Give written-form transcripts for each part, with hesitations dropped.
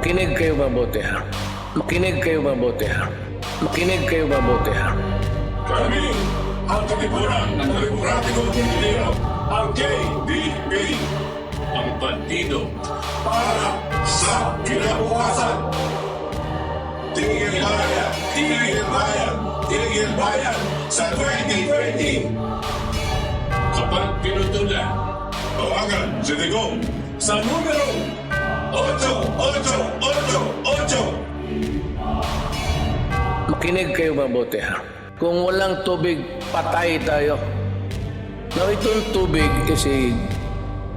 Makinig kayo mabuti ha. Makinig kayo mabuti ha. Makinig kayo mabuti ha. Kami ang katipunan ng Demokratikong Pilipino, ang KDP, ang bandido para sa kinabukasan. Tigil bayan, tigil bayan, tigil bayan sa 2020. Kapag pinutulan, tawagan si Digong sa numero 88888. Makinig kayo mabuti ha. Kung walang tubig, patay tayo. Now, itong tubig is a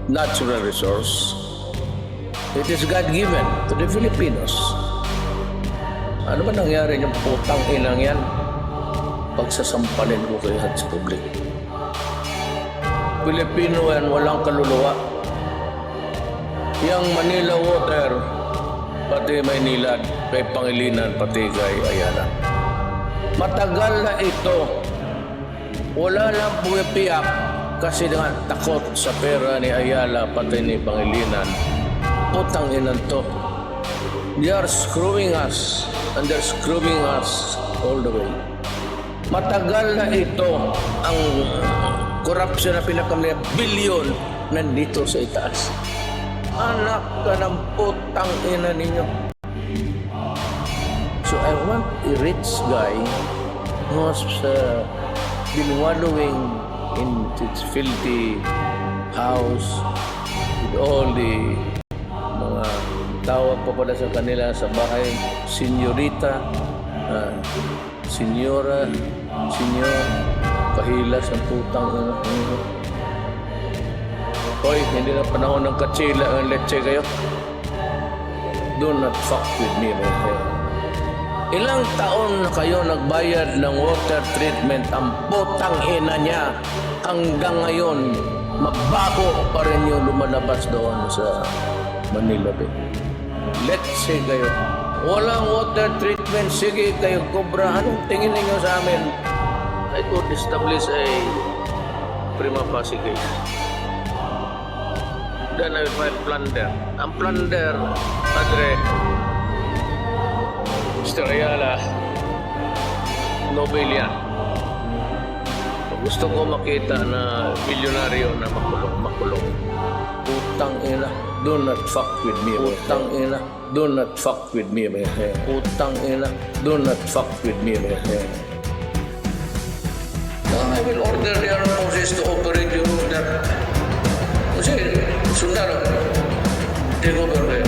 natural resource. It is God-given to the Filipinos. Ano ba nangyari yung putang inang yan? Pagsasampalin ko kayo sa publik. Pilipino yan, walang kaluluwa. Yang Manila water, pati Maynilad, kay Pangilinan, pati kay Ayala. Matagal na ito. Wala lang pumipiyak kasi nga takot sa pera ni Ayala, pati ni Pangilinan. Putang inan to. They are screwing us and they're screwing us all the way. Matagal na ito ang corruption na pinakamaya bilyon nandito sa itaas. Anak ka ng putang ina ninyo. So I want a rich guy who has been wallowing in its filthy house with all the mga tawag pa pala sa kanila sa bahay, senyorita, senyora, senyor, kahilas ng putang ina. Hoy, hindi na panahon ng katsila ang leche kayo. Do not fuck with me, my friend. Ilang taon na kayo nagbayad ng water treatment ang putang ina niya. Hanggang ngayon, mabaho pa rin yung lumalabas doon sa Manila Bay. Leche kayo. Walang water treatment. Sige kayo, Cobra. Anong tingin ninyo sa amin? I could establish a prima facie case. Then I will file plunder. Ang plunder, Padre, Mr. Ayala, Nobel yan. Gusto ko makita na milyonaryo na makulong. Utang ina, do not fuck with me. Utang ina, do not fuck with me, my friend. Utang ina, do not fuck with me, my friend. I will order the armed forces to operate your order. Kasi, sundalo, take over kayo.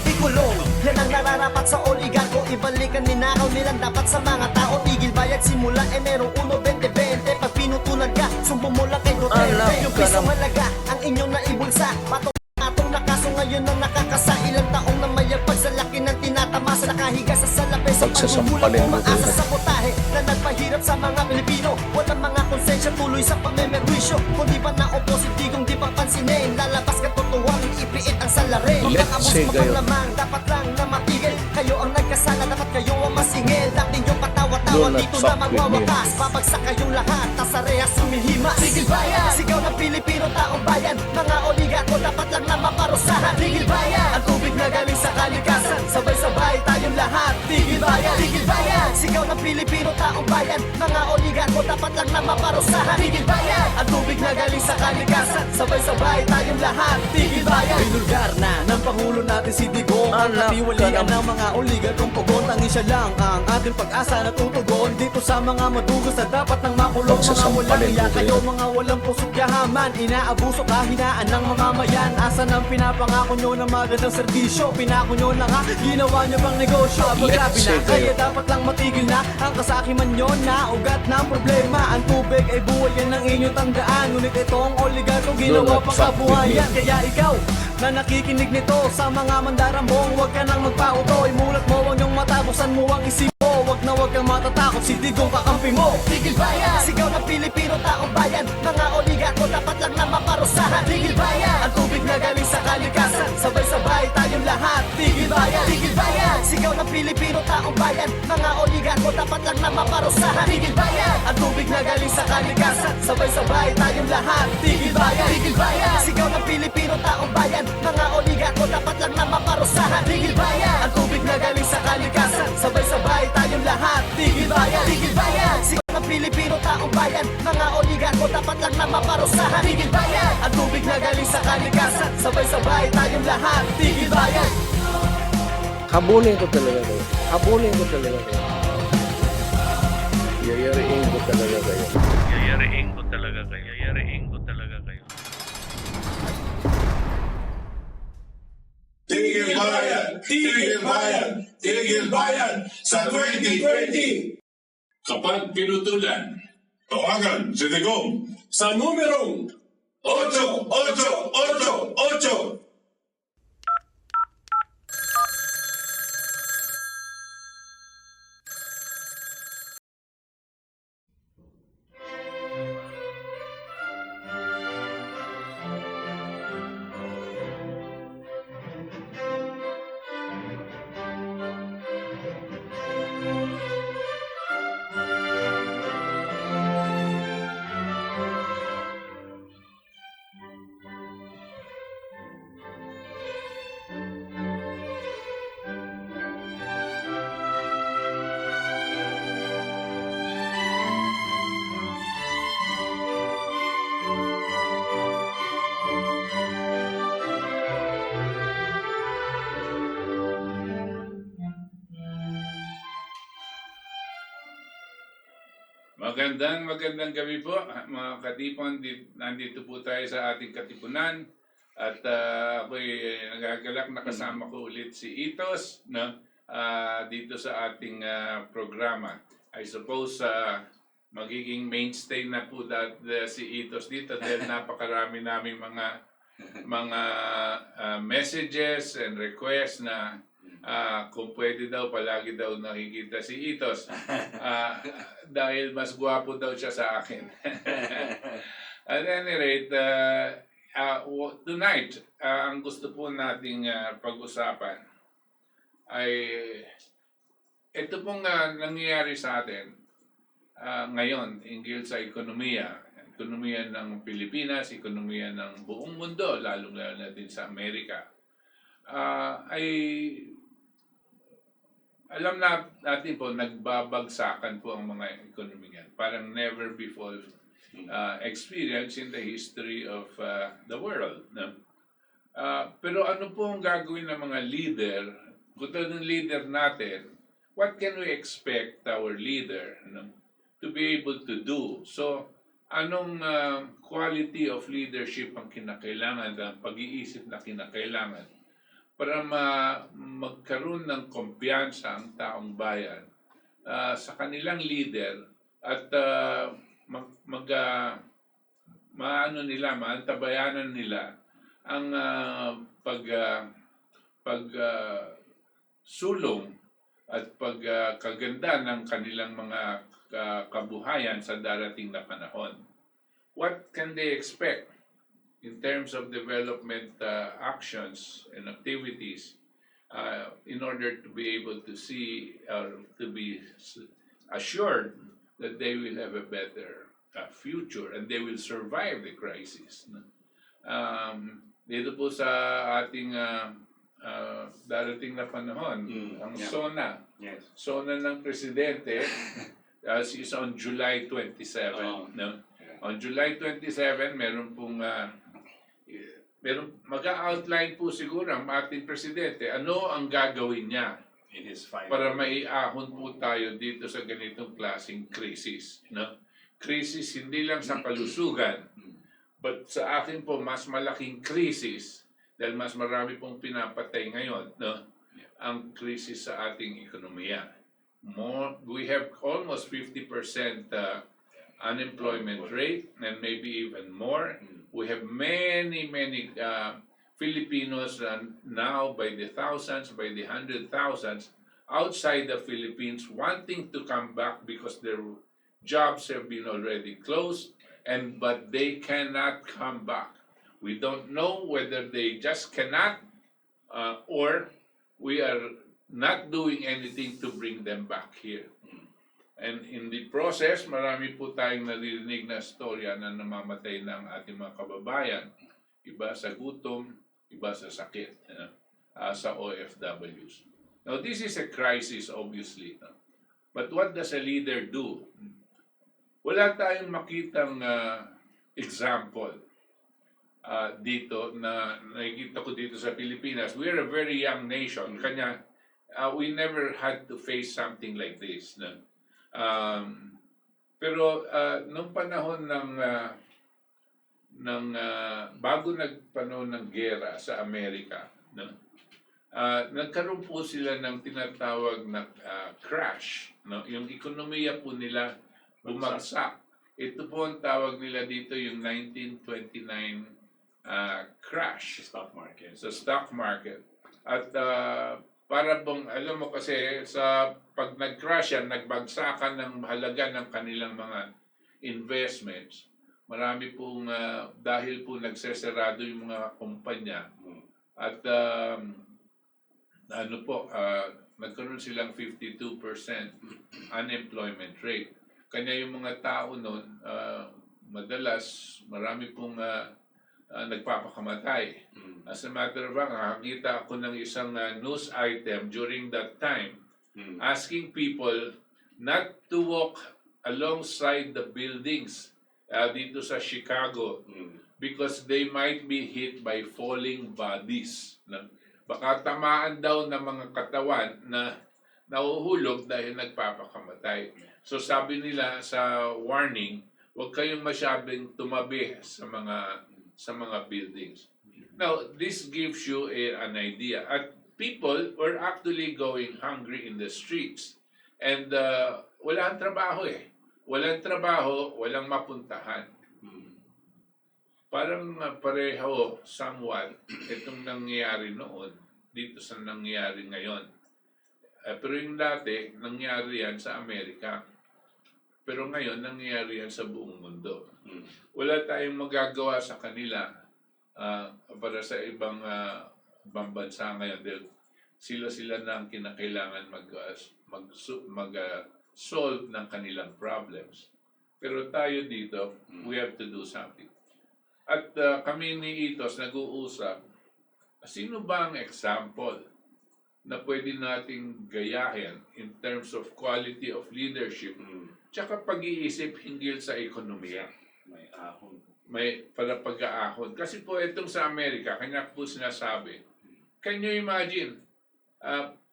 Ikulong, yan ang nararapat sa oligarko. Ibalikan ninakaw nilang dapat sa mga tao. Tigil bayad simula merong 1-20-20. Pag pinutulan ka, sumbong mo lang kay Duterte. Yung pisong halaga, ang inyong naibulsa. Patong na kaso ngayon ang nakakasa. Ilang taong na mayagpag sa laki ng tinatamasa. Nakahiga sa salapi sa pagkukulang umaasa sa potahe na nagpahirap sa mga Pilipino. Walang mga konsensya tuloy sa pagmemerwisyo. Kung di pa na-opposite, digong di pa pansinin. Lalabas ka totoang ipiit ang salarin. Pagkakabos mapanglamang, dapat lang na matigil. Kayo ang nagkasala, dapat kayo ang masingil. Dapat yung patawa-tawa dito na magwawakas. Babagsak kayong lahat, tasarehas sumihimas. Tigil bayan, sigaw ng Pilipino, taong bayan. Mga oligarko dapat lang na maparusahan. Tigil bayan, ang tubig na galing sa kalikasan. Sabay-sabay tayong lahat. Tigil bayan, sigaw ng Pilipino, taong bayan. Mga oligarko dapat lang na maparusahan. Tigil bayan, ang tubig na galing sa kalikasan. Sabay-sabay tayong lahat. Tigil bayan. Binulgar na ng Pangulo natin si Digong. Ang natiwalian ng mga oligarkong pugon. Tangin siya lang ang ating pag-asa na tutugon dito sa mga madugos na dapat nang makulong. Mga walang iya kayo, mga walang pusok yahaman. Inaabuso kahinaan ng mamamayan. Asan ang pinapangako nyo ng magandang serbisyo? Pinako nyo na nga, ginawa nyo bang negosyo? Grabe na, kaya dapat lang matigil na ang kasakiman nyo na ugat ng problema. Ang tubig ay buhay, yan ang inyong tandaan. Ngunit itong oligarko ginawa pang kabuhayan. Kaya ikaw na nakikinig nito sa mga mandarambong, huwag ka nang magpauto. Imulat mo ang iyong mata, buksan mo ang isip mo. Huwag kang matatakot, si Digong kakampi mo. Tigil bayan, sigaw ng Pilipino, taong bayan. Mga oligarko dapat lang na maparusahan. Tigil bayan, ang tubig na galing sa kalikasan. Sabay-sabay tayong lahat. Tigil bayan, sigaw ng Pilipino. Pilipino taong bayan, mga oligarko dapat lang na maparusahan. Tigil bayan, ang tubig na galing sa kalikasan, sabay-sabay tayong lahat. Tigil bayan, tigil bayan, sigaw ng Pilipino taong bayan, mga oligarko dapat lang na maparusahan. Tigil bayan, ang tubig na galing sa kalikasan, sabay-sabay tayong lahat. Tigil bayan, tigil bayan, sigaw ng Pilipino taong bayan, mga oligarko dapat lang na maparusahan. Tigil bayan, ang tubig na galing sa kalikasan, sabay-sabay tayong lahat. Tigil bayan. Habulin ko talaga kayo. Habulin ko talaga kayo. Yayariin ko talaga kayo. Yayariin ko talaga kayo. Yayariin ko talaga kayo. Tigil bayan! Tigil bayan! Tigil bayan! Sa 2020! Kapag pinutulan, tawagan si Digong sa numerong 8888. Magandang gabi po mga katipon. Nandito po tayo sa ating Katipunan at ako'y nagagalak na kasama ko ulit si Itos, no? Dito sa ating programa. I suppose magiging mainstay na po si Itos dito dahil napakarami naming mga messages and requests na kung pwede daw, palagi daw nakikita si Itos. Dahil mas gwapo daw siya sa akin. At any rate, tonight, ang gusto po nating pag-usapan ay ito pong nangyayari sa atin ngayon hinggil sa ekonomiya ng Pilipinas, ekonomiya ng buong mundo, lalo-lalo na din sa Amerika. Ay alam natin po, nagbabagsakan po ang mga ekonomiya. Parang never before experience in the history of the world. No? Pero ano po ang gagawin ng mga leader? Kutod ng leader natin, what can we expect our leader to be able to do? So, anong quality of leadership ang kinakailangan, ang pag-iisip na kinakailangan para magkaroon ng kumpiyansa ang taong bayan sa kanilang leader at maantabayanan nila ang sulong at pagkaganda ng kanilang mga kabuhayan sa darating na panahon. What can they expect in terms of development actions and activities in order to be able to see or to be assured that they will have a better future and they will survive the crisis. Dito po sa ating darating na panahon, ang SONA, SONA ng Presidente is on July 27. No? On July 27, meron pong mag-outline po siguro ang ating presidente ano ang gagawin niya para maiahon po tayo dito sa ganitong klaseng krisis. No? Krisis hindi lang sa kalusugan, but sa akin po mas malaking krisis dahil mas marami pong pinapatay ngayon, no? Ang krisis sa ating ekonomiya. We have almost 50% unemployment rate and maybe even more. We have many Filipinos now by the thousands, by the 100,000s outside the Philippines wanting to come back because their jobs have been already closed but they cannot come back. We don't know whether they just cannot or we are not doing anything to bring them back here. And in the process, marami po tayong naririnig na storya na namamatay ng ating mga kababayan. Iba sa gutom, iba sa sakit, sa OFWs. Now, this is a crisis, obviously. But what does a leader do? Wala tayong makitang example dito na nakikita ko dito sa Pilipinas. We're a very young nation. Kanya, we never had to face something like this. No? Pero nung panahon bago nagpanahon ng gera sa Amerika, no? Nagkaroon po sila ng tinatawag na crash. No? Yung ekonomiya po nila bumagsak. Ito po ang tawag nila dito yung 1929 crash Stock market. sa stock market. At para bang, alam mo kasi sa pag nag-crash yan, nagbagsakan ng halaga ng kanilang mga investments. Marami pong, dahil po nagsesarado yung mga kumpanya. At nagkaroon silang 52% unemployment rate. Kanya yung mga tao noon, madalas, marami pong nagpapakamatay. As a matter of fact, nakakita ako ng isang news item during that time asking people not to walk alongside the buildings dito sa Chicago because they might be hit by falling bodies. Baka tamaan daw ng mga katawan na nahuhulog dahil nagpapakamatay. So sabi nila sa warning, huwag kayong masyadong tumabi sa mga buildings. Now, this gives you an idea. At people were actually going hungry in the streets. And walang trabaho eh. Walang trabaho, walang mapuntahan. Parang pareho somewhat itong nangyayari noon dito sa nangyayari ngayon. Pero yung dati, nangyari yan sa Amerika. Pero ngayon, nangyayari yan sa buong mundo. Wala tayong magagawa sa kanila para sa ibang bansa ngayon. Dahil sila na ang kinakailangan mag-solve ng kanilang problems. Pero tayo dito, we have to do something. At kami ni Itos nag-uusap, sino ba ang example na pwede nating gayahin in terms of quality of leadership tsaka pag-iisip hinggil sa ekonomiya. May ahon. May para pag-aahon. Kasi po itong sa Amerika, kanya po sinasabi, can you imagine,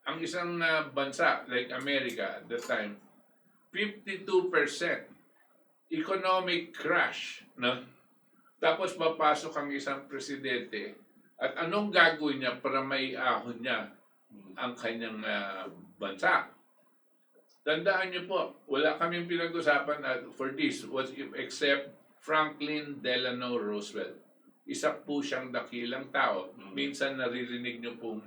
ang isang bansa like America at the time, 52% economic crash. No? Tapos papasok ang isang presidente at anong gagawin niya para maiahon niya ang kanyang bansa. Tandaan niyo po, wala kaming pinag-usapan for this was except Franklin Delano Roosevelt. Isa po siyang dakilang tao. Minsan naririnig niyo pong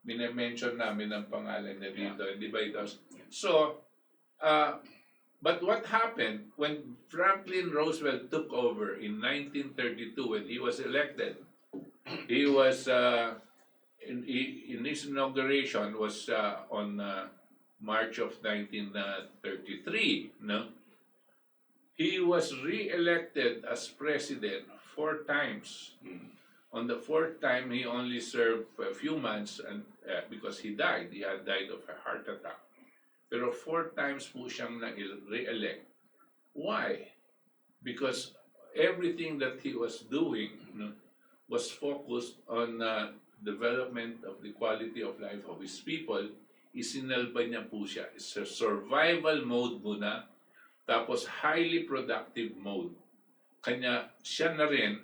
mine-mention namin ang pangalan niya dito. Di ba ito? So, but what happened when Franklin Roosevelt took over in 1932 when he was elected? He was in his inauguration was on March of 1933. No, he was re-elected as president 4 times. On the 4th time, he only served for a few months, and because he died, he had died of a heart attack. Pero 4 times po siyang na-re-elect. Why? Because everything that he was doing was focused on development of the quality of life of his people. Isinalba niya po siya. It's a survival mode muna, tapos highly productive mode. Kanya siya na rin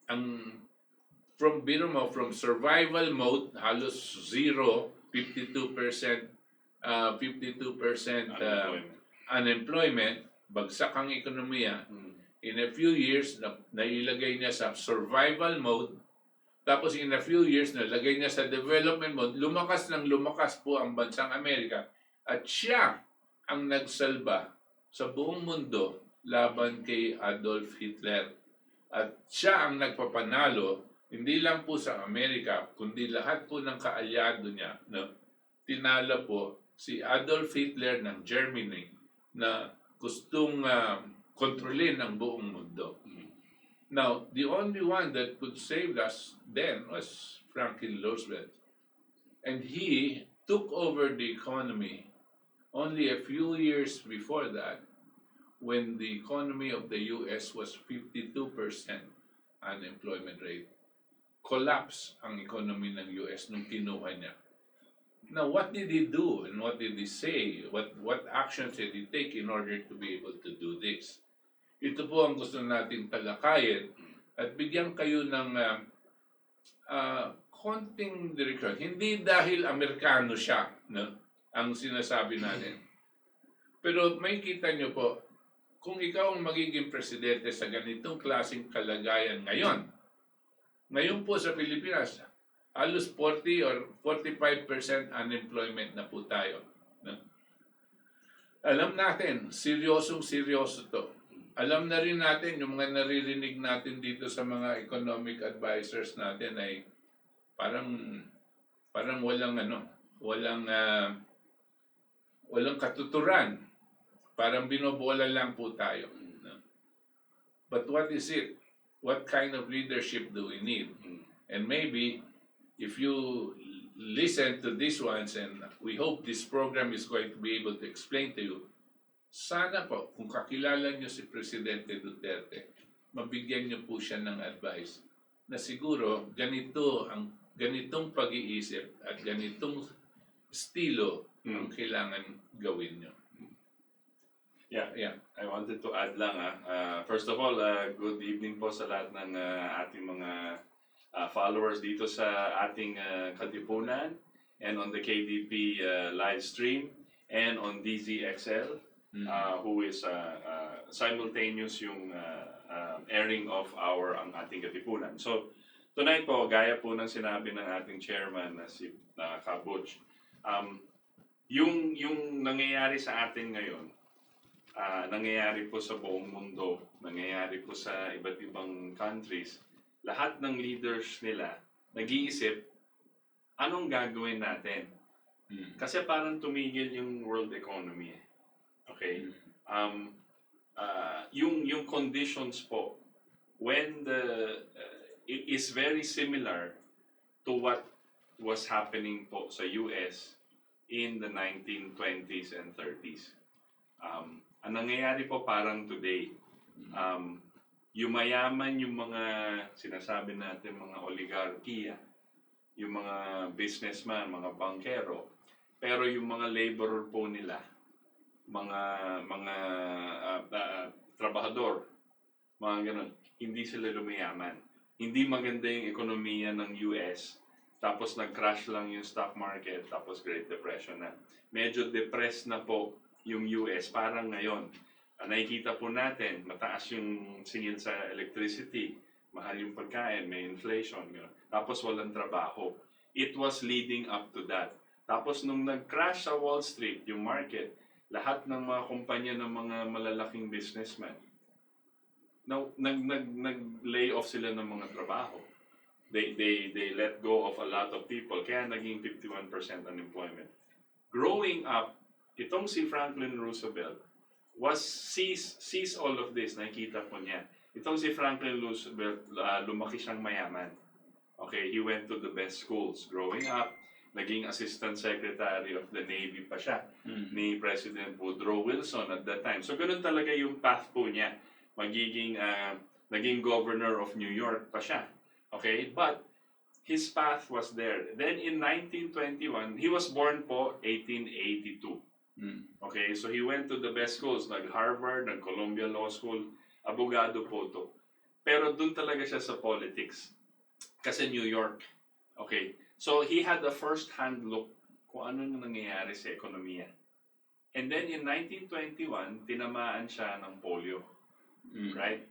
ang from survival mode, halos 0, 52% unemployment, bagsak ang ekonomiya. In a few years, nailagay niya sa survival mode. Tapos in a few years, nalagay niya sa development mode. Lumakas po ang bansang Amerika. At siya ang nagsalba sa buong mundo laban kay Adolf Hitler. At siya ang nagpapanalo, hindi lang po sa Amerika, kundi lahat po ng kaalyado niya. No? tinalo po si Adolf Hitler ng Germany na gustong kontrolin ang buong mundo. Now, the only one that could save us then was Franklin Roosevelt. And he took over the economy only a few years before that, when the economy of the US was 52% unemployment rate. Collapse ang economy ng US nung kinuha niya. Now, what did he do and what did he say? What actions did he take in order to be able to do this? Ito po ang gusto nating talakayin at bigyan kayo ng konting direksyon. Hindi dahil Amerikano siya, no, ang sinasabi natin. Pero may kita nyo po, kung ikaw ang magiging presidente sa ganitong klaseng kalagayan ngayon po sa Pilipinas, halos 40 or 45% unemployment na po tayo. No? Alam natin, seryoso to. Alam na rin natin, yung mga naririnig natin dito sa mga economic advisors natin ay parang walang katuturan. Parang binobola lang po tayo. No? But what is it? What kind of leadership do we need? And maybe if you listen to these ones, and we hope this program is going to be able to explain to you, sana po, kung kakilala niyo si Presidente Duterte, mabigyan niyo po siya ng advice na siguro ganitong pag-iisip at ganitong estilo ang kailangan gawin niyo. Yeah. I wanted to add lang first of all, good evening po sa lahat ng ating mga followers dito sa ating Katipunan and on the KDP live stream and on DZXL. Who is simultaneous yung airing of ang ating Katipunan. So, tonight po, gaya po ng sinabi ng ating chairman na si Butch, yung nangyayari sa atin ngayon, nangyayari po sa buong mundo, nangyayari po sa iba't ibang countries, lahat ng leaders nila nag-iisip, anong gagawin natin? Kasi parang tumigil yung world economy. Okay? Yung conditions po, when it is very similar to what was happening po sa US in the 1920s and 30s. Ang nangyayari po parang today, yumayaman yung mga sinasabi natin mga oligarkiya, yung mga businessman, mga bankero, pero yung mga laborer po nila, mga trabahador, mga ganun, hindi sila lumayaman. Hindi maganda yung ekonomiya ng US, tapos nag-crash lang yung stock market, tapos Great Depression na. Medyo depressed na po yung US, parang ngayon. Nakikita po natin, mataas yung singil sa electricity, mahal yung pagkain, may inflation, gano'n. Tapos walang trabaho. It was leading up to that. Tapos nung nag-crash sa Wall Street, yung market, lahat ng mga kumpanya ng mga malalaking businessmen, nag-lay off sila ng mga trabaho. They let go of a lot of people, kaya naging 51% unemployment. Growing up, itong si Franklin Roosevelt sees all of this, nakikita po niya. Itong si Franklin Roosevelt, lumaki siyang mayaman. Okay, he went to the best schools. Growing up, naging Assistant Secretary of the Navy pa siya ni President Woodrow Wilson at that time. So ganun talaga yung path po niya. Naging Governor of New York pa siya. Okay, but his path was there. Then in 1921, he was born po 1882. Okay, so he went to the best schools, nag-Harvard, nag-Columbia Law School, abogado po to. Pero dun talaga siya sa politics. Kasi New York. Okay, so he had a first-hand look kung ano nangyayari sa ekonomiya. And then in 1921, tinamaan siya ng polio. Right?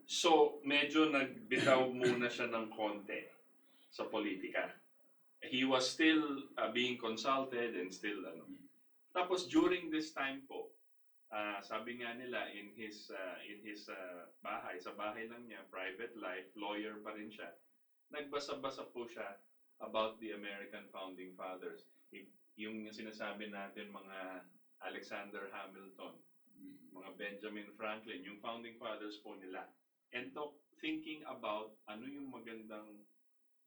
So, medyo nagbitaw muna siya ng konti sa politika. He was still being consulted and still Tapos during this time po, sabi nga nila in his bahay, sa bahay lang niya, private life, lawyer pa rin siya, nagbasa-basa po siya about the American Founding Fathers. yung sinasabi natin mga Alexander Hamilton, mga Benjamin Franklin, yung founding fathers po nila, and thinking about ano yung magandang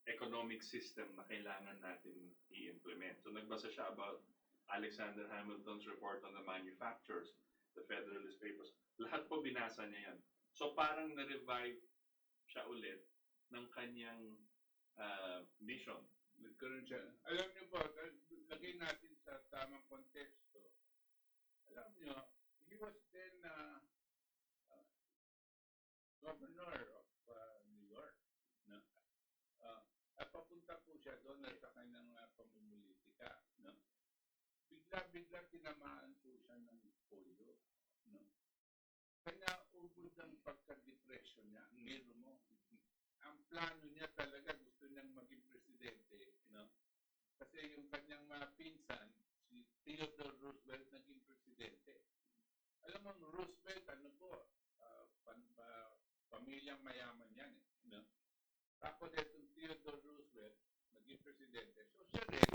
economic system na kailangan natin i-implement. So nagbasa siya about Alexander Hamilton's report on the manufacturers, the Federalist Papers. Lahat po binasa niya yan. So parang na-revive siya ulit ng kanyang mission. Nagkaroon siya. Alam niyo po, lagay natin sa tamang konteksto. Alam niyo, he was then governor of New York. No? At papunta po siya doon sa kanyang pamumulitika. No? Bigla-bigla tinamaan po siya ng polio. No? Kanya ubod ng pagka-depression niya. Miro mo. Ang plano niya talaga gusto niyang maging presidente. No? Kasi yung kanyang pinsan, si Theodore Roosevelt, naging presidente. Alam mo, Roosevelt, ano po, pamilyang mayaman yan. No? Tapos itong Theodore Roosevelt, naging presidente. So siya rin,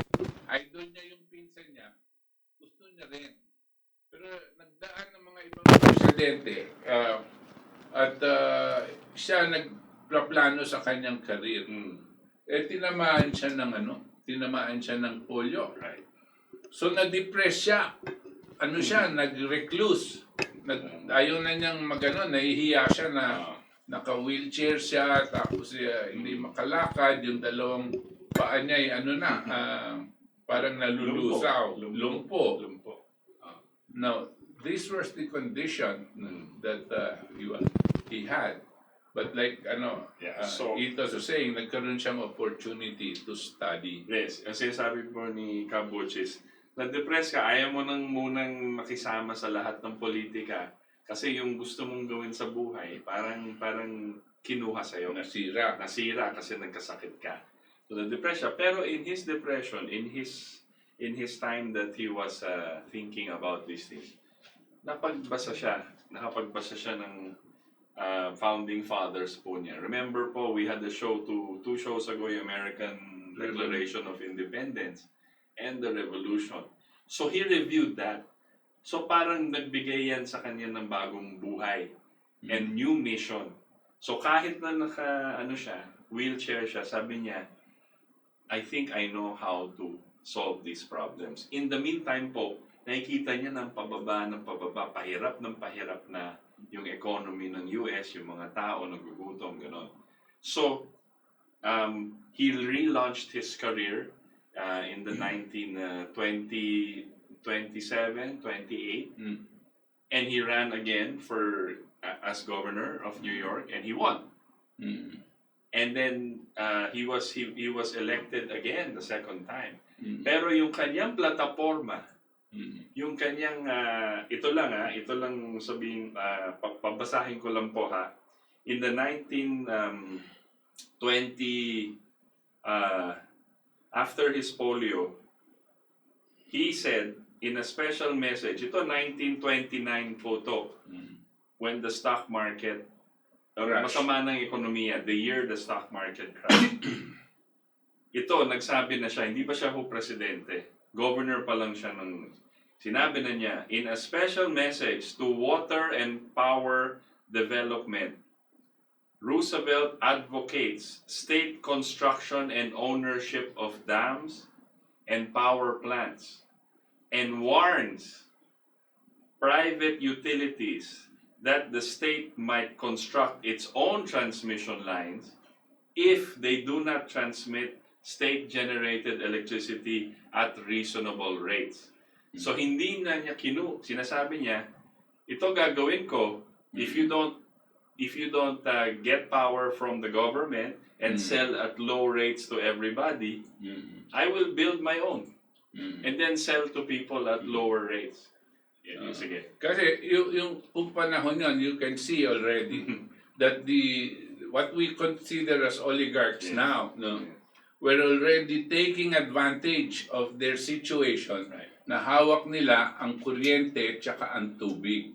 idol niya yung pinsan niya, gusto niya rin. Pero nagdaan ng mga ibang presidente at siya nagplano sa kanyang career. Eh tinamaan siya ng polio. Right. So na-depress siya. Ano siya, nag-recluse. Ayaw na niyang nahihiya siya na naka-wheelchair siya, tapos hindi makalakad, yung dalawang paa niya ay parang nalulusaw, lumpo. Now, this was the condition that he had. But like so, Ito was saying, nagkaroon siyang opportunity to study. yes, ang sinasabi po ni Butch is, na-depress ka, ayaw mo nang munang makisama sa lahat ng politika kasi yung gusto mong gawin sa buhay, parang kinuha sa'yo. Nasira Kasi nagkasakit ka. So na-depress siya. Pero in his depression, in his time that he was thinking about these things, nakapagbasa siya ng founding fathers po niya. Remember po, we had the show two shows ago, yung American Declaration of Independence and the Revolution. So he reviewed that. So parang nagbigay yan sa kanya ng bagong buhay and new mission. So kahit na wheelchair siya, sabi niya, I think I know how to solve these problems. In the meantime po, nakikita niya ng pababa, pahirap na yung economy ng US, yung mga tao nagugutom, gano'n. So, he relaunched his career in the 1927, 28, and he ran again as governor of New York, and he won. And then he was elected again the second time. Pero yung kanyang plataforma, yung kanyang ito lang sabihin, pabasahin ko lang po ha. In the 1920 after his polio, he said in a special message, ito 1929 photo, when the stock market masama ng ekonomiya, the year the stock market crashed. Ito, nagsabi na siya, hindi pa siya presidente, governor pa lang siya sinabi na niya, in a special message to water and power development, Roosevelt advocates state construction and ownership of dams and power plants and warns private utilities that the state might construct its own transmission lines if they do not transmit state-generated electricity at reasonable rates. So hindi na niya sinasabi niya, ito gagawin ko if you don't get power from the government and sell at low rates to everybody, I will build my own and then sell to people at lower rates. Sige. Kasi yung panahon yun, you can see already that what we consider as oligarchs now, were already taking advantage of their situation, na hawak nila ang kuryente at saka ang tubig.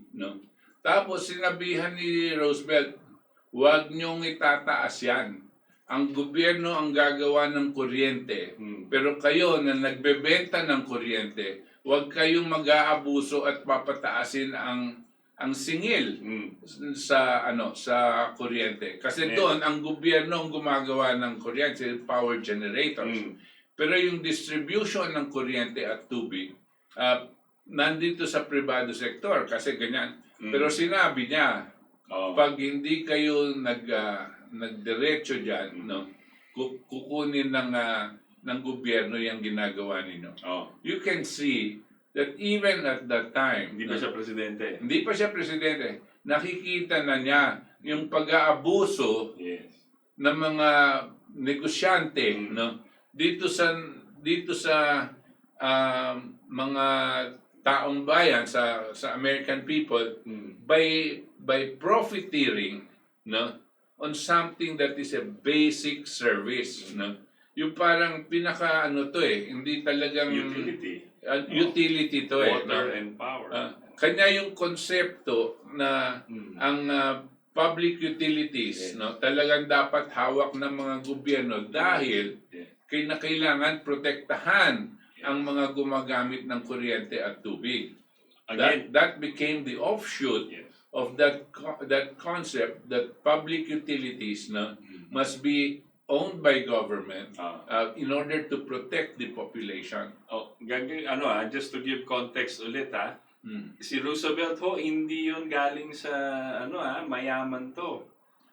Tapos sinabihan ni Roosevelt, huwag niyong itataas yan. ang gobyerno ang gagawa ng kuryente, pero kayo na nagbebenta ng kuryente, huwag kayong mag-aabuso at papataasin ang singil sa sa kuryente. Kasi doon ang gobyerno ang gumagawa ng kuryente, power generators. Pero yung distribution ng kuryente at tubig, nandito sa privado sector kasi ganyan. Pero sinabi niya, pag hindi kayo nagdiretso diyan, no, kukunin ng gobyerno yung ginagawa ninyo. You can see that even at that time, Hindi pa siya presidente. hindi pa siya presidente, nakikita na niya yung pag-aabuso Yes. ng mga negosyante, no, dito sa mga taong bayan, sa American people, by profiteering, no, on something that is a basic service, no. Yung parang pinaka hindi talagang Utility. utility to Water no? and power. Kanya yung konsepto na ang public utilities, no, talagang dapat hawak ng mga gobyerno dahil kailangan protektahan ang mga gumagamit ng kuryente at tubig. Again, That became the offshoot of that concept that public utilities, no, must be owned by government in order to protect the population. Just to give context ulit si Roosevelt hindi yun galing sa mayaman to.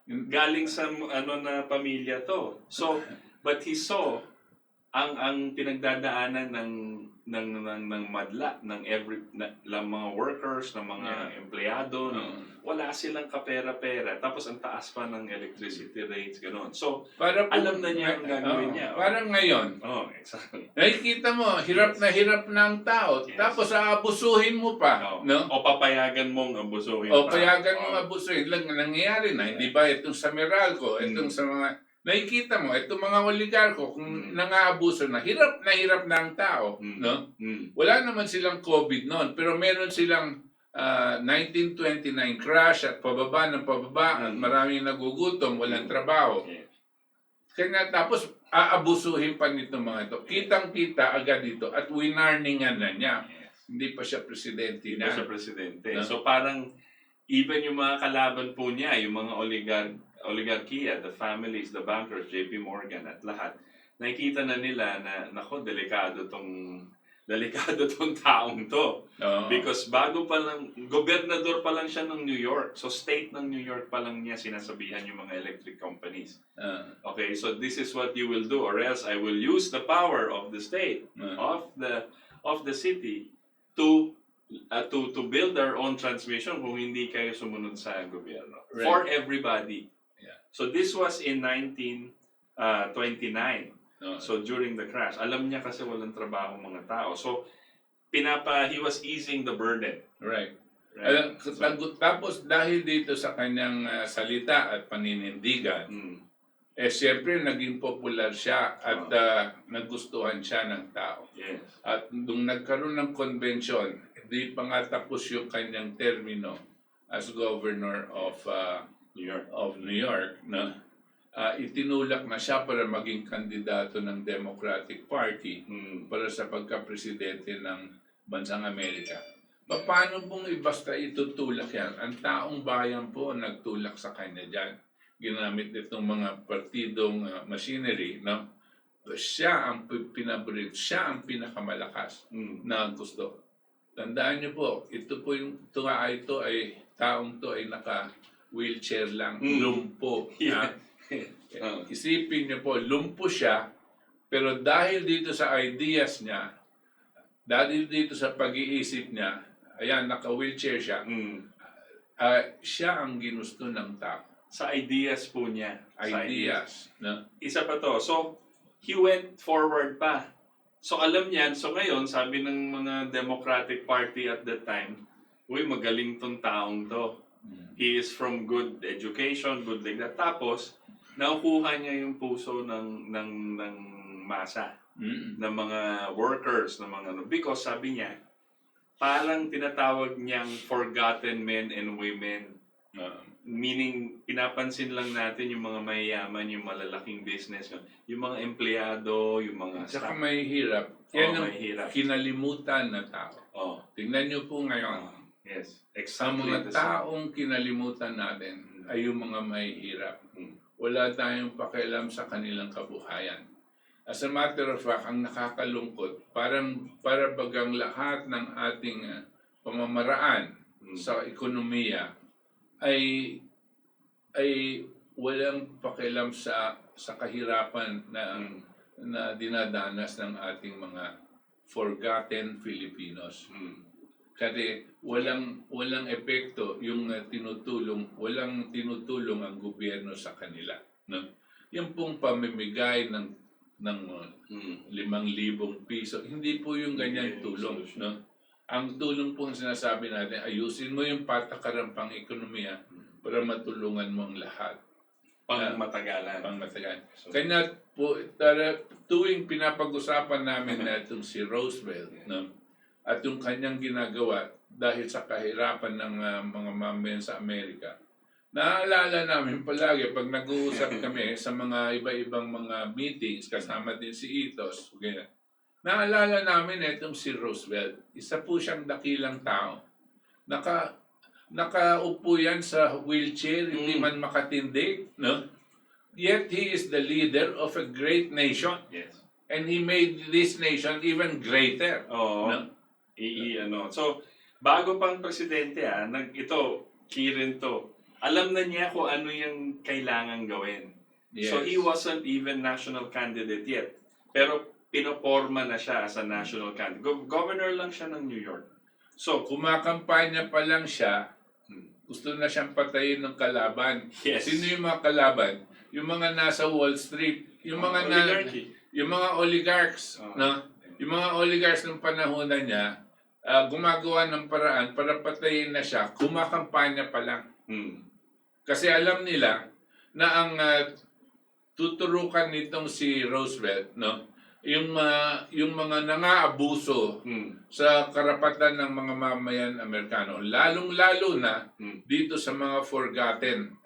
Galing sa na pamilya to. So, but he saw ang pinagdadaanan ng madla ng mga workers, ng mga empleyado, wala silang kapera-pera, tapos ang taas pa ng electricity rates, gano'n. So, alam na niya ang gagawin niya. Parang ngayon, exactly. nakikita mo, hirap na ang tao, tapos aabusuhin mo pa, no? O papayagan mong abusuhin O payagan mong abusuhin. Nangyayari na, hindi ba itong sa Meralco, itong sa mga nakikita mo, itong mga oligarko, kung nangaabuso na hirap na ang tao, no? Wala naman silang COVID noon, pero meron silang 1929 crash at pababa at maraming nagugutom, walang trabaho. Kaya tapos aabusuhin pa nito mga ito. Kitang-kita agad dito at winarningan na niya. Hindi pa siya presidente na. Hindi pa siya presidente. No? So parang even yung mga kalaban po niya, yung mga oligarkiya, the families, the bankers, JP Morgan at lahat, nakikita na nila na delikado tong taong to. Because bago pa lang, gobernador pa lang siya ng New York. So state ng New York pa lang niya sinasabihan yung mga electric companies. Okay, so this is what you will do or else I will use the power of the state, of the city to build our own transmission kung hindi kayo sumunod sa gobyerno. Right. For everybody. So this was in 1929. So during the crash, alam niya kasi walang trabaho mga tao. So he was easing the burden. Right. Tapos dahil dito sa kanyang salita at paninindigan, siyempre naging popular siya at nagustuhan siya ng tao. Yes. At nung nagkaroon ng convention, hindi pa nga tapos yung kanyang termino as governor of New York, no? Itinulak na siya para maging kandidato ng Democratic Party para sa pagka-presidente ng Bansang Amerika. Paano pong basta itutulak yan? Ang taong bayan po nagtulak sa kanya dyan. Ginamit itong mga partidong machinery, no? Siya ang pinaborit, siya ang pinakamalakas na gusto. Tandaan niyo po, ito ay taong to ay naka-wheelchair lang, lumpo. Isipin niyo po, lumpo siya, pero dahil dito sa ideas niya, dahil dito sa pag-iisip niya, ayan, naka-wheelchair siya, siya ang ginusto ng tao. Sa ideas po niya. Ideas. No? Isa pa to. So, he went forward pa. So, alam niyan. So, ngayon, sabi ng mga Democratic Party at that time, magaling tong taong to. He is from good education, good like that. Tapos, nakukuha niya yung puso ng masa, ng mga workers, ng mga because sabi niya, parang tinatawag niyang forgotten men and women Meaning, pinapansin lang natin yung mga mayayaman, yung malalaking business, yung mga empleyado, yung mga Saka staff. may hirap. Yan ang mahihirap. kinalimutan na tao. Oh, Tingnan niyo po ngayon. yes. Ang Exactly mga the same. taong kinalimutan natin ay yung mga mahihirap. Mm. Wala tayong pakialam sa kanilang kabuhayan. As a matter of fact, ang nakakalungkot, para bagang lahat ng ating pamamaraan sa ekonomiya ay walang pakialam sa kahirapan na dinadanas ng ating mga forgotten Filipinos. Kasi walang epekto yung walang tinutulong ang gobyerno sa kanila, no? Yung pong pamimigay ng 5,000 piso, hindi po yung ganyan tulong, no? Ang tulong pong sinasabi natin, ayusin mo yung patakaran pang ekonomiya para matulungan mo ang lahat. Pang-matagalan. Kanya po, tuwing pinapag-usapan namin na itong si Roosevelt, no? At yung kanyang ginagawa dahil sa kahirapan ng mga mamayan sa Amerika, naaalala namin palagi pag nag-uusap kami sa mga iba-ibang mga meetings, kasama din si Itos, ganyan. Naalala namin itong si Roosevelt. Isa po siyang dakilang tao. Nakaupo yan sa wheelchair, hindi man makatindig, no? Yet he is the leader of a great nation. Yes. And he made this nation even greater. Oo. No? So, bago pang presidente, ito, key rin to. Alam na niya kung ano yung kailangan gawin. Yes. So, he wasn't even national candidate yet. Pero, pinoporma na siya as a national candidate. Governor lang siya ng New York. So, Kumakampanya pa lang siya, gusto na siyang patayin ng kalaban. Yes. Sino yung mga kalaban? Yung mga nasa Wall Street, yung mga oligarchy. yung mga oligarchs, no? Yung mga oligarchs ng panahon niya, gumagawa ng paraan para patayin na siya, kumakampanya pa lang. Kasi alam nila na ang tuturukan nitong si Roosevelt, no? Yung mga nangaabuso sa karapatan ng mga mamayan Amerikano, lalong-lalo na dito sa mga forgotten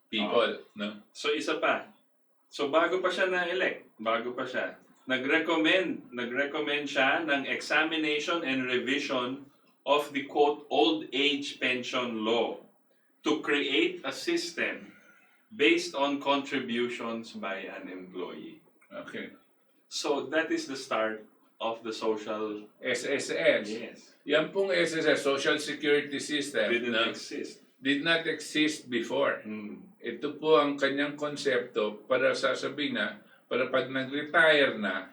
people, no? So, isa pa. So, bago pa siya na-elect, nag-recommend siya ng examination and revision of the quote, old age pension law to create a system based on contributions by an employee. Okay. So, that is the start of the social... SSS. Yes. Yan pong SSS, Social Security System, Didn't exist. did not exist before. Ito po ang kanyang konsepto para sasabihin na, para pag nag-retire na,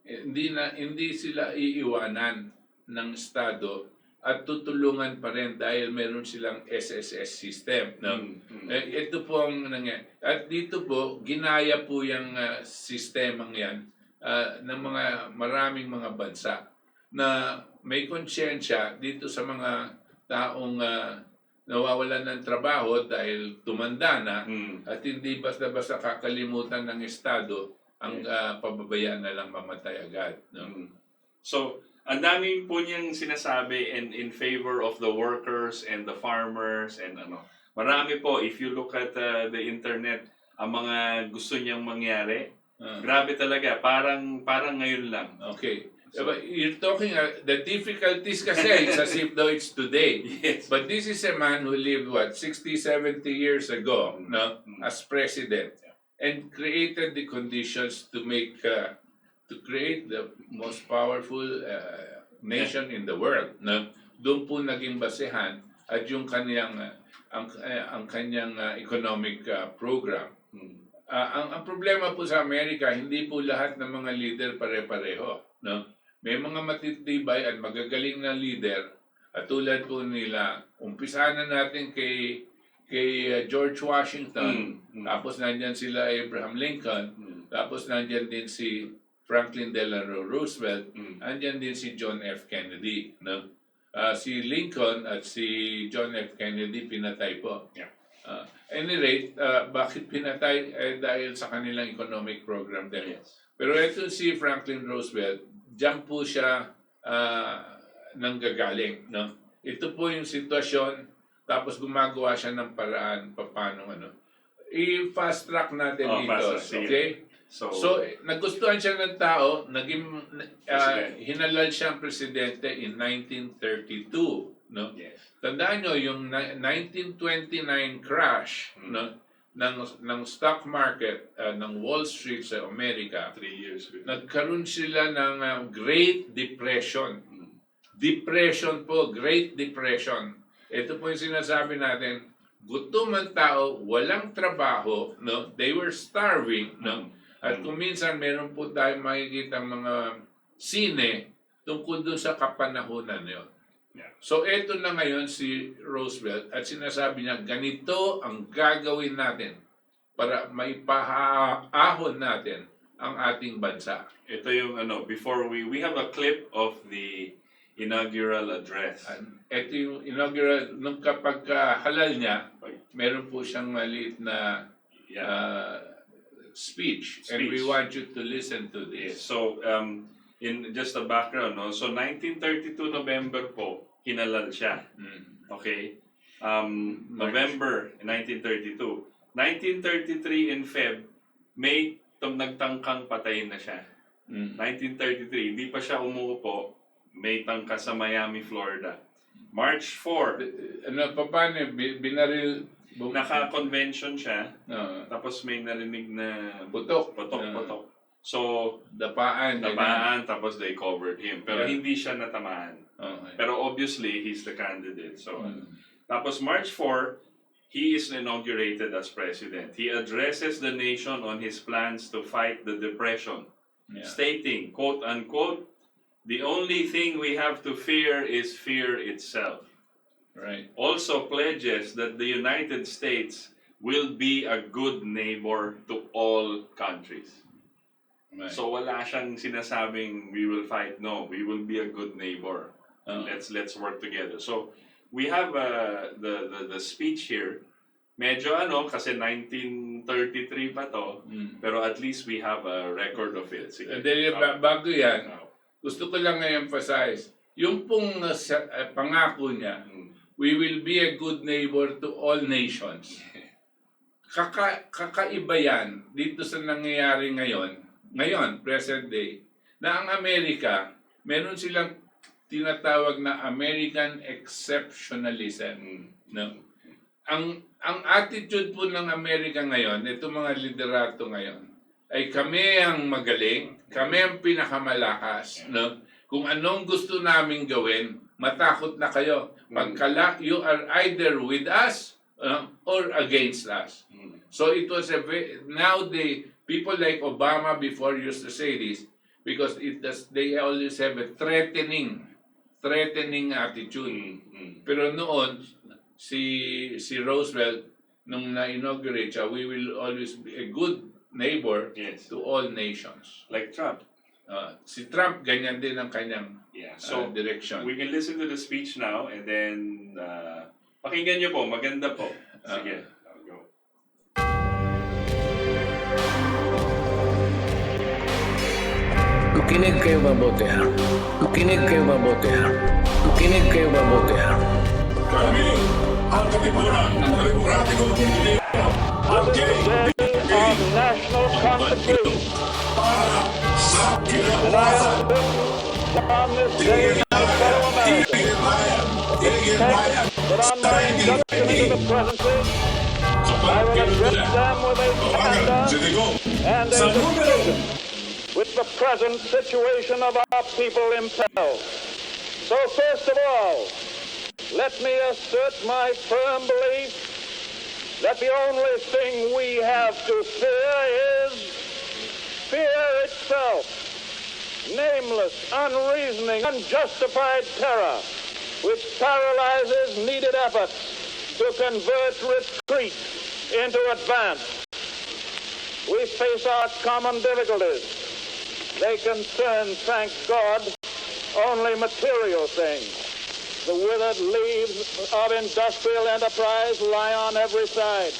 hindi sila iiwanan ng Estado at tutulungan pa rin dahil meron silang SSS system. No? Ito po ang nangyayari. At dito po, ginaya po yung sistemang yan ng maraming mga bansa na may konsyensya dito sa mga taong nawawalan ng trabaho dahil tumanda na at hindi basta-basta kakalimutan ng Estado ang pababayaan na lang mamatay agad. No? So, ang dami po niyang sinasabi in favor of the workers and the farmers and Marami po, if you look at the internet, ang mga gusto niyang mangyari, grabe talaga, parang ngayon lang. Okay. So, you're talking, the difficulties kasi, it's as if though it's today. Yes. But this is a man who lived, 60, 70 years ago, no, as president, and created the conditions to create the most powerful nation in the world. No? Doon po naging basehan at yung kanyang economic program. Ang problema po sa Amerika, hindi po lahat ng mga leader pare-pareho. No? May mga matitibay at magagaling na leader at tulad po nila, umpisahan na natin kay George Washington, tapos nandyan sila Abraham Lincoln, tapos nandyan din si Franklin Delano Roosevelt, nandyan din si John F. Kennedy. No? Si Lincoln at si John F. Kennedy pinatay po. Yeah. Any rate, bakit pinatay? Dahil sa kanilang economic program din. Yes. Pero ito si Franklin Roosevelt, diyan po siya nanggagaling. No? Ito po yung sitwasyon tapos gumagawa siya ng paraan paano i-fast track natin dito, fast track, sige. okay? So, Nagustuhan siya ng tao, naging President. hinalal siyang presidente in 1932, no? yes. Tandaan nyo, yung 1929 crash ng stock market ng Wall Street sa Amerika, 3 years with nagkaroon sila ng Great Depression. Depression po, Great Depression. Ito po yung sinasabi natin, gutom ang tao, walang trabaho, no? They were starving, no? At kung minsan meron po tayong makikita mga sine tungkol dun sa kapanahunan yun. Yeah. So eto na ngayon si Roosevelt at sinasabi niya, ganito ang gagawin natin para maipaahon natin ang ating bansa. Ito yung before we have a clip of the inaugural address. Ito yung inaugural, nung kapag halal niya, meron po siyang maliit na speech. And we want you to listen to Yes. this. So, in just a background, no? So, 1932 November po, hinalal siya. Okay? November 1932. 1933 in Feb, May, nagtangkang patayin na siya. 1933, hindi pa siya umuupo, may tangka sa Miami, Florida. March 4, Paano, binaril, naka-convention siya, tapos may narinig na putok. Putok. So, Dapaan. tapos they covered him. Pero Yeah. hindi siya natamaan. Okay. Pero obviously, he's the candidate. So, tapos March 4, he is inaugurated as president. He addresses the nation on his plans to fight the depression, stating, quote unquote, the only thing we have to fear is fear itself. Right. Also pledges that the United States will be a good neighbor to all countries. Right. So wala siyang sinasabing we will fight. No, we will be a good neighbor. Let's work together. So we have the speech here. Medyo kasi 1933 pa to, pero at least we have a record of it. Sige. And then, bago yan, gusto ko lang i-emphasize, yung pong pangako niya, we will be a good neighbor to all nations. Kakaiba yan dito sa nangyayari ngayon, present day, na ang Amerika, meron silang tinatawag na American exceptionalism. No? Ang attitude po ng Amerika ngayon, itong mga liderato ngayon, ay kami ang magaling, kami ang pinakamalakas. No? Kung anong gusto naming gawin, matakot na kayo. Pagkala, you are either with us or against us. So it was now people like Obama before used to say this because they always have a threatening attitude. Pero noon, si Roosevelt, nung na-inaugurate siya, we will always be a good neighbor to all nations. Like Trump. Si Trump, ganyan din ang kanyang direction. We can listen to the speech now and then pakinggan niyo po, maganda po. Sige, I'll go. Makinig kayo mabuti ha. Makinig kayo mabuti ha. Makinig kayo mabuti ha. Kami ang katipunan ng Demokratikong Pilipino. Ang of national consecration. para sa kinabukasan. On this day, my fellow Americans, Tigil bayan! Tigil bayan! that on my induction into the presidency, I will address them with a Tawagan si candor Digong and a sa numero decision which the present situation of our people impels. So first of all, let me assert my firm belief that the only thing we have to fear is fear itself. Nameless, unreasoning, unjustified terror which paralyzes needed efforts to convert retreat into advance. We face our common difficulties. They concern, thank God, only material things. The withered leaves of industrial enterprise lie on every side.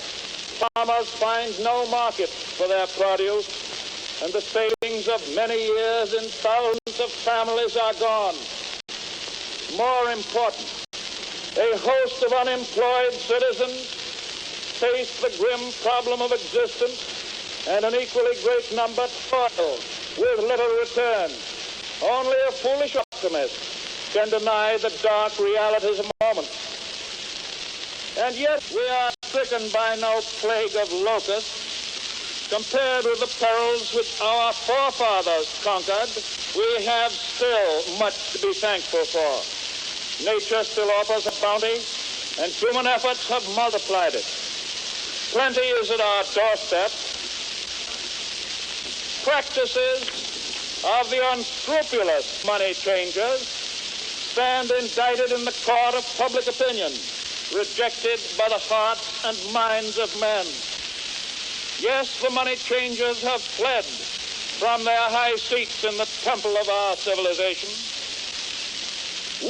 Farmers find no market for their produce, and the savings of many years in thousands of families are gone. More important, a host of unemployed citizens face the grim problem of existence, and an equally great number toil with little return. Only a foolish optimist can deny the dark realities of the moment. And yet we are stricken by no plague of locusts. Compared with the perils which our forefathers conquered, we have still much to be thankful for. Nature still offers a bounty, and human efforts have multiplied it. Plenty is at our doorstep. Practices of the unscrupulous money changers stand indicted in the court of public opinion, rejected by the hearts and minds of men. Yes, the money changers have fled from their high seats in the temple of our civilization.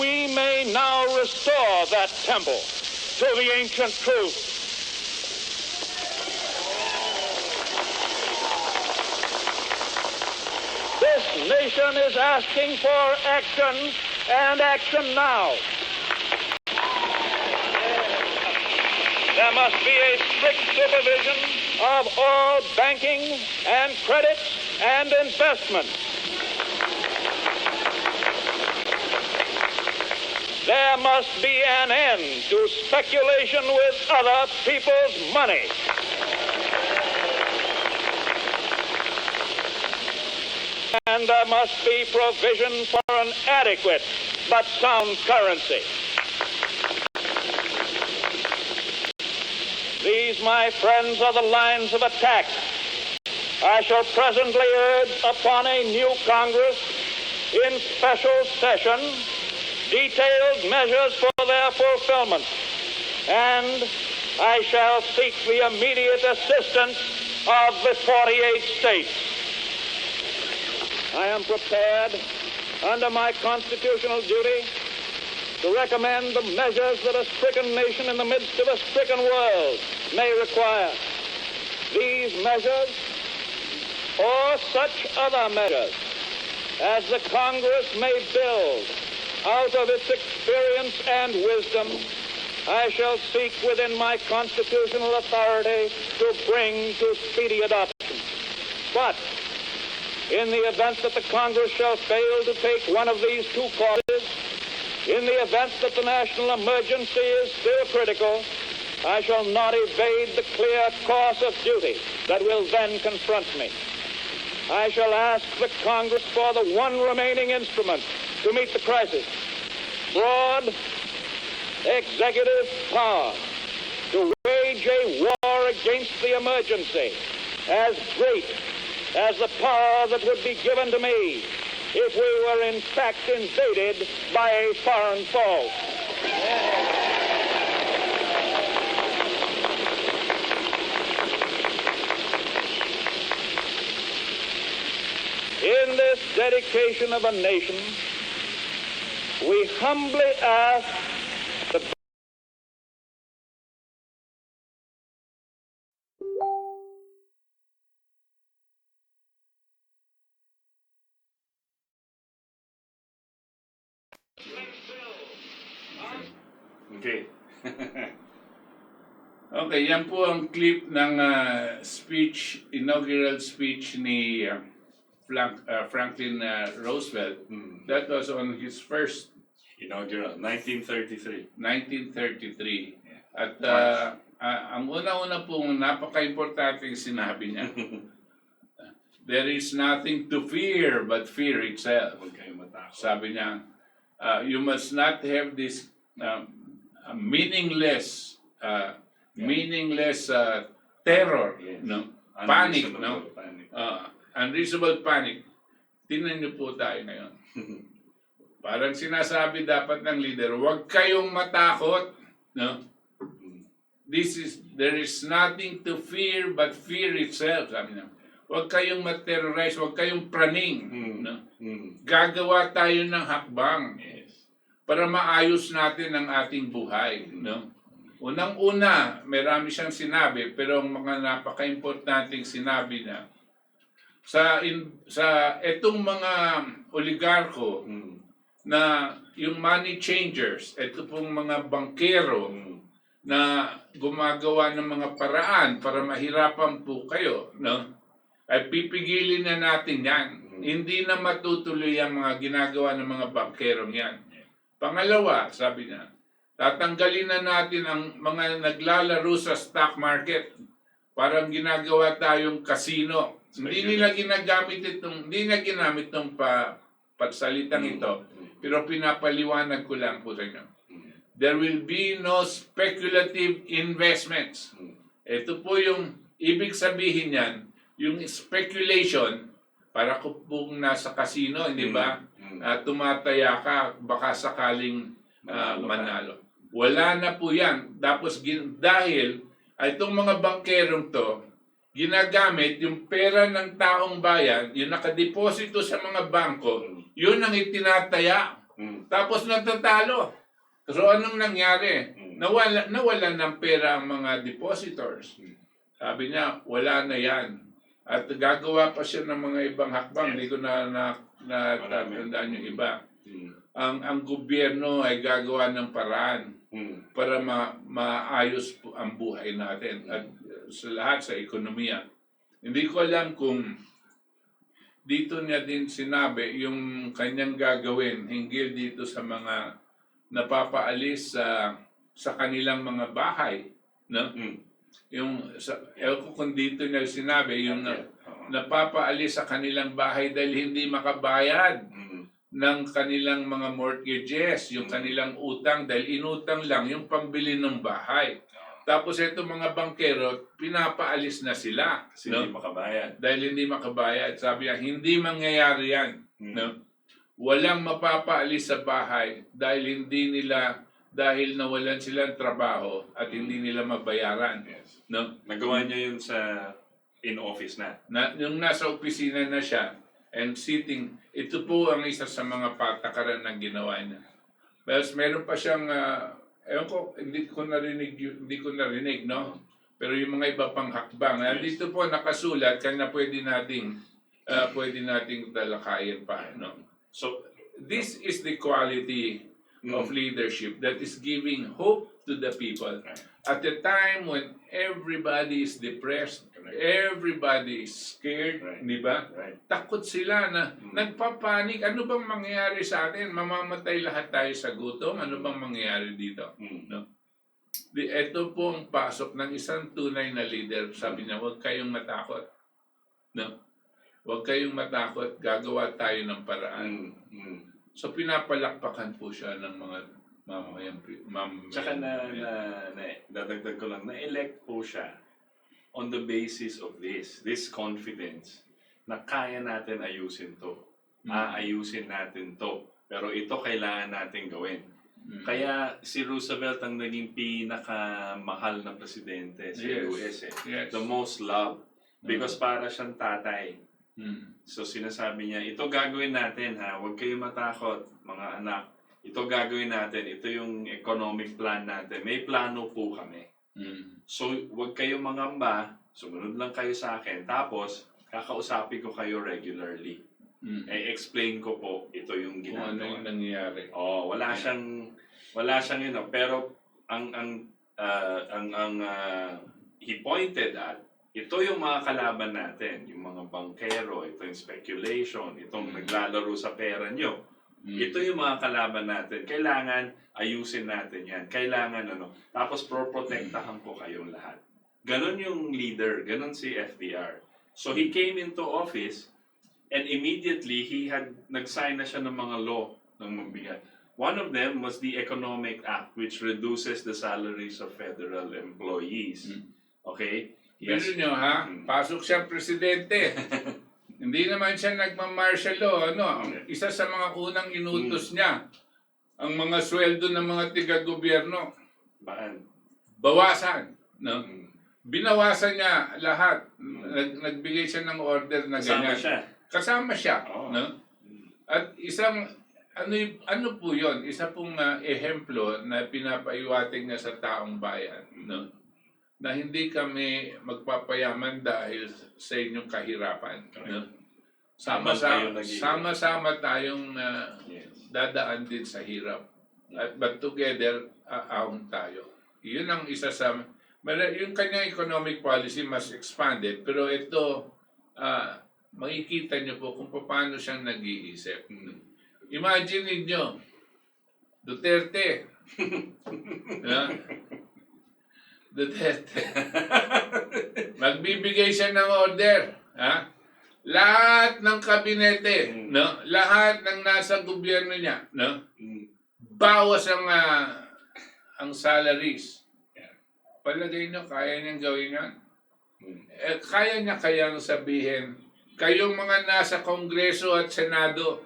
We may now restore that temple to the ancient truth. This nation is asking for action, and action now. There must be a strict supervision of all banking and credits and investments. There must be an end to speculation with other people's money. And there must be provision for an adequate but sound currency. These, my friends, are the lines of attack I shall presently urge upon a new Congress in special session detailed measures for their fulfillment, and I shall seek the immediate assistance of the 48 states. I am prepared, under my constitutional duty, to recommend the measures that a stricken nation in the midst of a stricken world may require. These measures, or such other measures as the Congress may build out of its experience and wisdom, I shall seek within my constitutional authority to bring to speedy adoption. But in the event that the Congress shall fail to take one of these two courses, in the event that the national emergency is still critical, I shall not evade the clear course of duty that will then confront me. I shall ask the Congress for the one remaining instrument to meet the crisis: broad executive power to wage a war against the emergency as great as the power that would be given to me if we were in fact invaded by a foreign foe. In this dedication of a nation, we humbly ask the Okay. Okay, yan po ang clip ng speech, inaugural speech ni Franklin Roosevelt. That was on his first Inaugural, 1933. 1933. At ang una-una pong napaka-importanteng sinabi niya, there is nothing to fear but fear itself. Huwag kayong matakot. Sabi niya, you must not have this meaningless terror, Yes. no? Panic, Unreasonable no? panic. Unreasonable panic. Tingnan niyo po tayo ngayon. Parang sinasabi dapat ng leader, huwag kayong matakot, no? There is nothing to fear but fear itself, sabi niya. Huwag kayong ma-terrorize, huwag kayong praning, no? Gagawa tayo ng hakbang, para maayos natin ang ating buhay, no? Unang-una, marami siyang sinabi, pero ang mga napaka-importanting sinabi niya, sa etong mga oligarko na yung money changers, ito pong mga bankero na gumagawa ng mga paraan para mahirapan po kayo, no? Ay pipigilin na natin yan. Hindi na matutuloy ang mga ginagawa ng mga bankerong yan. Pangalawa, sabi niya, tatanggalin na natin ang mga naglalaro sa stock market. Parang ginagawa tayong casino. Hindi nila ginamit itong pagsalitang ito. Pero pinapaliwanag ko lang po sa inyo. There will be no speculative investments. Ito po yung ibig sabihin yan, yung speculation, para kung nasa casino, hindi ba? Tumataya ka, baka sakaling manalo. Wala na po yan. Tapos dahil itong mga bangkerong to, ginagamit yung pera ng taong bayan, yung nakadeposito sa mga bangko, yun ang itinataya. Tapos natatalo. So anong nangyari? Nawala ng pera ang mga depositors. Sabi niya, wala na yan. At gagawa pa siya ng mga ibang hakbang. Hindi ko natandaan yung iba. Ang gobyerno ay gagawa ng paraan para maayos ang buhay natin at sa lahat sa ekonomiya. Hindi ko alam kung dito niya din sinabi yung kanyang gagawin hinggil dito sa mga napapaalis sa kanilang mga bahay, no? Yung ko kung dito niya sinabi yung napapaalis sa kanilang bahay dahil hindi makabayad ng kanilang mga mortgages, yung kanilang utang dahil inutang lang yung pambili ng bahay. Tapos itong mga bankero, pinapaalis na sila. Kasi hindi makabayad. Dahil hindi makabayad. Sabi niya, hindi mangyayari yan. No? Walang mapapaalis sa bahay dahil dahil nawalan silang trabaho at hindi nila mabayaran. Yes. No? Nagawa niya yun sa in-office na. Yung nasa opisina na siya and sitting, ito po ang isa sa mga patakaran na ginawa niya. But meron pa siyang ewan ko, hindi ko narinig, no? Pero yung mga iba pang hakbang, dito po nakasulat, kaya pwede nating talakayin pa, no? So, this is the quality of leadership that is giving hope to the people. At the time when everybody is depressed, everybody is scared, di ba? Takot sila na nagpapanik. Ano bang mangyayari sa atin? Mamamatay lahat tayo sa gutom. Ano bang mangyayari dito? No? Ito po ang pasok ng isang tunay na leader. Sabi niya, huwag kayong matakot. No? Huwag kayong matakot. Gagawa tayo ng paraan. So pinapalakpakan po siya ng mga mamamayang. Tsaka dadagdag ko lang, na-elect po siya on the basis of this confidence na kaya natin ayusin to. Aayusin natin to. Pero ito kailangan natin gawin. Kaya si Roosevelt ang naging pinakamahal na presidente sa US. Yes. The most loved. Because para siyang tatay. So sinasabi niya, ito gagawin natin ha, huwag kayong matakot mga anak. Ito gagawin natin, ito yung economic plan natin. May plano po kami. So huwag kayong mangamba, sumunod lang kayo sa akin. Tapos kakausapin ko kayo regularly. I-explain ko po ito yung ginagawa. Ano yung nangyayari? Wala siyang yun. Pero he pointed at ito yung mga kalaban natin, yung mga bankero, ito yung speculation, itong naglalaro sa pera nyo. Ito yung mga kalaban natin. Kailangan ayusin natin yan. Kailangan Tapos proprotektahan ko kayong lahat. Ganon yung leader. Ganon si FDR. So he came into office and immediately nag-sign na siya ng mga law ng mabigat. One of them was the Economic Act which reduces the salaries of federal employees. Okay? Pero nyo ha, pasok siyang presidente. Hindi naman siya nagma-martial law. Isa sa mga unang inutos niya, ang mga sweldo ng mga tiga-gobyerno. Bawasan. No? Binawasan niya lahat. Nagbigay siya ng order na ganyan. Kasama siya. No? At isang, ano po yun? Isa pong ehemplo na pinapaiwating niya sa taong bayan. No? Na hindi kami magpapayaman dahil sa inyong kahirapan. No? Sama-sama tayong Yes. dadaan din sa hirap. But together, aahon tayo. Yun ang isa sa... Yung kanyang economic policy mas expanded, pero ito, makikita niyo po kung paano siyang nag-iisip. Imagine ninyo, Duterte. Duterte. Magbibigay siya ng order. Lahat ng kabinete, no? Lahat ng nasa gobyerno niya, no? Bawas ang salaries. Palagay nyo, kaya niyang gawin yan? Kaya niya kayang sabihin, kayong mga nasa Kongreso at Senado,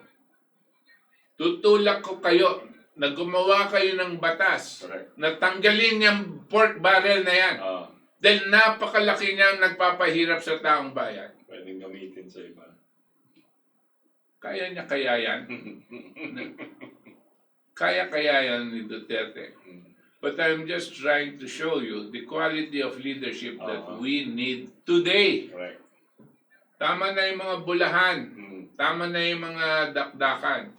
tutulak ko kayo na gumawa kayo ng batas na tanggalin yung pork barrel na yan. Dahil napakalaki niyang nagpapahirap sa taong bayan. Pwedeng gamitin sa iba. Kaya niya kaya yan? Kaya yan ni Duterte. But I'm just trying to show you the quality of leadership that we need today. Correct. Tama na yung mga bulahan. Tama na yung mga dakdakan.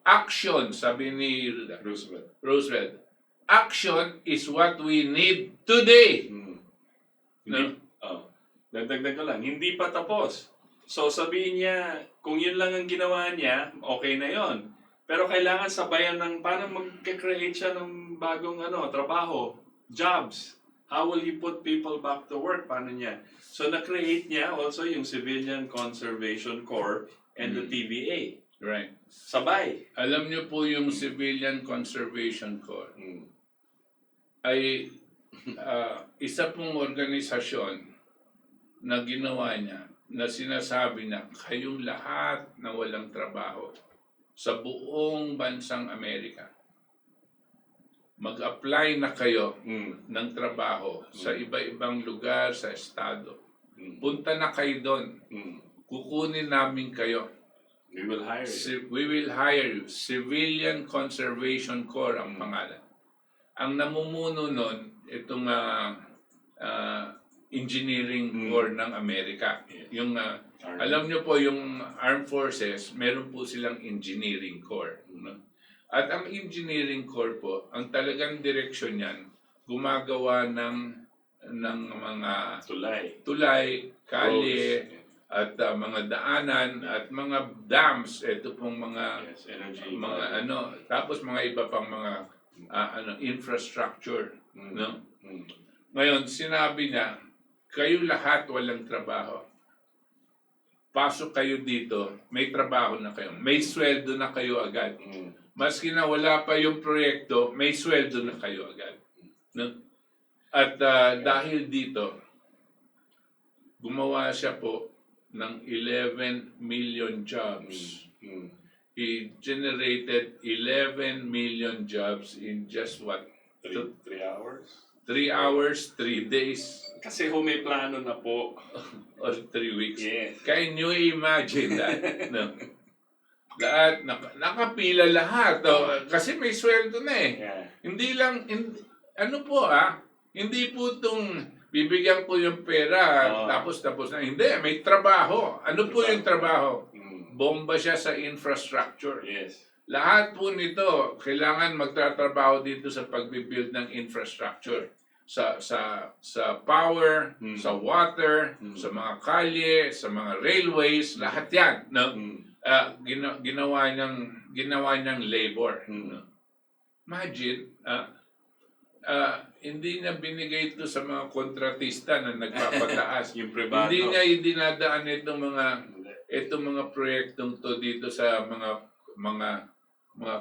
Action, sabi ni Roosevelt. Action is what we need today. No? Dagdag ko lang, hindi pa tapos. So sabihin niya, kung yun lang ang ginawa niya, okay na yon. Pero kailangan sabayan ng paano mag-create siya ng bagong trabaho, jobs. How will he put people back to work? Paano niya? So na-create niya also yung Civilian Conservation Corps and the TVA. Right. Sabay. Alam niyo po yung Civilian Conservation Corps ay isa pong organisasyon na ginawa niya na sinasabi na kayong lahat na walang trabaho sa buong bansang Amerika, mag-apply na kayo ng trabaho sa iba-ibang lugar sa estado. Punta na kayo doon. Kukunin namin kayo. We will hire you. We will hire you. Civilian Conservation Corps ang pangalan. Ang namumuno nun, itong Engineering Corps ng Amerika. Yung alam nyo po, yung Armed Forces, meron po silang Engineering Corps. No? At ang Engineering Corps po, ang talagang direksyon niyan, gumagawa ng mga tulay, kalye, at mga daanan, at mga dams, ito pong mga energy, tapos mga iba pang mga infrastructure. No? Ngayon, sinabi niya, kayo lahat walang trabaho. Pasok kayo dito, may trabaho na kayo. May sweldo na kayo agad. Maski na wala pa yung proyekto, may sweldo na kayo agad. No? At dahil dito, gumawa siya po ng 11 million jobs. He generated 11 million jobs in just what? 3 hours? 3 hours, 3 days. Kasi may plano na po. Or 3 weeks. Yes. Can you imagine that? No. Lahat, nakapila lahat. Kasi may sweldo na eh. Yeah. Hindi lang, hindi po itong bibigyan ko yung pera tapos na. Hindi, may trabaho. Ano po yung trabaho? Bomba siya sa infrastructure. Yes. Lahat po nito, kailangan magtatrabaho dito sa pagbibuild ng infrastructure. Sa power, sa water, sa mga kalye, sa mga railways, lahat yan. No? Ginawa niyang labor. No? Imagine, hindi niya binigay ito sa mga kontratista na nagpapataas. Yung privado. Hindi niya idinadaan itong mga proyektong to dito sa mga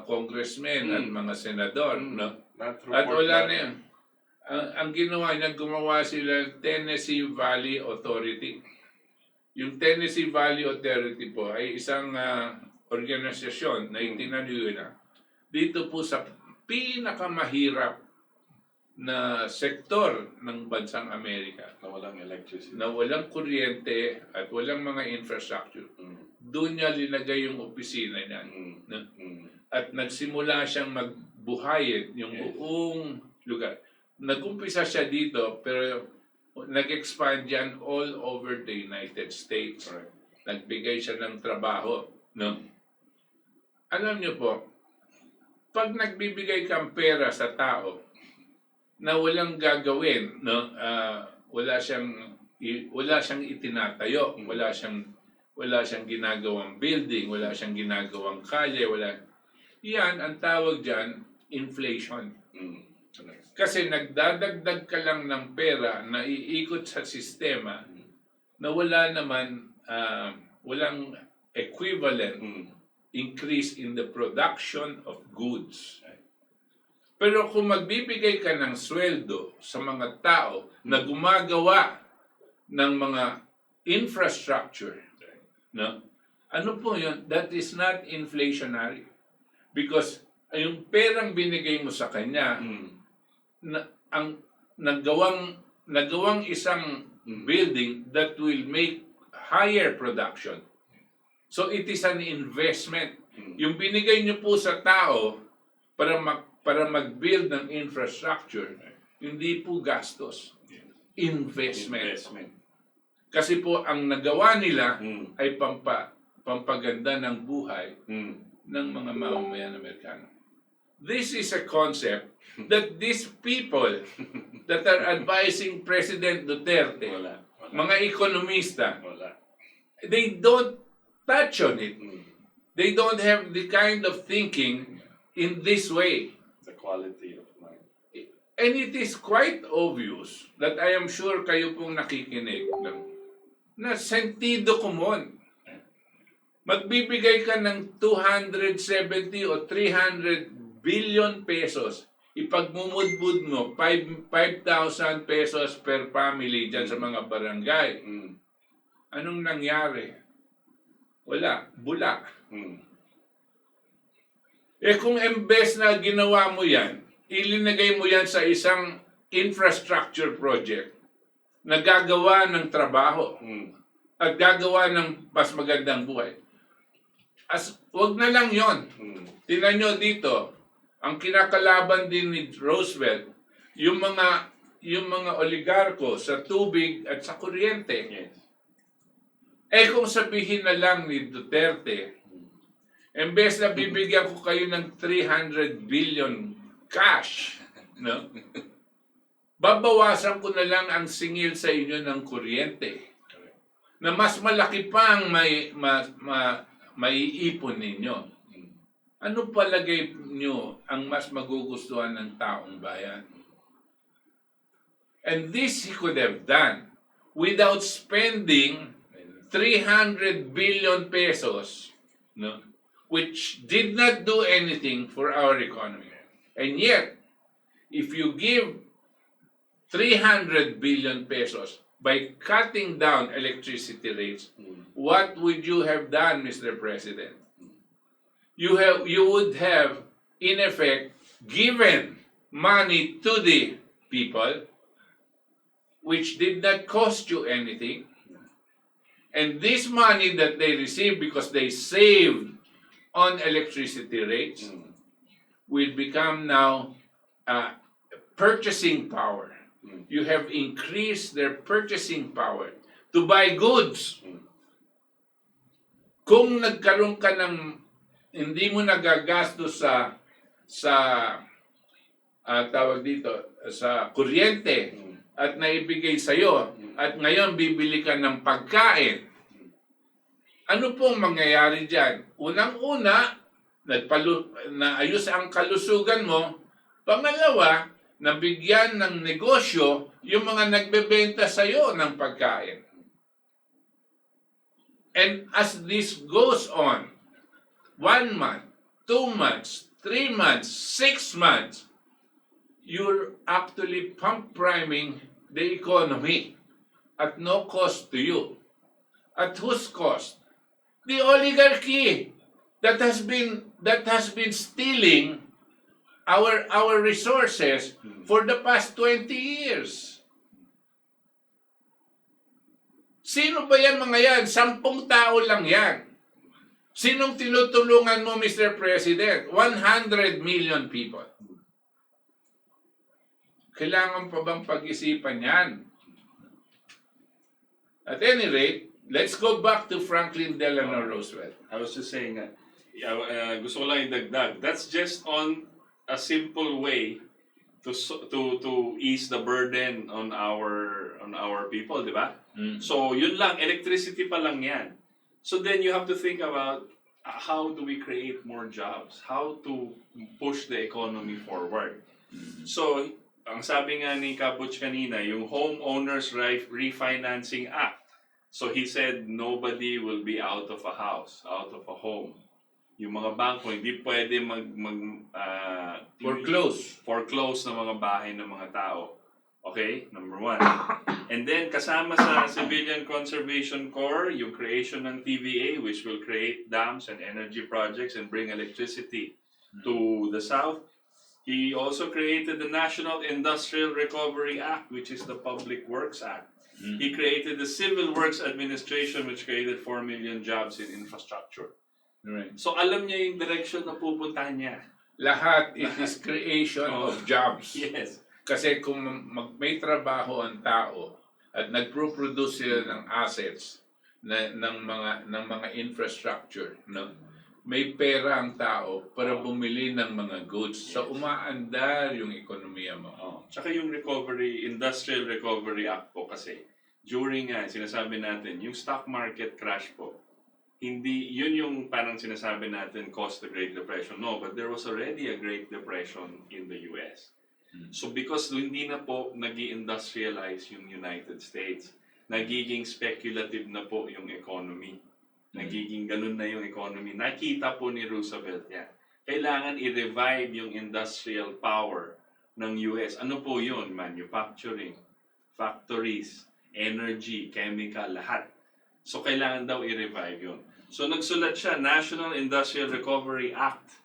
congressmen at mga senador, no? At wala na yun. Ang ginawa niya, gumawa sila ng Tennessee Valley Authority. Yung Tennessee Valley Authority po ay isang organisasyon na itinayo na dito po sa pinakamahirap na sektor ng bansang Amerika. Na walang electricity. Na walang kuryente at walang mga infrastructure. Doon niya linagay yung opisina niya. At nagsimula siyang magbuhayin yung buong lugar. Nag-umpisa siya dito, pero nag-expand yan all over the United States. Correct. Nagbigay siya ng trabaho, no? Alam niyo po, pag nagbibigay kang pera sa tao na walang gagawin, no? Wala siyang itinatayo, wala siyang ginagawang building, wala siyang ginagawang kalye, yan ang tawag diyan, inflation. Kasi nagdadagdag ka lang ng pera na iikot sa sistema na walang equivalent increase in the production of goods. Pero kung magbibigay ka ng sweldo sa mga tao na gumagawa ng mga infrastructure, no? Ano po yun? That is not inflationary. Because yung perang binigay mo sa kanya, ang nagawang isang building that will make higher production. So it is an investment. Yung binigay niyo po sa tao para mag-build ng infrastructure, hindi po gastos. Investment. Kasi po ang nagawa nila ay pampaganda ng buhay ng mga mamamayan Amerikano. This is a concept that these people that are advising President Duterte, mga ekonomista, they don't touch on it. They don't have the kind of thinking in this way. The quality of mind. And it is quite obvious that I am sure kayo pong nakikinig na sentido común. Magbibigay ka ng 270 o 300 billion pesos, ipagmumudbud mo 5,000 pesos per family dyan sa mga barangay. Anong nangyari? Wala. Bula. Kung embes na ginawa mo yan, ilinagay mo yan sa isang infrastructure project na gagawa ng trabaho at gagawa ng mas magandang buhay. Wag na lang yon. Tingnan nyo dito, ang kinakalaban din ni Roosevelt, yung mga oligarko sa tubig at sa kuryente. Yes. Kung sabihin na lang ni Duterte, embes na bibigyan ko kayo ng 300 billion cash, no? Babawasan ko na lang ang singil sa inyo ng kuryente. Na mas malaki pang maiipon ninyo. Ano palagay nyo ang mas magugustuhan ng taong bayan? And this he could have done without spending 300 billion pesos, no? Which did not do anything for our economy. And yet, if you give 300 billion pesos by cutting down electricity rates, what would you have done, Mr. President? You would have, in effect, given money to the people, which did not cost you anything. And this money that they received because they saved on electricity rates will become now purchasing power. You have increased their purchasing power to buy goods. Kung nagkaroon ka ng hindi mo nagagastos sa tawag dito sa kuryente at naibigay sa iyo at ngayon bibili ka ng pagkain, ano pong mangyayari diyan? Unang-una, naayos ang kalusugan mo. Pangalawa, nabigyan ng negosyo yung mga nagbebenta sa iyo ng pagkain. And as this goes on, 1 month, 2 months, 3 months, 6 months, you're actually pump priming the economy at no cost to you. At whose cost? The oligarchy that has been stealing our resources for the past 20 years. Sino ba yan mga yan? 10 tao lang yan. Sinong tinutulungan mo, Mr. President? 100 million people. Kailangan pa bang pag-isipan yan? At any rate, let's go back to Franklin Delano Roosevelt. I was just saying, gusto ko lang idagdag. That's just on a simple way to ease the burden on our people, di ba? So yun lang, electricity pa lang yan. So then you have to think about how do we create more jobs? How to push the economy forward? So ang sabi nga ni Butch kanina, yung Homeowners Refinancing Act. So he said nobody will be out of a house, out of a home. Yung mga bangko hindi pwede foreclose ng mga bahay ng mga tao. Okay? Number one. And then kasama sa Civilian Conservation Corps, yung creation ng TVA, which will create dams and energy projects and bring electricity to the south. He also created the National Industrial Recovery Act, which is the Public Works Act. He created the Civil Works Administration, which created 4 million jobs in infrastructure. Right. So alam niya yung direction na pupuntahan niya. Lahat, it is creation of jobs. Yes. Kasi kung may trabaho ang tao at nagpro-produce sila ng assets ng mga infrastructure, no? May pera ang tao para bumili ng mga goods. So umaandar yung ekonomiya mo. Tsaka yung Industrial Recovery Act po kasi, during sinasabi natin, yung stock market crash po, hindi, yun yung parang sinasabi natin caused the Great Depression. No, but there was already a Great Depression in the US. So because hindi na po nag-industrialize yung United States, nagiging speculative na po yung economy. Nagiging ganun na yung economy. Nakita po ni Roosevelt yan. Kailangan i-revive yung industrial power ng US. Ano po yun? Manufacturing, factories, energy, chemical, lahat. So kailangan daw i-revive yun. So nagsulat siya, National Industrial Recovery Act,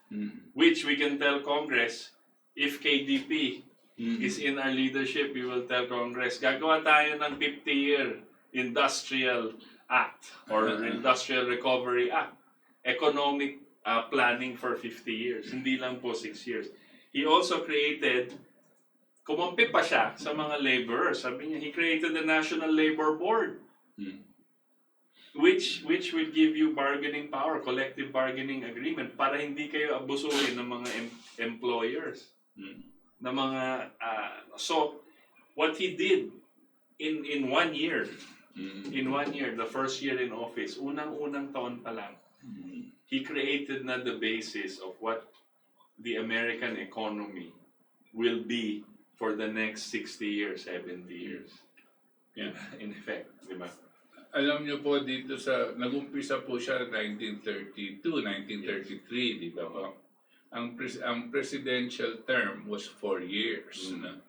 which we can tell Congress, if KDP is in our leadership, we will tell Congress, gagawa tayo ng 50-year Industrial Act or Industrial Recovery Act. Economic planning for 50 years. Hindi lang po 6 years. He also created, kumampi pa siya sa mga laborers. Sabi niya, he created the National Labor Board. Which will give you bargaining power, collective bargaining agreement para hindi kayo abusuhin ng mga employers. Na mga so what he did in 1 year, the first year in office, unang taon pa lang, he created na the basis of what the American economy will be for the next 60 years, 70 years. Yeah, in effect, di ba? Alam niyo po dito nag-umpisa po siya 1932, 1933, di ba po? Ang presidential term was 4 years. No?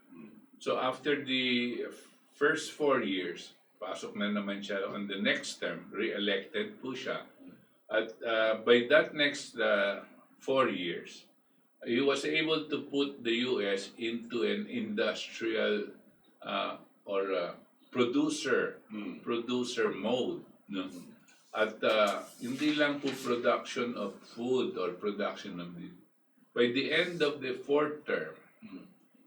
So after the first 4 years, pasok na naman siya on the next term, re-elected po siya. At by that next 4 years, he was able to put the US into an industrial producer mode. No? At hindi lang po production of food or production of the... By the end of the 4th term,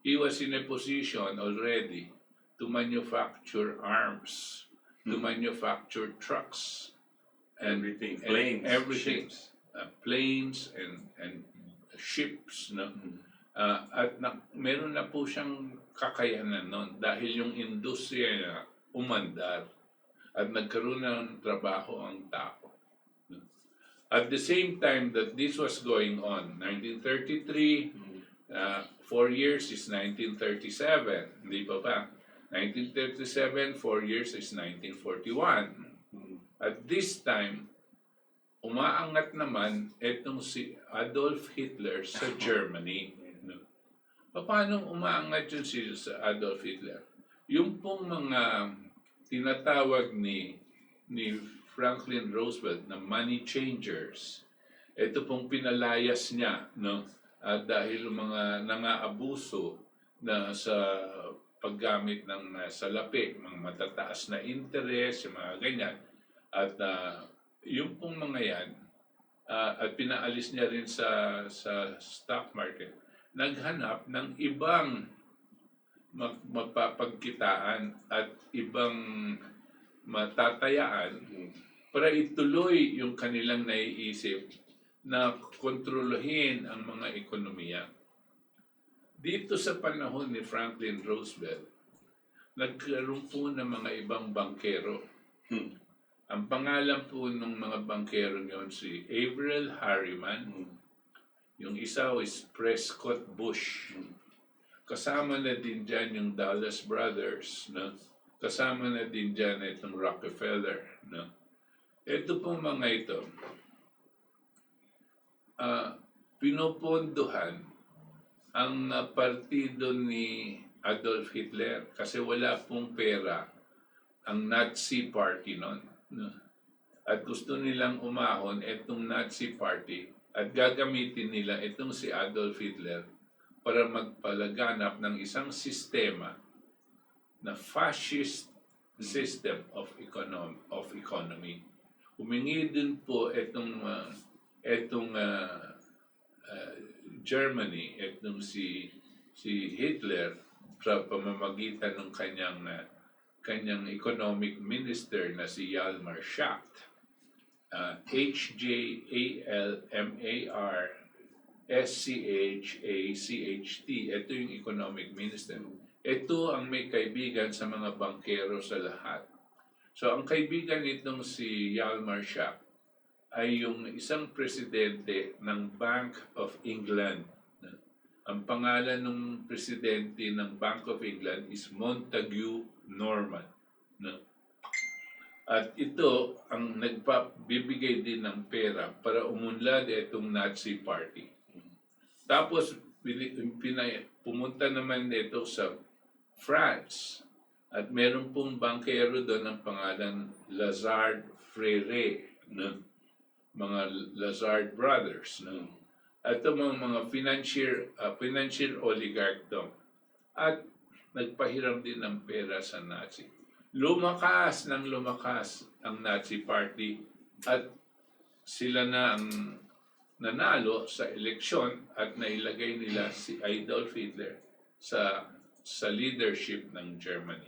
he was in a position already to manufacture arms, to manufacture trucks, and everything, planes and ships, no? At meron na po siyang kakayanan noon dahil yung industriya niya umandar at nagkaroon ng trabaho ang tao. At the same time that this was going on, 1933, 4 years is 1937, hindi pa pa. 1937, 4 years is 1941. At this time, umaangat naman itong si Adolf Hitler sa Germany. Paano umaangat yun sa Adolf Hitler? Yung pong mga tinatawag ni Franklin Roosevelt na money changers, ito pong pinalayas niya, no? Dahil mga nangaabuso na sa paggamit ng salapi, mga matataas na interest, yung mga ganyan. At yung pong mga yan, at pinaalis niya rin sa stock market, naghanap ng ibang magpapagkitaan at ibang matatayaan para ituloy yung kanilang naiisip na kontroluhin ang mga ekonomiya. Dito sa panahon ni Franklin Roosevelt, nagkaroon po ng mga ibang bankero. Ang pangalan po ng mga bankero niyon si Averell Harriman, yung isa is Prescott Bush. Kasama na din dyan yung Dulles Brothers, no? Kasama na din dyan itong Rockefeller, no? Ito pong mga ito, pinopondohan ang partido ni Adolf Hitler kasi wala pong pera ang Nazi Party noon, no? At gusto nilang umahon itong Nazi Party at gagamitin nila itong si Adolf Hitler para magpalaganap ng isang sistema na fascist system of economy. Humingi din po itong Germany, itong si Hitler sa pamamagitan ng kanyang economic minister na si Hjalmar Schacht. Hjalmar-Schacht. Ito yung economic minister. Ito ang may kaibigan sa mga bankero sa lahat. So ang kaibigan nitong si Hjalmar Schacht ay yung isang presidente ng Bank of England. Ang pangalan ng presidente ng Bank of England is Montague Norman. At ito ang nagpabibigay din ng pera para umunlad itong Nazi Party. Tapos pumunta naman ito sa France at meron pong bankero doon ang pangalan Lazard Frere, no? Mga Lazard Brothers, no? At ito mga financial oligarch doon. At nagpahiram din ng pera sa Nazi. Lumakas ang Nazi Party at sila na ang nanalo sa eleksyon at nailagay nila si Adolf Hitler sa leadership ng Germany.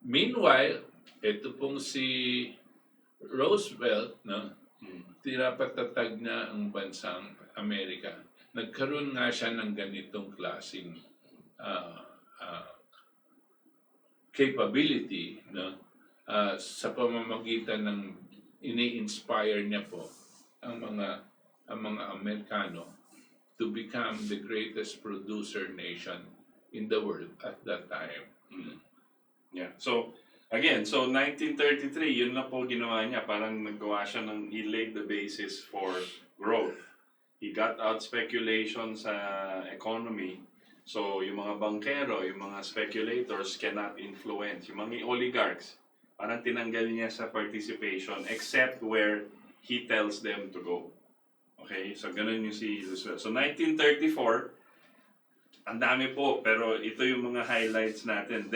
Meanwhile, ito pong si Roosevelt, no, tinapatatag na ang bansang Amerika. Nagkaroon nga siya ng ganitong klaseng capability, no, sa pamamagitan ng ini-inspire niya po ang mga Amerikano to become the greatest producer nation in the world at that time. Yeah. So, again, 1933, yun na po ginawa niya. Parang naggawa siya he laid the basis for growth. He got out speculation sa economy. So, yung mga bankero, yung mga speculators cannot influence. Yung mga oligarchs, parang tinanggal niya sa participation except where he tells them to go. Okay? So, ganun yung si Roosevelt. So, 1934, ang dami po, pero ito yung mga highlights natin.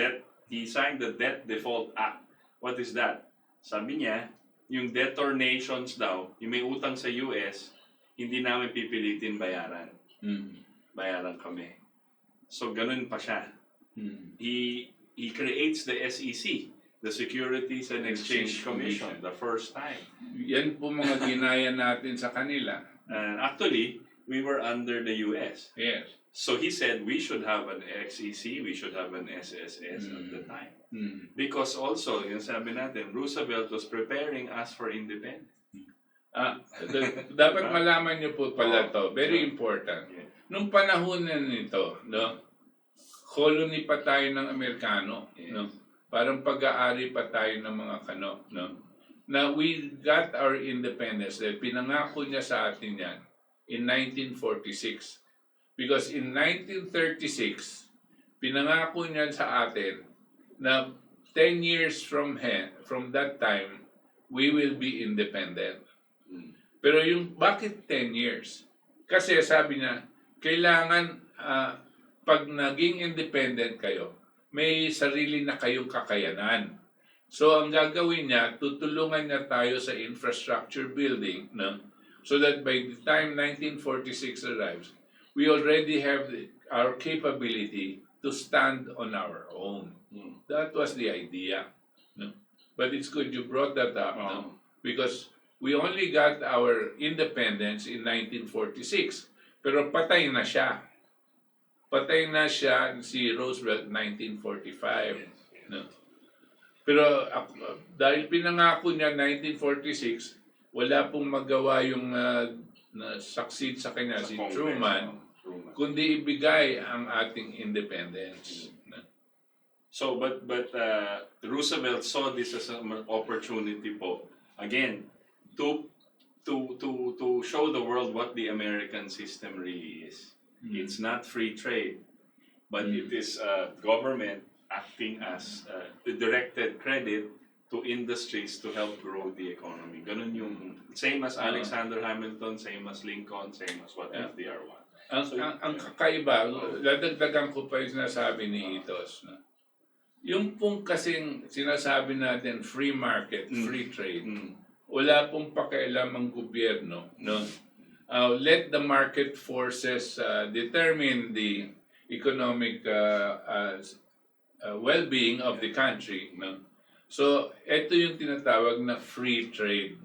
He signed the Debt Default Act. What is that? Sabi niya, yung debtor nations daw, yung may utang sa US, hindi namin pipilitin bayaran. Bayaran kami. So, ganun pa siya. He creates the SEC, the Securities and Exchange Commission, the first time. Yan po mga ginaya natin sa kanila. And actually, we were under the US. Yes. So he said we should have an XEC, we should have an SSS at the time. Because also, yung sabi natin, Roosevelt was preparing us for independence. Dapat malaman niyo po pala to. Very important. Yeah. Nung panahon na nito, no, colony pa tayo ng Amerikano, Yes. no? Parang pag-aari pa tayo ng mga kano, no? Na we got our independence. Pinangako niya sa atin yan in 1946. Because in 1936, pinangako niya sa atin na 10 years from that time, we will be independent. Pero bakit 10 years? Kasi sabi niya, kailangan pag naging independent kayo, may sarili na kayong kakayanan. So ang gagawin niya, tutulungan niya tayo sa infrastructure building, no? So that by the time 1946 arrives, we already have our capability to stand on our own. That was the idea. No? But it's good you brought that up, Oo. no? Because we only got our independence in 1946. Pero patay na siya. Patay na siya si Roosevelt 1945. No? Pero dahil pinangako niya 1946, wala pong magawa yung na-succeed sa kanya si Congress, Truman, Truman. kundi ibigay ang ating independence. No? So, but Roosevelt saw this as an opportunity po, again, to show the world what the American system really is. It's not free trade, but it is government acting as directed credit to industries to help grow the economy. Ganun yung same as Alexander Hamilton, same as Lincoln, same as what FDR want. Ang kakaiba, dadagdagan ko pa yung sinasabi ni Itos. No? Yung pong kasing sinasabi natin free market, free trade, wala pong pakialam ang gobyerno. No? Let the market forces determine the economic well-being of the country. No? So, ito yung tinatawag na free trade.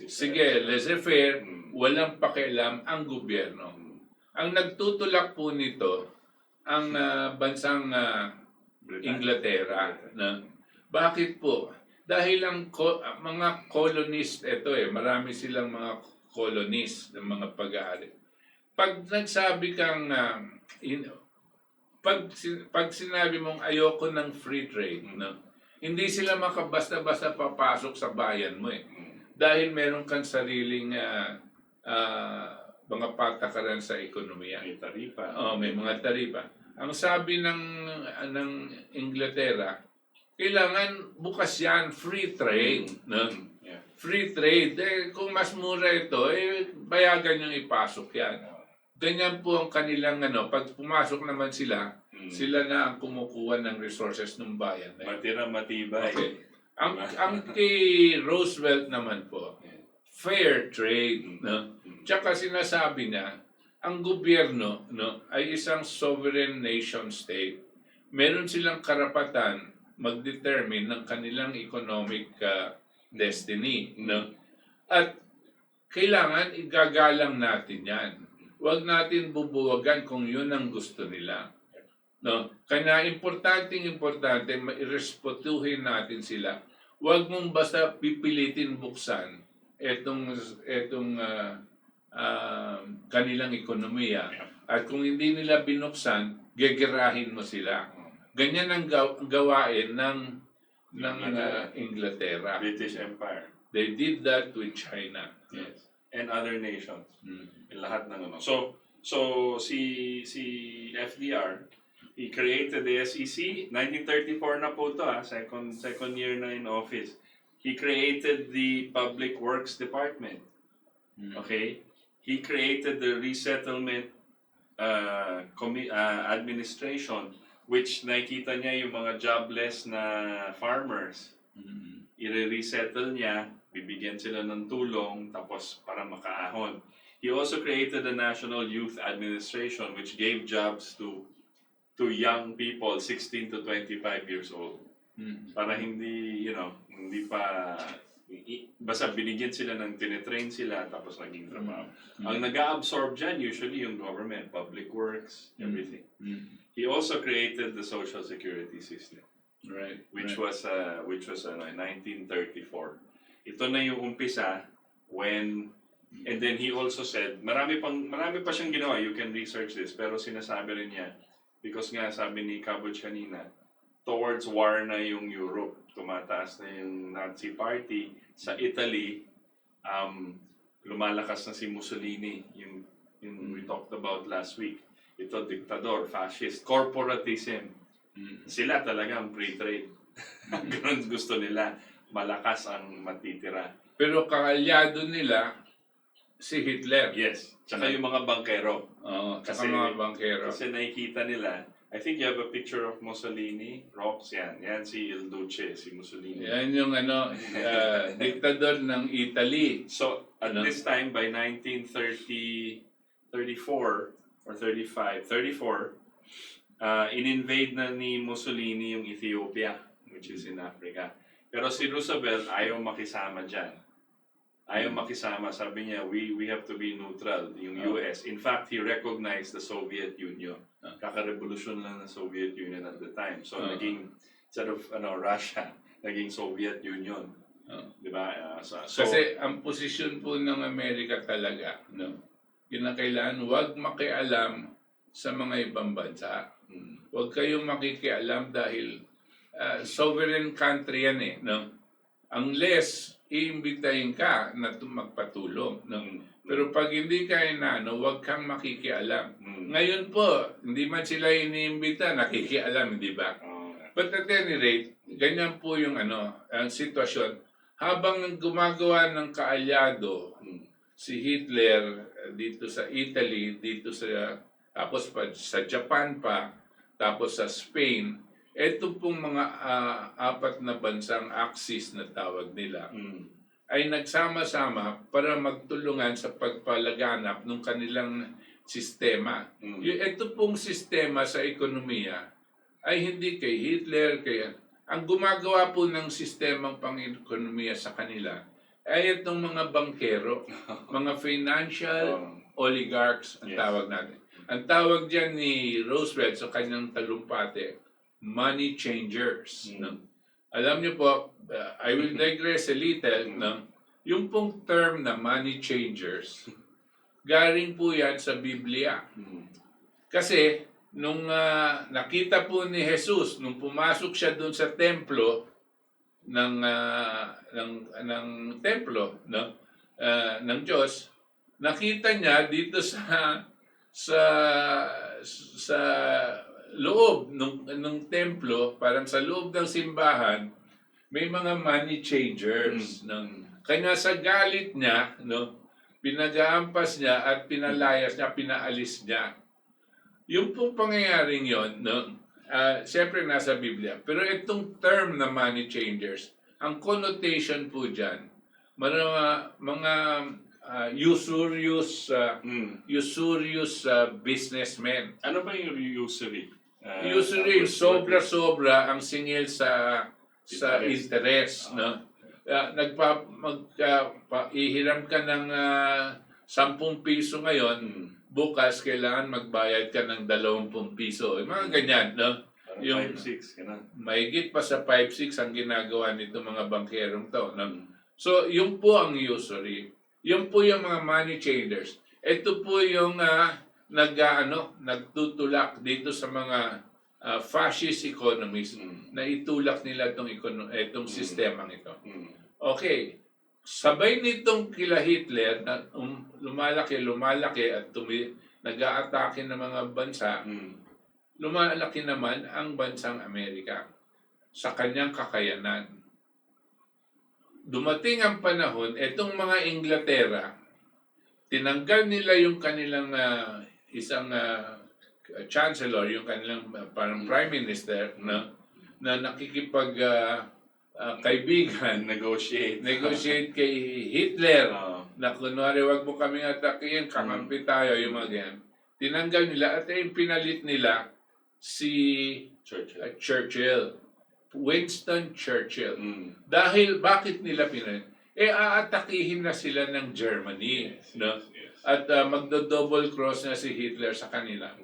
Sige, laissez-faire, walang pakialam ang gobyerno. Ang nagtutulak po nito, ang bansang Inglaterra. No? Bakit po? Dahil ang mga colonist, ito marami silang mga colonies ng mga pag-aari. Pag nagsabi kang, pag sinabi mong ayoko ng free trade, no? Hindi sila makabasta-basta papasok sa bayan mo Dahil meron kang sariling mga patakaran sa ekonomiya. May taripa. May mga taripa. Ang sabi ng Inglaterra, kailangan bukas yan, free trade. No? Yeah. Free trade. Kung mas mura ito, bayagan yung ipasok yan. Ganyan po ang kanilang, pag pumasok naman sila, sila na ang kumukuha ng resources ng bayan. Matira matibay. Okay. Ang kay Roosevelt naman po, fair trade. No? Tsaka sinasabi niya, ang gobyerno ay isang sovereign nation state. Meron silang karapatan mag-determine ng kanilang economic destiny. No? At kailangan igagalang natin yan. Huwag natin bubuwagan kung yun ang gusto nila. No? Kaya importante, irespetuhin natin sila. Huwag mong basta pipilitin buksan etong kanilang ekonomiya. At kung hindi nila binuksan, gegerahin mo sila. Ganyan ang gawain ng Inglaterra. British Empire. They did that with China. Yes. And other nations. Lahat ng So si FDR, he created the SEC. 1934 na po to, second year na in office. He created the Public Works Department. Okay? He created the Resettlement Administration, which nakita niya yung mga jobless na farmers. I-resettle niya, bibigyan sila ng tulong, tapos para makaahon. He also created the National Youth Administration, which gave jobs to young people 16 to 25 years old. Para hindi, hindi pa, basta binigyan sila ng tinetrain sila, tapos naging trabaho. Ang nag-absorb dyan, usually yung government, public works, everything. He also created the Social Security system. Right. Which was in 1934. Ito na yung umpisa when, and then he also said, marami pa siyang ginawa, you can research this, pero sinasabi rin niya, because nga sabi ni Butch kanina, towards war na yung Europe, tumataas na yung Nazi Party. Sa Italy, lumalakas na si Mussolini, yung we talked about last week. Ito, diktador, fascist, corporatism. Sila talaga ang free trade. Ganun gusto nila. Malakas ang matitira. Pero kaalyado nila si Hitler. Yes. Tsaka yung mga bankero. Tsaka mga bankero. Kasi nakikita nila, I think you have a picture of Mussolini. Rocks yan. Yan si Il Duce, si Mussolini. Yan yung diktador ng Italy. So, at this time, by 1934 or 34, in-invade na ni Mussolini yung Ethiopia, which is in Africa. Pero si Roosevelt ayaw makisama dyan. Ayaw makisama. Sabi niya, we have to be neutral, yung US. In fact, he recognized the Soviet Union. Kaka-revolusyon lang ng Soviet Union at the time. So, naging, instead of Russia, naging Soviet Union. Di ba? So, Kasi ang posisyon po ng Amerika talaga, no? Kinakailangan huwag makialam sa mga ibang bansa. Huwag kayong makikialam dahil sovereign country yan eh, no? Unless iimbitahin ka na magpatulong, no? Pero pag hindi ka inano, huwag kang makikialam. Ngayon po, hindi man sila iniimbita, nakikialam, di ba? But at any rate, ganyan po yung ang sitwasyon. Habang gumagawa ng kaalyado, si Hitler dito sa Italy, dito sa tapos pa sa Japan pa, tapos sa Spain, ito pong mga apat na bansang Axis na tawag nila ay nagsama-sama para magtulungan sa pagpalaganap ng kanilang sistema. Ito pong sistema sa ekonomiya ay hindi kay Hitler, ang gumagawa po ng sistemang pang-ekonomiya sa kanila ay itong mga bankero, mga financial oligarchs ang tawag natin. Ang tawag dyan ni Roosevelt sa kanyang talumpate, money changers. No? Alam niyo po, I will digress a little. No? Yung pong term na money changers, galing po yan sa Biblia. Kasi, nung nakita po ni Jesus, nung pumasok siya doon sa templo ng templo, no? Ng Diyos, nakita niya dito sa loob ng templo, parang sa loob ng simbahan, may mga money changers. No? Kaya sa galit niya, no, pinag-aampas niya at pinalayas niya, pinaalis niya. Yung pong pangyayaring yon, no, siyempre nasa Biblia. Pero itong term na money changers, ang connotation po dyan, mga usurious businessmen. ano ba yung usury? Usually, sobra-sobra ang singil sa interest, no? Ihiram ka ng 10 piso ngayon, bukas kailangan magbayad ka ng 20 piso. Mga ganyan, no? Yung 5-6, mahigit pa sa 5-6 ang ginagawa nito mga bangkerong to, no? So, yun po ang usury. Yun po yung mga money changers. Ito po yung nagtutulak dito sa mga fascist economies na itulak nila itong sistemang ito. Okay, sabay nitong kila Hitler na lumalaki at nag-aatake ng mga bansa, lumalaki naman ang bansang Amerika sa kanyang kakayanan. Dumating ang panahon, itong mga Inglaterra, tinanggal nila yung kanilang isang chancellor, yung kanilang parang prime minister, na nakikipag kaibigan, negotiate kay Hitler, na kunwari wag mo kaming atakihin, kamampi tayo, yung mga ganyan. Tinanggal nila at yung pinalit nila si Churchill. Winston Churchill. Dahil bakit nila pinalit? Aatakihin na sila ng Germany. No? At magdo-double cross na si Hitler sa kanila.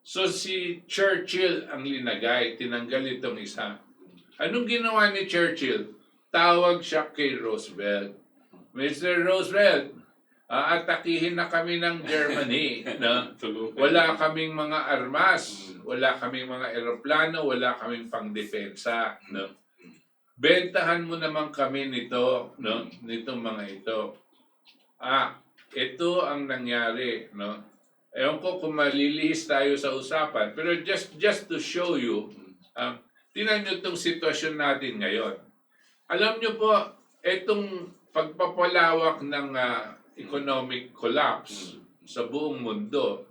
So si Churchill ang linagay, tinanggal itong isa. Anong ginawa ni Churchill? Tawag siya kay Roosevelt. Mr. Roosevelt, aatakihin na kami ng Germany. No? Wala kaming mga armas, wala kaming mga eroplano, wala kaming pangdepensa. No? Bentahan mo naman kami nito, no? Nitong mga ito. Ito ang nangyari, no? Ewan ko kung malilihis tayo sa usapan, pero just to show you, tingnan nyo itong sitwasyon natin ngayon. Alam nyo po, itong pagpapalawak ng economic collapse sa buong mundo,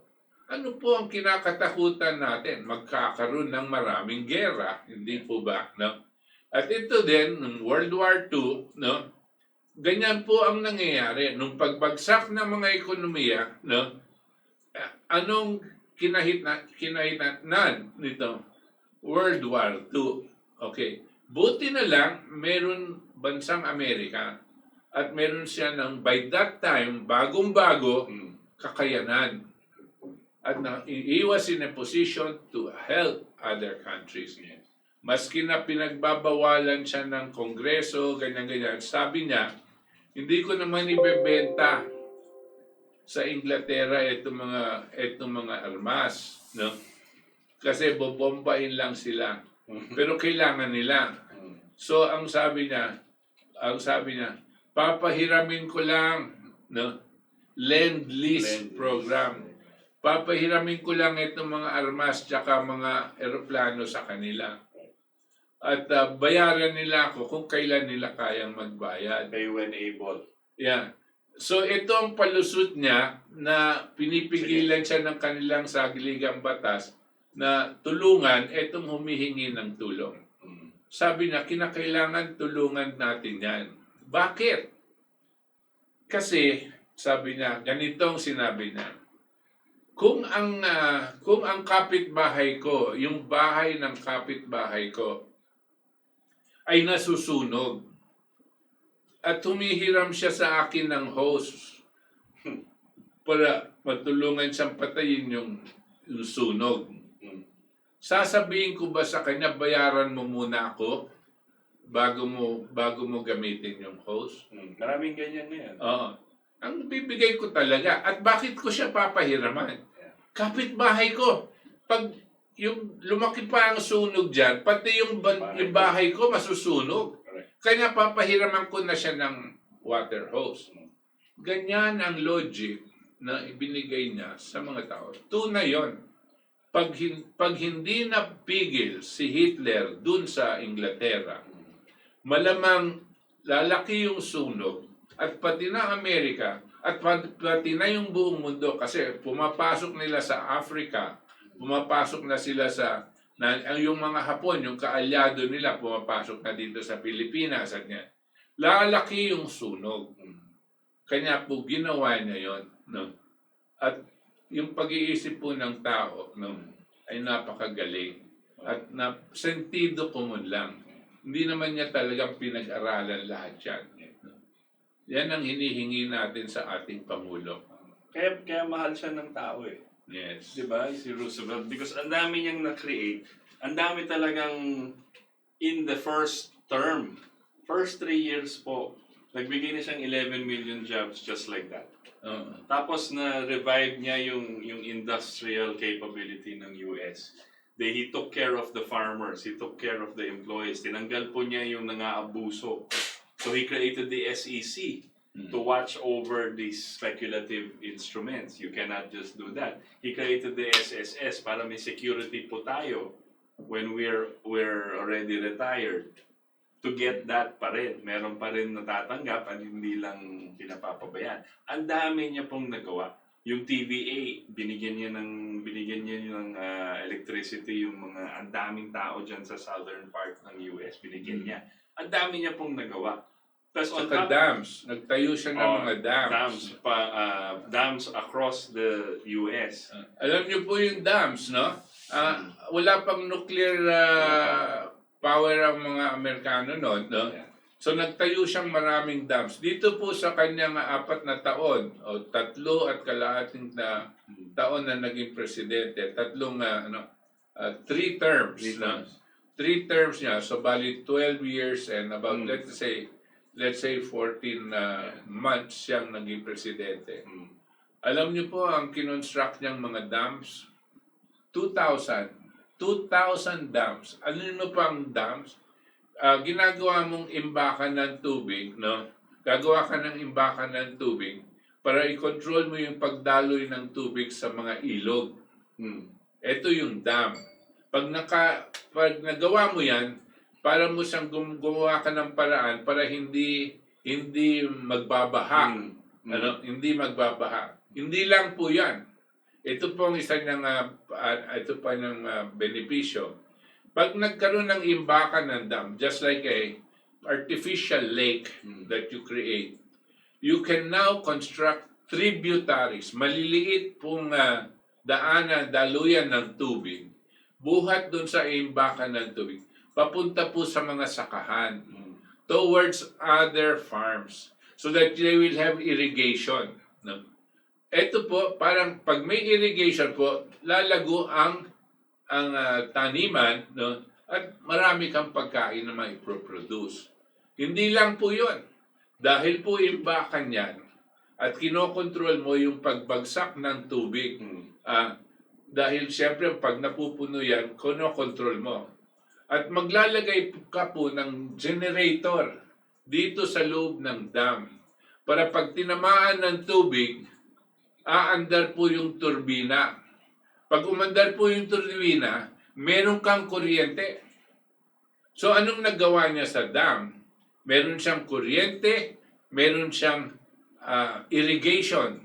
ano po ang kinakatakutan natin? Magkakaroon ng maraming gera, hindi po ba? No? At ito din, ng World War II, no? Ganyan po ang nangyayari. Nung pagbagsak ng mga ekonomiya, no? Anong kinahitnan nito? World War II. Okay. Buti na lang, meron bansang Amerika at meron siya ng, by that time, bagong-bago, kakayanan. At he was in a position to help other countries. Maski na pinagbabawalan siya ng Kongreso, ganyan-ganyan, sabi niya, hindi ko naman ibebenta sa Inglaterra itong mga armas, no? Kasi bobombain lang sila. Pero kailangan nila. So ang sabi niya, papahiramin ko lang, no? Lend-Lease program. Papahiramin ko lang itong mga armas tsaka mga eroplano sa kanila. At bayaran nila ako kung kailan nila kayang magbayad. Pay when able. Yeah. So ito ang palusot niya na pinipigilan siya ng kanilang sagiligang batas na tulungan itong humihingi ng tulong. Sabi niya, kinakailangan tulungan natin yan. Bakit? Kasi, sabi niya, ganitong sinabi niya, kung ang kapitbahay ko, yung bahay ng kapitbahay ko, ay nasusunog, at humihiram siya sa akin ng hose para matulungan siyang patayin yung sunog. Sasabihin ko ba sa kanya, bayaran mo muna ako bago mo gamitin yung hose? Maraming ganyan ngayon. Oo. Ang bibigay ko talaga. At bakit ko siya papahiraman? Kapitbahay ko. Pag yung lumaki pa ang sunog dyan, pati yung bahay ko masusunog. Kaya papahiraman ko na siya ng water hose. Ganyan ang logic na ibinigay niya sa mga tao. Tunay yon. Pag hindi napigil si Hitler dun sa Inglaterra, malamang lalaki yung sunog at pati na Amerika at pati na yung buong mundo kasi pumapasok nila sa Africa, pumapasok na sila sa yung mga Hapon, yung kaalyado nila, pumapasok na dito sa Pilipinas at niya. Lalaki yung sunog. Kanya po ginawa niya yon, no? At yung pag-iisip po ng tao, no, ay napakagaling. At sentido común lang. Hindi naman niya talagang pinag-aralan lahat yan. No? Yan ang hinihingi natin sa ating Pangulo. Kaya mahal siya ng tao eh. Yes. Diba? Si Roosevelt. Because ang dami niyang na-create. Ang dami talagang in the first term. First 3 years po, nagbigay na siyang 11 million jobs just like that. Tapos na-revive niya yung industrial capability ng US. He took care of the farmers. He took care of the employees. Tinanggal po niya yung nangaabuso. So he created the SEC to watch over these speculative instruments. You cannot just do that. He created the SSS para may security po tayo when we're already retired. To get that pa rin. Meron pa rin natatanggap at hindi lang pinapapabayaan. Ang dami niya pong nagawa. Yung TVA, binigyan niya ng electricity yung mga ang daming tao dyan sa southern part ng US. Binigyan niya. Ang dami niya pong nagawa. Tapos on top, dams. Nagtayo siya ng mga dams. Dams across the US. Alam niyo po yung dams, no? Wala pang nuclear power ang mga Amerikano noon, no? So nagtayo siyang maraming dams. Dito po sa kanyang 4 na taon, o 3 at kalahating na taon na naging presidente, 3 terms, na 3 terms niya, so bali 12 years and about let's say 14 months siyang naging presidente. Alam niyo po ang kinonstruct niyang mga dams, 2,000 dams. Ano mo pang dams? Ginagawa mong imbakan ng tubig, no? Gagawa ka ng imbakan ng tubig para i-control mo yung pagdaloy ng tubig sa mga ilog. Ito yung dam. Pag nagawa mo yan, para mo siyang gumawa ka ng paraan para hindi magbabaha. Hindi magbabaha. Hindi lang po yan. Ito pong isa ng benepisyo. Pag nagkaroon ng imbakan ng dam, just like a artificial lake that you create, you can now construct tributaries, maliliit pong daluyan ng tubig, buhat doon sa imbakan ng tubig. papunta po sa mga sakahan towards other farms so that they will have irrigation. No? Ito po, parang pag may irrigation po, lalago ang taniman, no? At marami kang pagkain na maiproproduce. Hindi lang po yun. Dahil po imbakan yan at kinokontrol mo yung pagbagsak ng tubig. Dahil siyempre pag napupuno yan, kinokontrol mo. At maglalagay ka po ng generator dito sa loob ng dam para pag tinamaan ng tubig, aandar po yung turbina. Pag umandar po yung turbina, meron kang kuryente. So anong nagawa niya sa dam? Meron siyang kuryente, meron siyang irrigation.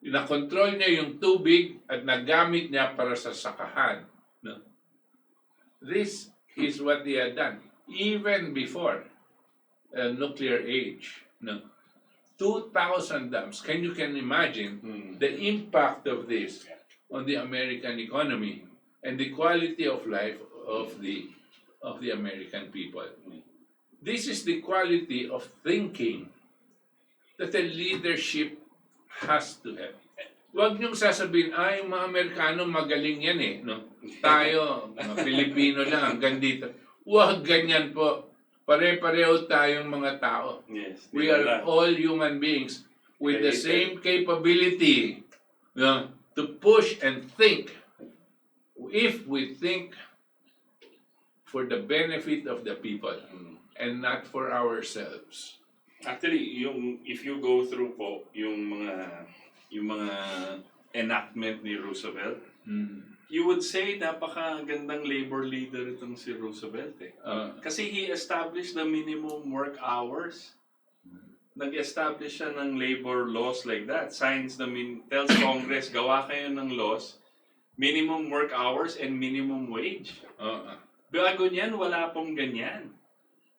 Nakontrol niya yung tubig at nagamit niya para sa sakahan. No? This is what they had done even before nuclear age. No? 2,000 dams. Can you imagine the impact of this on the American economy and the quality of life of the American people? This is the quality of thinking that the leadership has to have. Huwag niyong sasabihin, yung mga Amerikano magaling yan eh. No? Tayo, mga Pilipino lang, hanggang dito. Huwag ganyan po. Pare-pareho tayong mga tao. Yes, We are all human beings with the same capability to push and think. If we think for the benefit of the people and not for ourselves. Actually, if you go through po yung mga enactment ni Roosevelt, you would say napakagandang labor leader itong si Roosevelt eh. Kasi he established the minimum work hours. Nag-establish siya ng labor laws like that. Tells Congress, gawa kayo ng laws, minimum work hours and minimum wage. Bago niyan, wala pong ganyan.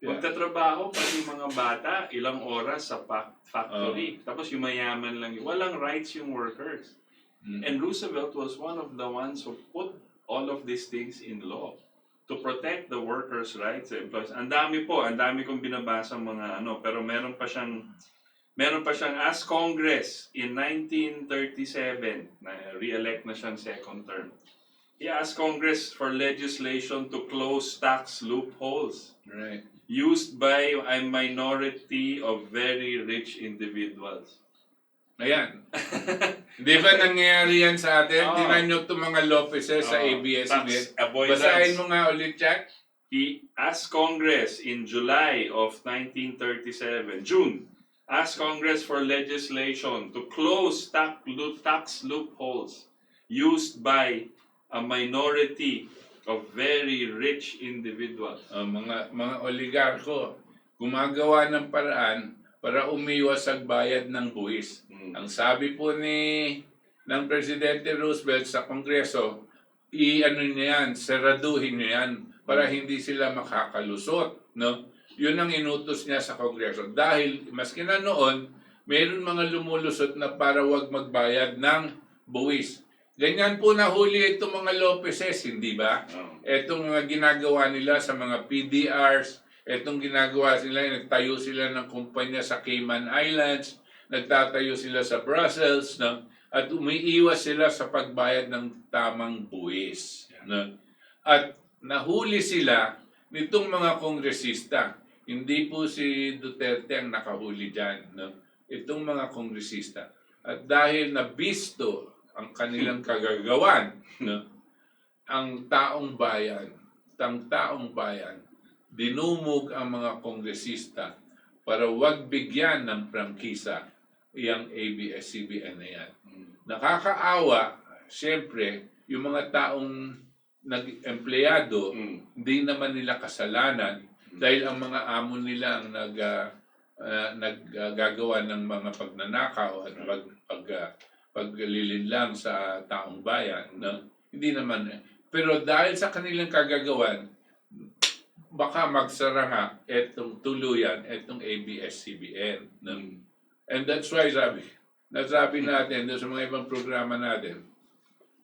Magtatrabaho pati mga bata, ilang oras sa factory. Tapos yung mayaman lang, walang rights yung workers. And Roosevelt was one of the ones who put all of these things in law to protect the workers' rights, the employees. Ang dami kong binabasa mga pero meron pa siyang as Congress in 1937, na re-elect na siyang second term. He asked Congress for legislation to close tax loopholes. Right. Used by a minority of very rich individuals. Ayan. Di ba nangyayari yan sa atin? Tingnan nyo itong mga Lopezes sa ABS-CBN. Basahin mo nga ulit, Jack. He asked Congress in July of 1937, June, asked Congress for legislation to close tax loopholes used by a minority of very rich individuals. Mga oligarko, gumagawa ng paraan para umiwas sa bayad ng buwis. Ang sabi po ng Presidente Roosevelt sa Kongreso, seraduhin niyo yan para hindi sila makakalusot. No? Yun ang inutos niya sa Kongreso. Dahil, maski na noon, mayroon mga lumulusot na para wag magbayad ng buwis. Ganyan po nahuli itong mga Lopezes, hindi ba? Itong mga ginagawa nila sa mga PDRs, itong ginagawa sila, nagtayo sila ng kumpanya sa Cayman Islands, nagtatayo sila sa Brussels, no? At umiiwas sila sa pagbayad ng tamang buwis. No? At nahuli sila nitong mga kongresista. Hindi po si Duterte ang nakahuli dyan. No? Itong mga kongresista. At dahil nabisto ang kanilang kagagawan, no? ang taong bayan, dinumog ang mga kongresista para wag bigyan ng prangkisa iyang ABS-CBN na yan. Nakakaawa, siyempre, yung mga taong nag-empleyado, hindi naman nila kasalanan dahil ang mga amo nila ang naggagawa ng mga pagnanakaw at paglilinlang sa taong bayan. No? Hindi naman. Pero dahil sa kanilang kagagawan, baka magsara nga etong tuluyan, etong ABS-CBN. No? And that's why nasabi natin sa mga ibang programa natin,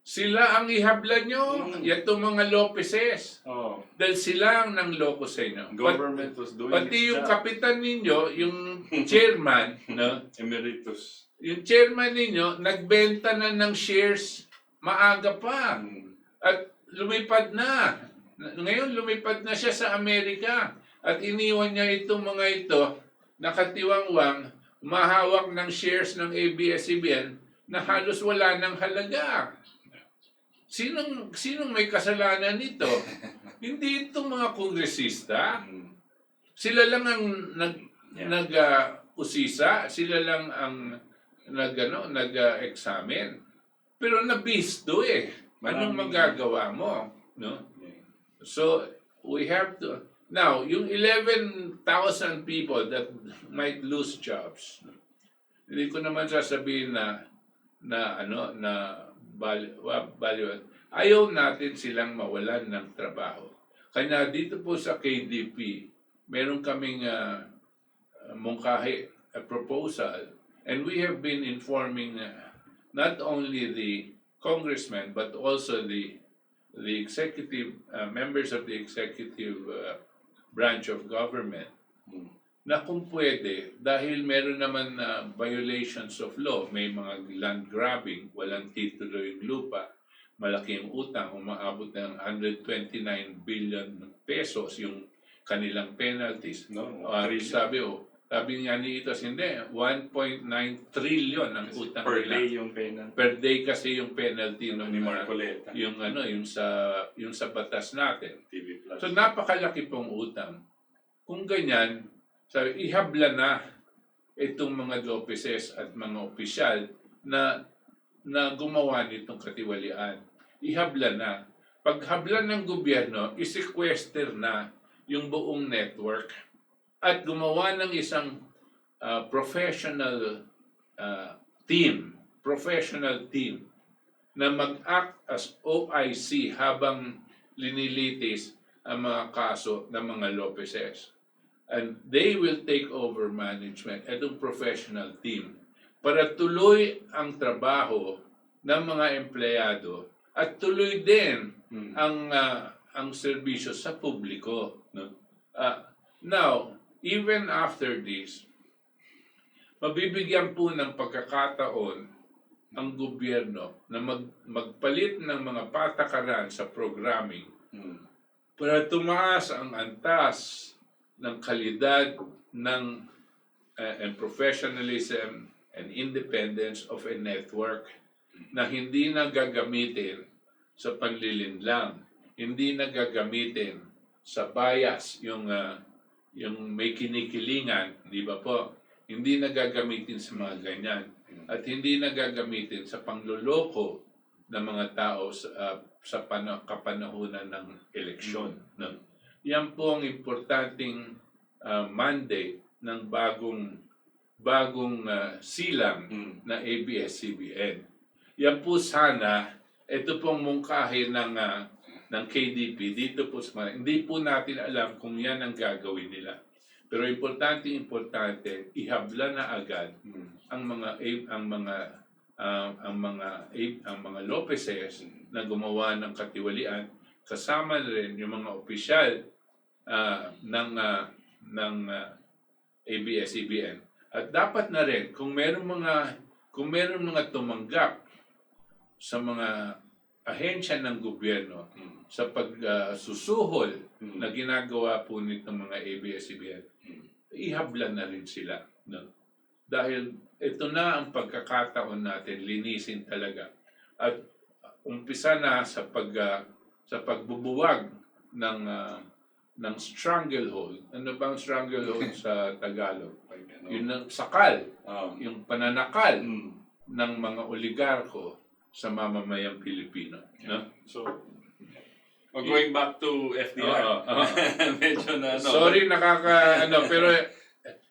Sila ang ihabla nyo. Yan itong mga Lopezes. Oh, Dahil sila ang nangloko sa inyo. government was doing Pati its yung job. kapitan ninyo, yung chairman, no? Emeritus. Yung chairman ninyo, nagbenta na ng shares maaga pa. At lumipad na. Ngayon, lumipad na siya sa Amerika. At iniwan niya itong mga ito, nakatiwangwang, mahawak ng shares ng ABS-CBN na halos wala ng halaga. Sinong may kasalanan nito? Hindi itong mga kongresista. Sila lang ang nag-usisa, sila lang ang nag-examine. Pero nabisto eh. Anong magagawa mo? No? So, we have to... Now, yung 11,000 people that might lose jobs, hindi ko naman sasabihin na ayaw natin silang mawalan ng trabaho. Kaya dito po sa KDP, meron kaming mungkahi, a proposal, and we have been informing not only the congressmen but also the executive members of the executive branch of government na kung pwede, dahil meron naman na violations of law, may mga land grabbing, walang titulo yung lupa, malaking utang, umaabot ng 129 billion pesos yung kanilang penalties. No, Sabi nga ni Itos, hindi, 1.9 trillion ang utang per nila. day yung penalty. Per day kasi yung penalty ng Ni Marcoleta. yung sa batas natin. TV Plus. So napakalaki pong utang. Kung ganyan, sabi, ihabla na itong mga Lopezes at mga opisyal na gumawa nitong katiwalian. Ihabla na. Paghabla ng gobyerno, i-sequester na yung buong network at gumawa ng isang professional team na mag-act as OIC habang linilitis ang mga kaso ng mga Lopezes. And they will take over management, itong professional team, para tuloy ang trabaho ng mga empleyado at tuloy din ang serbisyo sa publiko. No? Now, even after this, mabibigyan po ng pagkakataon ang gobyerno na magpalit ng mga patakaran sa programming para tumaas ang antas ng kalidad ng and professionalism and independence of a network na hindi na gagamitin sa panlilinlang, hindi na gagamitin sa bias, yung may kinikilingan, di ba po? Hindi na gagamitin sa mga ganyan. At hindi na gagamitin sa pangloloko ng mga tao sa kapanahunan ng eleksyon. No? Yan po ang importanteng mandate ng bagong silang na ABS-CBN. Yan po sana, ito pong mungkahi ng KDP dito po sa hindi po natin alam kung yan ang gagawin nila. Pero importante, ihabla na agad ang mga Lopezes na gumawa ng katiwalian, kasama na rin yung mga opisyal ng ABS-CBN. At dapat na rin kung meron mga tumanggap sa mga ahensya ng gobyerno sa pagsusuhol na ginagawa po nitong mga ABS-CBN, ihabla na rin sila. No? Dahil ito na ang pagkakataon natin, linisin talaga. At umpisa na sa pagbubuwag ng stranglehold. Ano bang stranglehold sa Tagalog? Yun ang sakal, yung pananakal ng mga oligarko sa mamamayang Pilipino. No? So, going back to FDR, medyo na Sorry, pero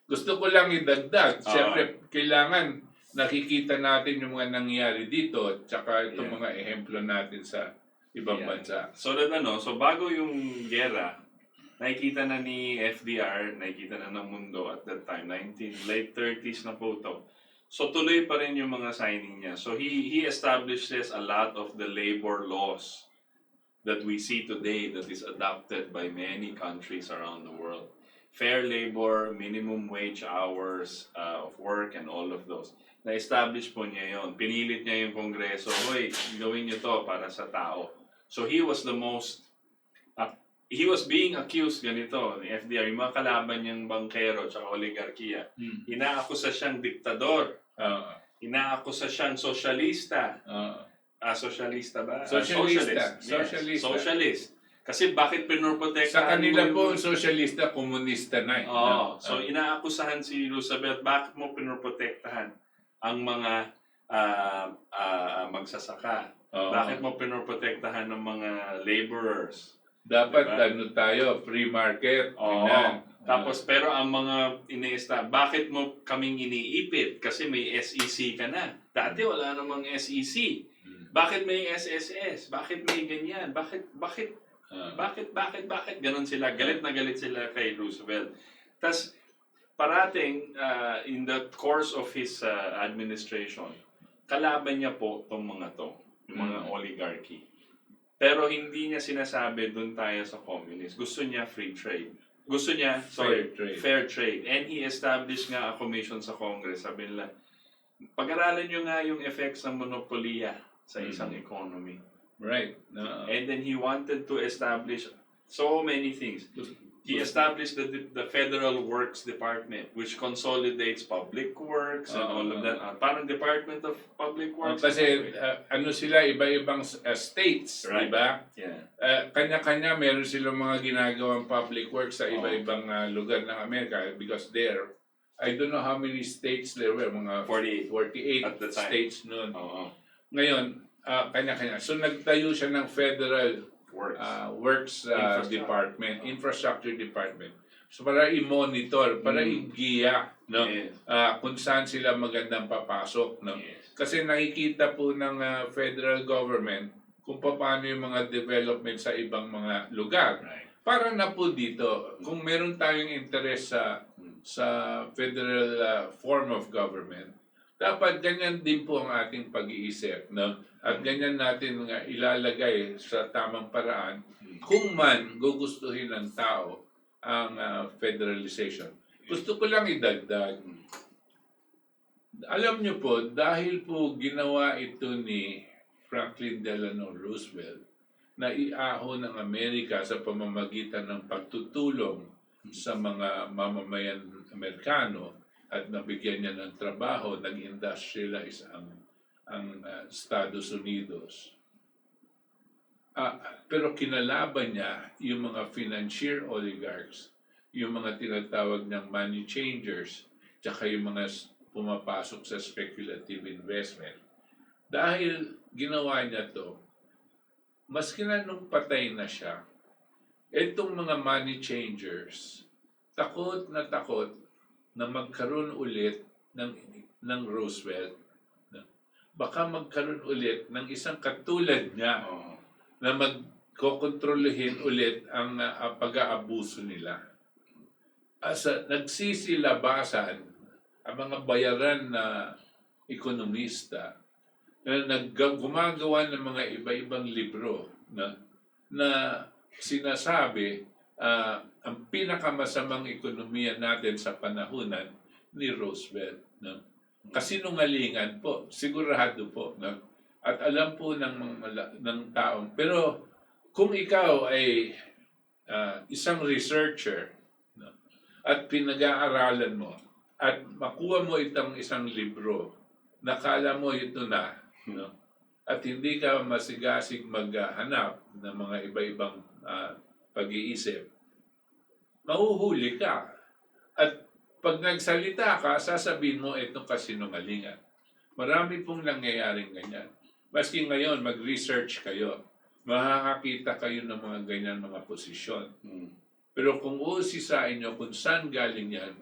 gusto ko lang idagdag. Siyempre, kailangan nakikita natin yung mga nangyari dito at saka itong mga ehemplo natin sa ibang bansa. So bago yung gera, nakikita na ni FDR, nakikita na ng mundo at that time, late 30s na po ito, So tuloy pa rin yung mga signing niya. So he establishes a lot of the labor laws that we see today that is adopted by many countries around the world. Fair labor, minimum wage hours of work, and all of those. Na-establish po niya yon. Pinilit niya yung Kongreso, hoy, gawin niyo to para sa tao. So he was the most, he was being accused ganito, ni FDR, yung mga kalaban niyang bankero at oligarkiya. Inaakusa siyang diktador. Inaakusa siyang sosyalista. Sosyalista ba? Socialist. Socialist. Kasi bakit Sa pinroprotektahan kanila mo po, socialista, komunista na. So inaakusahan si Roosevelt, bakit mo pinroprotektahan ang mga magsasaka? Bakit mo pinroprotektahan ng mga laborers? Dapat Diba? tayo, free market. Ganyan. Tapos pero ang mga bakit mo kaming iniipit? Kasi may SEC ka na. Dati wala namang SEC. Bakit may SSS? Bakit may ganyan? Bakit? Ganon sila. Galit na galit sila kay Roosevelt. Tas parating in the course of his administration, kalaban niya po itong mga to, yung mga oligarchy. Pero hindi niya sinasabi doon tayo sa communist. Gusto niya free trade. Gusto niya, fair trade. And he established nga a commission sa Congress. Sabi nila, pag-aralan nyo nga yung effects ng monopolya sa isang economy. Right. And then he wanted to establish so many things. He established the Federal Works Department, which consolidates public works and all of that. Parang Department of Public Works. Kasi sila, iba-ibang states, Right. diba? Yeah. Kanya-kanya meron silang mga ginagawang public works sa iba-ibang lugar ng Amerika because there, I don't know how many states there were, mga 48 at the time. states noon. Oo. Ngayon, kanya-kanya. So nagtayo siya ng Federal Works Infrastructure Department. So para i-monitor, para i-giya, no? Yes. Kung saan sila magandang papasok, no? Yes. Kasi nakikita po ng federal government kung paano yung mga development sa ibang mga lugar. Right. Para na po dito, kung meron tayong interest sa federal form of government, dapat ganyan din po ang ating pag-iisip, no? At ganyan natin ilalagay sa tamang paraan kung man gugustuhin ng tao ang federalization. Gusto ko lang idagdag. Alam niyo po, dahil po ginawa ito ni Franklin Delano Roosevelt na iahon ng Amerika sa pamamagitan ng pagtutulong sa mga mamamayan Amerikano at nabigyan niya ng trabaho, nag-industrialize ang Estados Unidos. Pero kinalaban niya yung mga financier oligarchs, yung mga tinatawag ng money changers, tsaka yung mga pumapasok sa speculative investment. Dahil ginawa niya to, maski na nung patay na siya, itong mga money changers, takot na magkaroon ulit ng Roosevelt. Baka magkaroon ulit ng isang katulad niya na magkokontroluhin ulit ang pag-aabuso nila. Nagsisilabasan ang mga bayaran na ekonomista na gumagawa ng mga iba-ibang libro na sinasabi ang pinakamasamang ekonomiya natin sa panahunan ni Roosevelt. Kasinungalingan po, sigurado po. At alam po ng taong. Pero kung ikaw ay isang researcher at pinag-aaralan mo at makuha mo itong isang libro, nakala mo ito na, at hindi ka masigasig maghanap ng mga iba-ibang pag-iisip, mahuhuli ka. At pag nagsalita ka, sasabihin mo itong kasinungalingan. Marami pong nangyayaring ganyan. Maski ngayon, mag-research kayo. Makakakita kayo ng mga ganyan mga posisyon. Pero kung usisain nyo kung saan galing yan,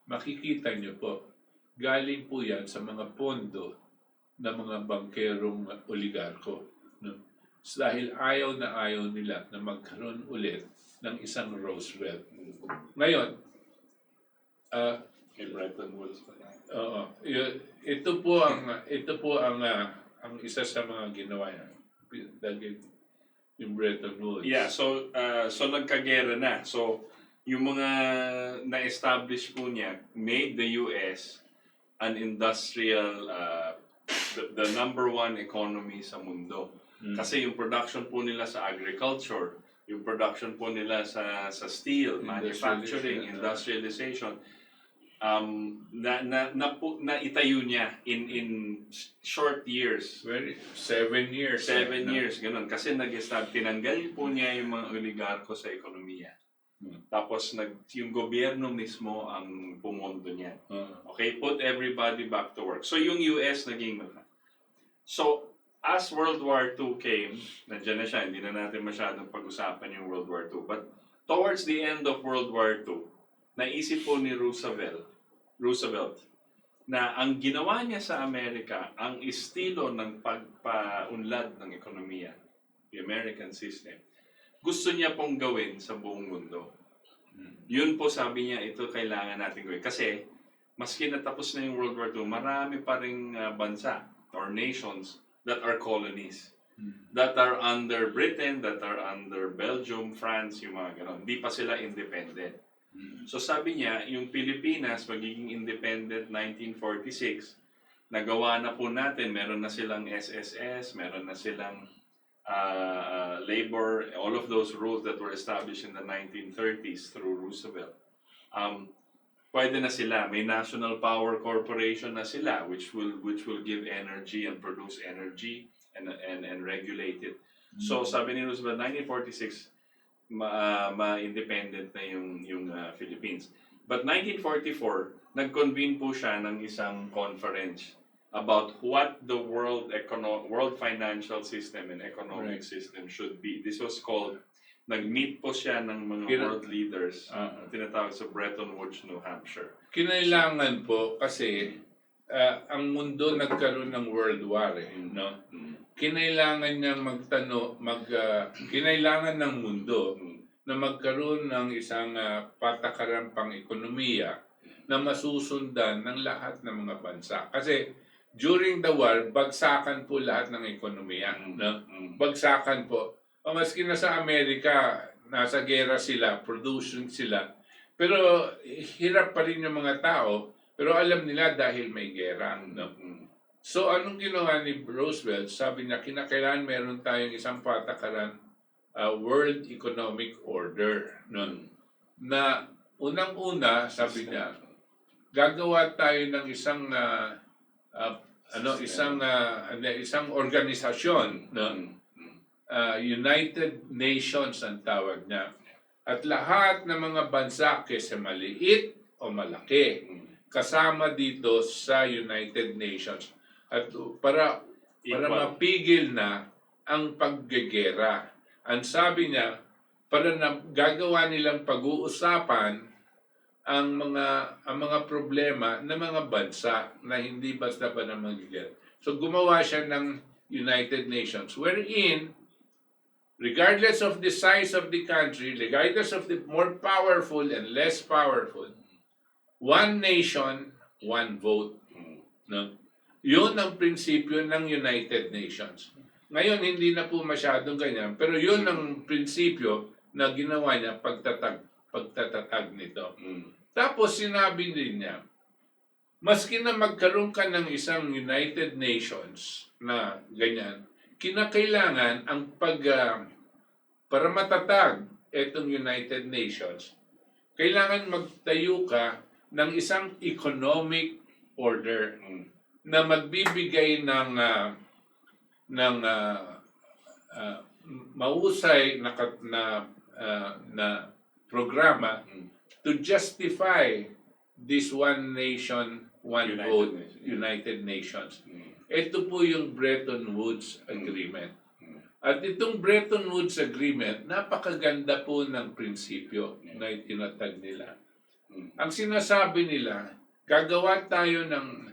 makikita nyo po, galing po yan sa mga pondo ng mga bangkerong oligarko. Dahil ayaw nila na magkaroon ulit ng isang Roosevelt. Ngayon, Bretton Woods pa yan. Oo. Ito po ang isa sa mga ginawa niya. Dahil yung Bretton Woods. Yeah, so nagkagera na. So yung mga na-establish po niya made the US an industrial the number one economy sa mundo. Kasi yung production po nila sa agriculture, yung production po nila sa steel, manufacturing, industrialization, itayo niya in short years. 7 years. 7 years, ganun. Kasi tinanggal po niya yung mga oligarko sa ekonomiya. Tapos yung gobyerno mismo ang pumondo niya. Okay, put everybody back to work. So yung US naging So as World War II came, nandiyan na siya, hindi na natin masyadong pag-usapan yung World War II. But towards the end of World War II, naisip po ni Roosevelt na ang ginawa niya sa Amerika, ang estilo ng pagpaunlad ng ekonomiya, the American system, gusto niya pong gawin sa buong mundo. Yun po sabi niya, ito kailangan natin gawin. Kasi, maski natapos na yung World War II, marami pa ring bansa or nations that are colonies. That are under Britain, that are under Belgium, France, yung mga ganon. Hindi pa sila independent. So sabi niya, yung Pilipinas magiging independent 1946, nagawa na po natin, meron na silang SSS, meron na silang labor, all of those rules that were established in the 1930s through Roosevelt. Pwede na sila, may National Power Corporation na sila which will give energy and produce energy and regulate it. So sabi ni Roosevelt, 1946 ma-independent na yung Philippines. But 1944, nag-convene po siya ng isang conference about what the world financial system and economic system should be. This was called, nag-meet po siya ng mga world leaders, tinatawag sa Bretton Woods, New Hampshire. Kinailangan po kasi ang mundo nagkaroon ng World War, no? Kinailangan niya kinailangan ng mundo na magkaroon ng isang patakaran pang ekonomiya na masusundan ng lahat ng mga bansa. Kasi during the war, bagsakan po lahat ng ekonomiya. No? Bagsakan po. O maski na sa Amerika, nasa gera sila, production sila. Pero hirap pa rin yung mga tao. Pero alam nila dahil may gera. No? So anong ginawa ni Roosevelt? Sabi niya, kinakailangan meron tayong isang patakaran, World Economic Order. No? Na unang-una, sabi niya, gagawa tayo ng isang isang organisasyon, no? United Nations ang tawag niya. At lahat ng mga bansa, kaysa maliit o malaki, kasama dito sa United Nations. At para mapigil na ang paggegera. Ang sabi niya, para na gagawa nilang pag-uusapan ang mga problema ng mga bansa na hindi basta pa naman gigera. So gumawa siya ng United Nations wherein regardless of the size of the country, regardless of the more powerful and less powerful, one nation, one vote. No? Yun ang prinsipyo ng United Nations. Ngayon, hindi na po masyadong ganyan, pero yun ang prinsipyo na ginawa niya pagtatatag nito. Tapos sinabi din niya, maski na magkaroon ka ng isang United Nations na ganyan, kinakailangan ang para matatag itong United Nations, kailangan magtayo ka ng isang economic order na magbibigay ng mahusay na programa to justify this one nation, one vote, United Nations. Ito po yung Bretton Woods Agreement. At itong Bretton Woods Agreement, napakaganda po ng prinsipyo na itinatag nila. Ang sinasabi nila, gagawa tayo ng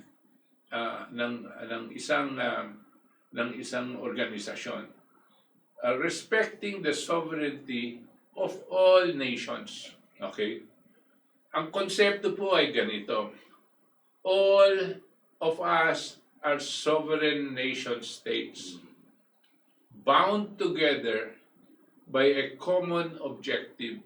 isang organisasyon respecting the sovereignty of all nations. Okay? Ang konsepto po ay ganito. all of us are sovereign nation states bound together by a common objective.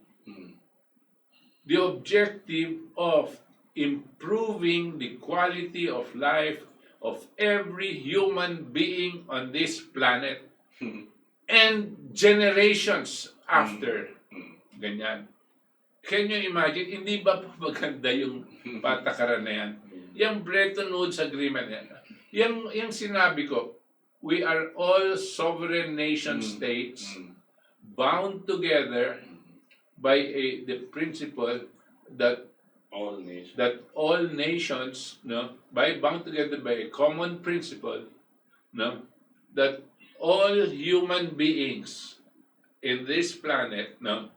The objective of improving the quality of life of every human being on this planet and generations after. Ganyan. Can you imagine? Hindi ba po maganda yung patakaran na yan? Yung Bretton Woods Agreement yan. Yung sinabi ko, we are all sovereign nation states bound together by the principle that all nations, no, bound together by a common principle, no, that all human beings in this planet, no,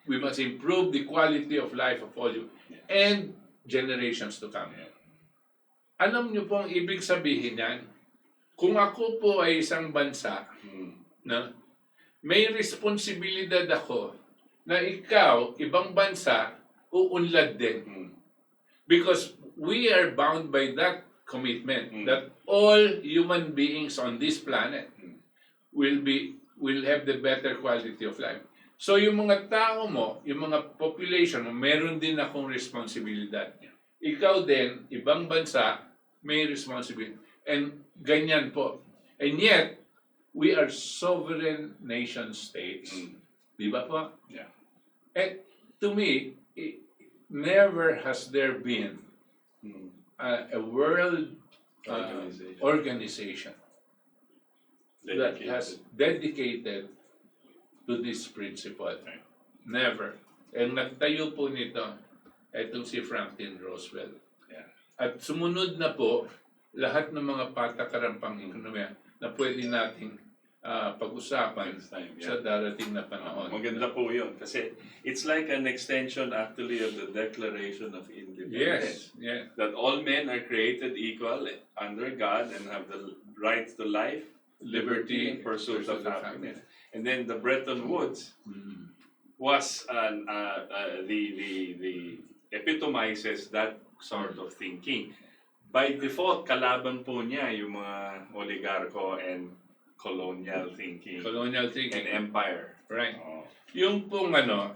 we must improve the quality of life of all you and generations to come. Alam niyo po ang ibig sabihin yan? Kung ako po ay isang bansa, no, may responsibilidad ako na ikaw, ibang bansa, uunlad din. Because we are bound by that commitment that all human beings on this planet will have the better quality of life. So yung mga tao mo, yung mga population mo, meron din akong responsibilidad. Ikaw din, ibang bansa, may responsibility. And ganyan po. And yet, we are sovereign nation states. Di ba po? Yeah. And to me, never has there been a world organization that has dedicated to this principle. Never. And nagtayo po nito, itong si Franklin Roosevelt. Yeah. At sumunod na po, lahat ng mga patakaran pang-ekonomiya na pwede nating pag-usapan sa darating na panahon. Maganda po yun kasi it's like an extension actually of the Declaration of Independence. Yes. That all men are created equal under God and have the right to life, liberty, and pursuit of happiness. And then the Bretton Woods was the epitomizes that sort of thinking. By default, kalaban po niya yung mga oligarko and colonial thinking and empire. Right. Oh. Yung pong ano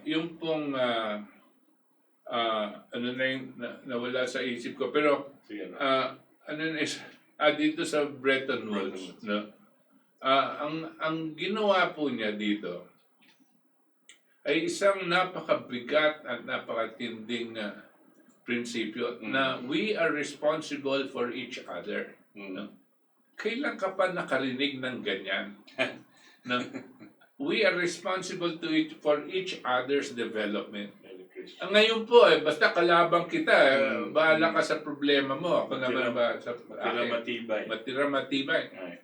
na yung nawala sa isip ko, pero Sige, no? dito sa Bretton Woods, no? Ang ginawa po niya dito ay isang napakabigat at napakatinding prinsipyo na we are responsible for each other. No? Kailan ka pa nakarinig ng ganyan? No? We are responsible for each other's development. Ngayon po, basta kalabang kita, bahala ka sa problema mo. Ako naman ba sa matira matibay. Right.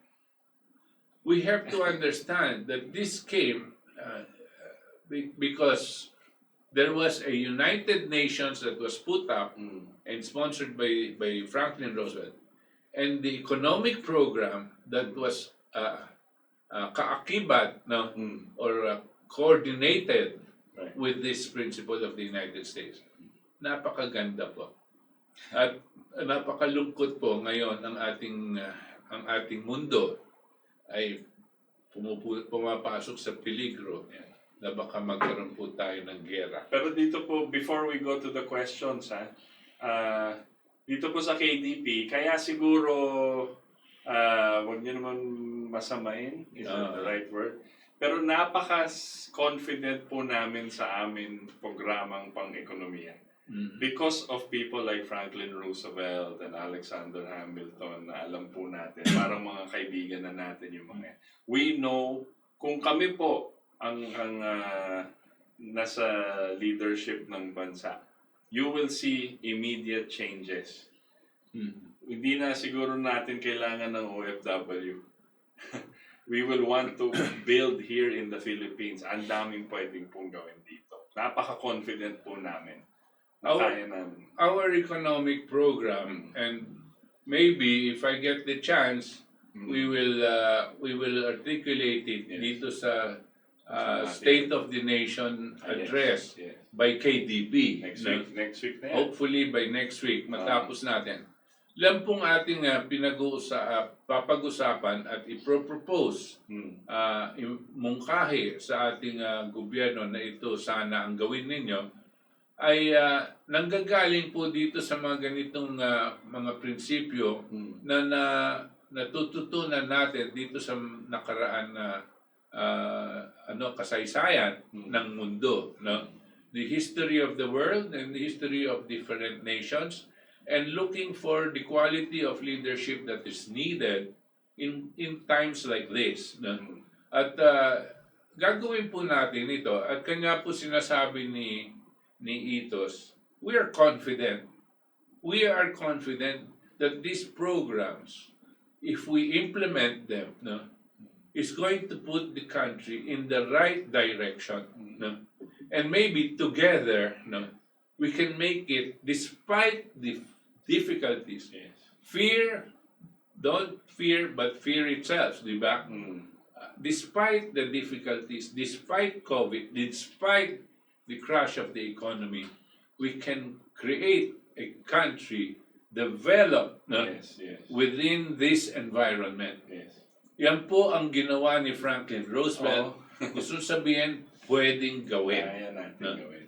We have to understand that this came because there was a United Nations that was put up and sponsored by Franklin Roosevelt, and the economic program that was kaakibat, no, or coordinated with this principle of the United States. Napakaganda po. At napakalungkot po ngayon ang ating mundo ay pumapasok sa peligro na baka magkaroon po tayo ng giyera. Pero dito po, before we go to the questions, dito po sa KDP, kaya siguro, wag niyo naman masamain, is that the right word? Pero napaka-confident po namin sa amin programang pang-ekonomiya. Because of people like Franklin Roosevelt and Alexander Hamilton na alam po natin, parang mga kaibigan na natin yung mga. We know, kung kami po ang nasa leadership ng bansa, you will see immediate changes. Hindi na siguro natin kailangan ng OFW. We will want to build here in the Philippines. Ang daming pwedeng pong gawin dito. Napaka-confident po namin. Kaya namin. Our economic program, and maybe if I get the chance, we will articulate it dito sa State of the Nation address Yes. by KDP. Next no? week. Next week na yan. Hopefully by next week matapos natin. Lang pong ating papag-usapan at ipropose mungkahi sa ating gobyerno na ito sana ang gawin ninyo ay nanggagaling po dito sa mga ganitong mga prinsipyo na natututunan natin dito sa nakaraan na kasaysayan ng mundo, no? The history of the world and the history of different nations, and looking for the quality of leadership that is needed in times like this, no? At gagawin po natin ito, at kanya po sinasabi ni Itos, we are confident that these programs, if we implement them, no, is going to put the country in the right direction, no? And maybe together, no, we can make it despite the difficulties. Yes. Don't fear, but fear itself, di ba? Despite the difficulties, despite COVID, despite the crash of the economy, we can create a country developed, no, Yes. within this environment. Yes. Yan po ang ginawa ni Franklin Roosevelt. Gusto sabihin, pwedeng gawin. Kaya natin No? gawin.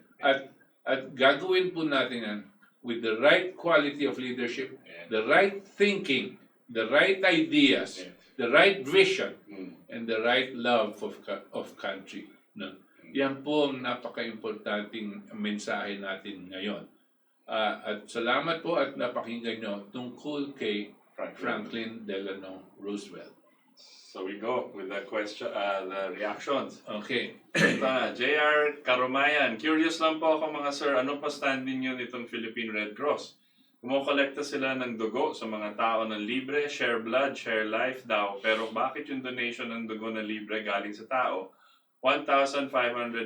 At gagawin po natin yan with the right quality of leadership, Yeah. the right thinking, the right ideas, Yes. the right vision, Mm. and the right love of country. No? Yan po ang napaka-importanting mensahe natin ngayon. At salamat po at napakinggan nyo tungkol kay Franklin Delano Roosevelt. So we go with the question, the reactions. Okay. Ito na, JR Karumayan. Curious lang po ako mga sir, ano pa standing nyo nitong Philippine Red Cross? Kumokolekta sila ng dugo sa mga tao ng libre, share blood, share life daw. Pero bakit yung donation ng dugo na libre galing sa tao? 1,500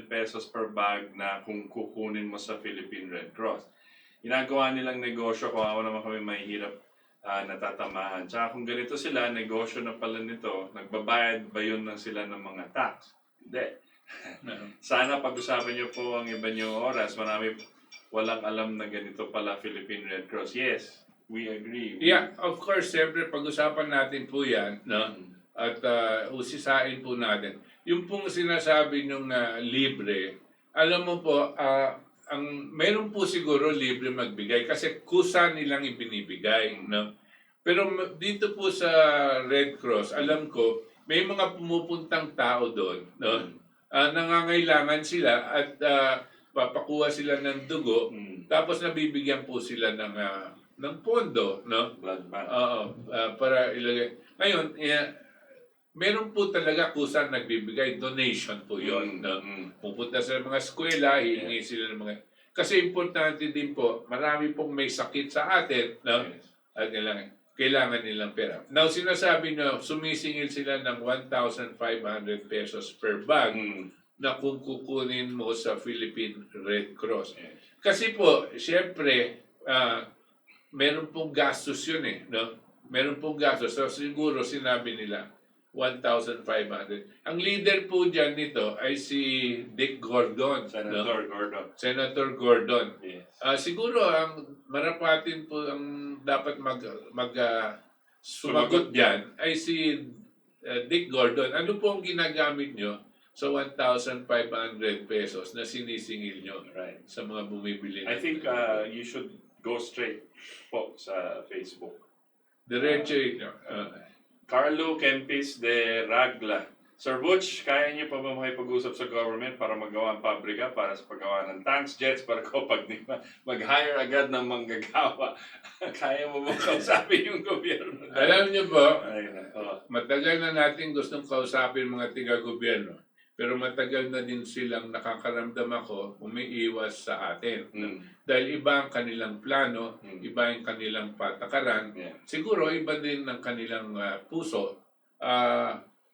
pesos per bag na kung kukunin mo sa Philippine Red Cross. Ginagawa nilang negosyo kung ako naman kami mahihirap natatamaan. Tsaka kung ganito sila, negosyo na pala nito, nagbabayad ba yun ng sila ng mga tax? Hindi. Sana pag-usapan niyo po ang iba niyong oras. Marami walang alam na ganito pala Philippine Red Cross. Yes, we agree. Yeah, of course, siyempre pag-usapan natin po yan, no? At usisain po natin. Yung pong sinasabi nung libre, alam mo po, meron po siguro libre magbigay kasi kusa nilang ibinibigay, no? Pero dito po sa Red Cross, alam ko, may mga pumupuntang tao doon, no? Nangangailangan sila at papakuha sila ng dugo, tapos nabibigyan po sila ng pondo, no? Blood bank. Para ilagay. Ngayon, meron po talaga kusang nagbibigay, donation po yun. No? Pupunta sa mga eskwela, hihingi sila ng mga... Kasi importante din po, marami pong may sakit sa atin, no? At kailangan nilang pera. Now, sinasabi nyo, sumisingil sila ng 1,500 pesos per bag na kung kukunin mo sa Philippine Red Cross. Kasi po, siyempre, meron pong gastos yun eh. No? Meron pong gastos. So, siguro sinabi nila, 1,500. Ang leader po dyan nito ay si Dick Gordon. Senator Gordon. Senator Gordon. Yes. Siguro ang marapatin po ang dapat sumagot dyan ay si Dick Gordon. Ano po ang ginagamit nyo sa 1,500 pesos na sinisingil nyo sa mga bumibili? I think you should go straight po sa Facebook. Diretso Carlo Kempis de Ragla. Sir Butch, kaya niyo pa ba makipag-usap sa government para magawa ang pabrika para sa paggawa ng tanks, jets, para kapag mag-hire agad ng manggagawa? Kaya mo ba kausapin yung gobyerno? Alam niyo ba, matagal na natin gustong kausapin mga tiga-gobyerno. Pero matagal na din silang nakakaramdam ako umiiwas sa atin. Dahil iba ang kanilang plano, iba ang kanilang patakaran, siguro iba din ang kanilang puso.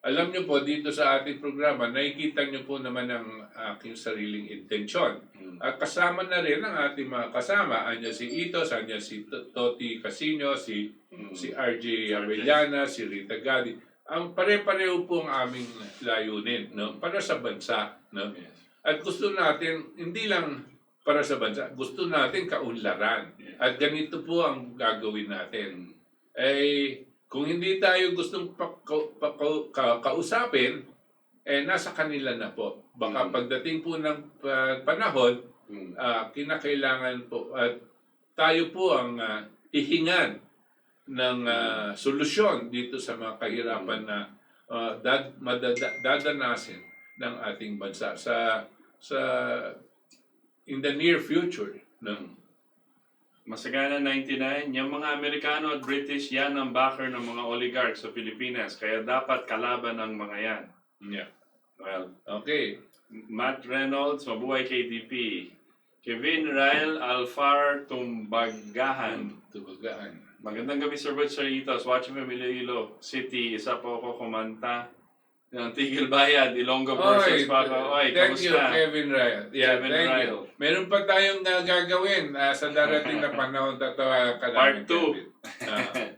Alam nyo po, dito sa ating programa, nakikita nyo po naman ang aking sariling intensyon. At kasama na rin ang ating mga kasama. Anya si Itos, anya si Toti Casino, si RJ Avellana, si Rita Gadi. ang pare-pareho po ang aming layunin, no? Para sa bansa, no? Yes. At gusto natin, hindi lang para sa bansa, gusto natin kaunlaran. At ganito po ang gagawin natin. Kung hindi tayo gustong kausapin, nasa kanila na po. Baka pagdating po ng panahon, kinakailangan po at tayo po ang hihingan ng solusyon dito sa mga kahirapan na dadanasin ng ating bansa sa in the near future. No? Masagana 99, yung mga Amerikano at British, yan ang backer ng mga oligarchs sa Pilipinas. Kaya dapat kalaban ang mga yan. Yeah. Well, Okay. Matt Reynolds, mabuhay KDP. Kevin Rael Alfar Tumbagahan. Tubagaan. Magandang gabi, Sir Butch, Sir Itos. Watching from Iloilo City. Isa po ako kumanta ng Tigil Bayad, Ilonggo versus Paco. Oy, Thank you, kamusta? Kevin Ryan. Yeah, Kevin thank Ryan. you. Meron pa tayong gagawin sa darating na panahon. Tatawa ka Part namin, 2. Kevin.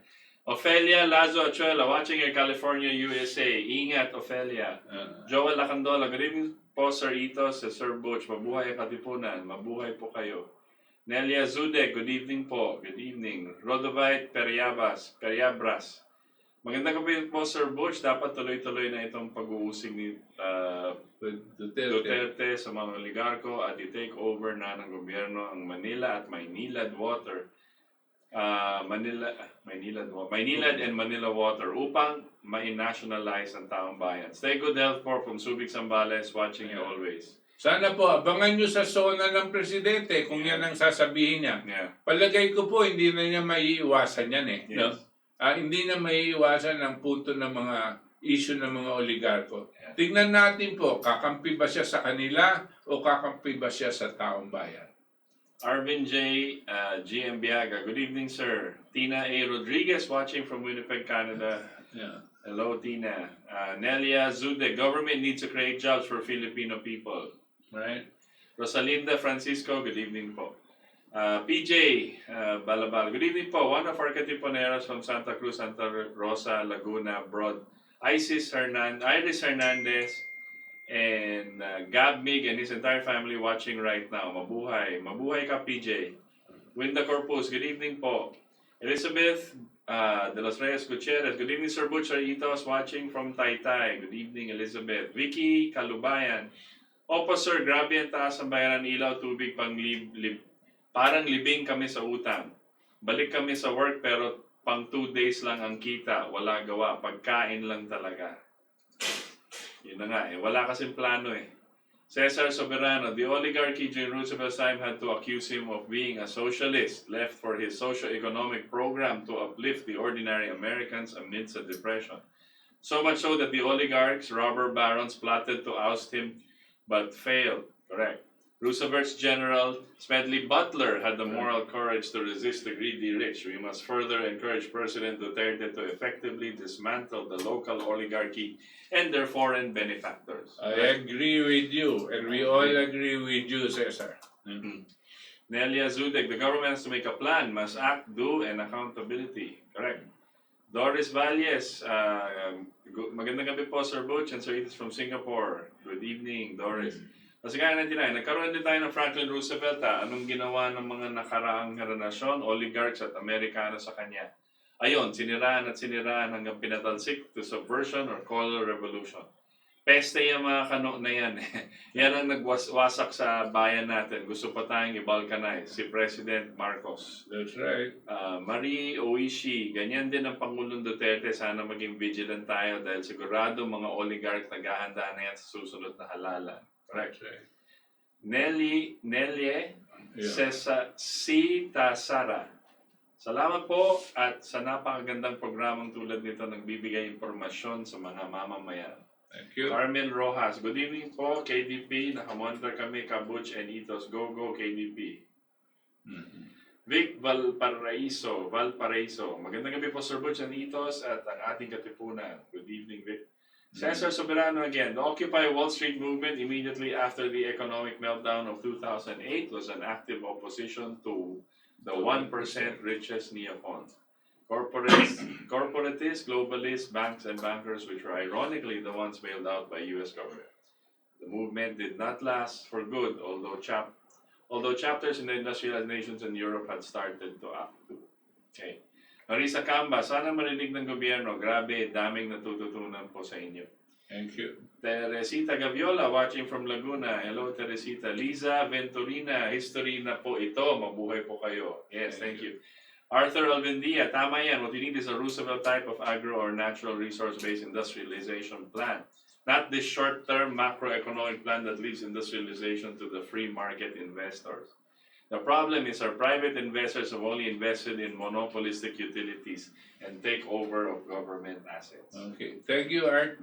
Ophelia Lazo Achuela, watching in California, USA. Ingat, Ophelia. Joel Lacandola, good evening po, Sir Itos, Sir Butch. Mabuhay ang Katipunan. Mabuhay po kayo. Nelia Zude, good evening po. Good evening. Rodovite Periabras. Magandang gabi po, Sir Butch. Dapat tuloy-tuloy na itong pag-uusig ni Duterte sa mga oligarko at i-take over na ng gobyerno ang Manila at Maynilad Water. Maynilad and Manila Water upang ma-nationalize ang taong bayan. Stay good health po from Subic Zambales, watching you always. Sana po, abangan nyo sa zona ng presidente kung yan ang sasabihin niya. Yeah. Palagay ko po, hindi na niya maiiwasan yan eh. Yes. No? Hindi na maiiwasan ang punto ng mga issue ng mga oligarko. Yeah. Tingnan natin po, kakampi ba siya sa kanila o kakampi ba siya sa taong bayan? Arvin J. GM Biaga, good evening, sir. Tina A. Rodriguez, watching from Winnipeg, Canada. Yeah. Hello, Tina. Nelia Zude, government needs to create jobs for Filipino people. Right? Rosalinda Francisco, good evening po. PJ Balabal, good evening po. One of our Katipuneros from Santa Cruz, Santa Rosa, Laguna, Broad. Iris Hernandez, and Gab Mig and his entire family watching right now. Mabuhay. Mabuhay ka, PJ. Winda Corpus, good evening po. Elizabeth de los Reyes Gutierrez, good evening, Sir Butch, Sir Itos, watching from Taytay. Good evening, Elizabeth. Vicky Kalubayan. Opo, sir, grabe ang taas ng bayaran ilaw, tubig, parang libing kami sa utang. Balik kami sa work pero pang 2 days lang ang kita, wala gawa, pagkain lang talaga. Yun na nga wala kasing plano Cesar Soberano, the oligarchy during Roosevelt's time had to accuse him of being a socialist, left for his socio-economic program to uplift the ordinary Americans amidst a depression. So much so that the oligarchs, robber barons, plotted to oust him but failed. Correct. Roosevelt's general Smedley Butler had the moral courage to resist the greedy rich. We must further encourage President Duterte to effectively dismantle the local oligarchy and their foreign benefactors. I agree with you, and we all agree with you, Cesar. Nelia Zudek, the government has to make a plan, must act, do, and accountability. Correct. Doris Valles, magandang gabi po, Sir Butch and Sir Itis from Singapore. Good evening, Doris. Kasi kaya natin nagkaroon din tayo ng Franklin Roosevelt. Anong ginawa ng mga nakaraang henerasyon, oligarchs at Amerikano sa kanya? Ayon, siniraan hanggang pinatalsik to subversion or color revolution. Peste yung mga kano na yan. Yan ang nagwasak sa bayan natin. Gusto pa tayong i-balkanize. Si President Marcos. That's right. Marie Oishi, ganyan din ang Pangulong Duterte. Sana maging vigilant tayo dahil sigurado mga oligarch naghahanda na yan sa susunod na halalan. Correct. Right. Nelie Yeah. Sita Sara. Salamat po at sa napakagandang programang tulad nito nagbibigay impormasyon sa mga mamamayan. Thank you. Carmen Rojas, good evening po, KDP. Nakamonitor kami, Butch and Itos. Go, go, KDP. Vic Valparaiso. Magandang gabi po, Sir Butch and Itos at ang ating Katipunan. Good evening, Vic. Cesar Soberano again. The Occupy Wall Street movement immediately after the economic meltdown of 2008 was an active opposition to the 1% richest neocon. corporatists, globalists, banks, and bankers, which were ironically the ones bailed out by U.S. government. The movement did not last for good, although chapters in the industrialized nations in Europe had started to act too. Okay. Marisa Camba, sana marinig ng gobyerno. Grabe, daming natututunan po sa inyo. Thank you. Teresita Gaviola, watching from Laguna. Hello, Teresita. Liza Venturina, history na po ito. Mabuhay po kayo. Yes, thank you. Arthur Alvendia, tama yan. What we need is a Roosevelt type of agro or natural resource-based industrialization plan. Not this short-term macroeconomic plan that leaves industrialization to the free market investors. The problem is our private investors have only invested in monopolistic utilities and take over of government assets. Okay. Thank you, Art.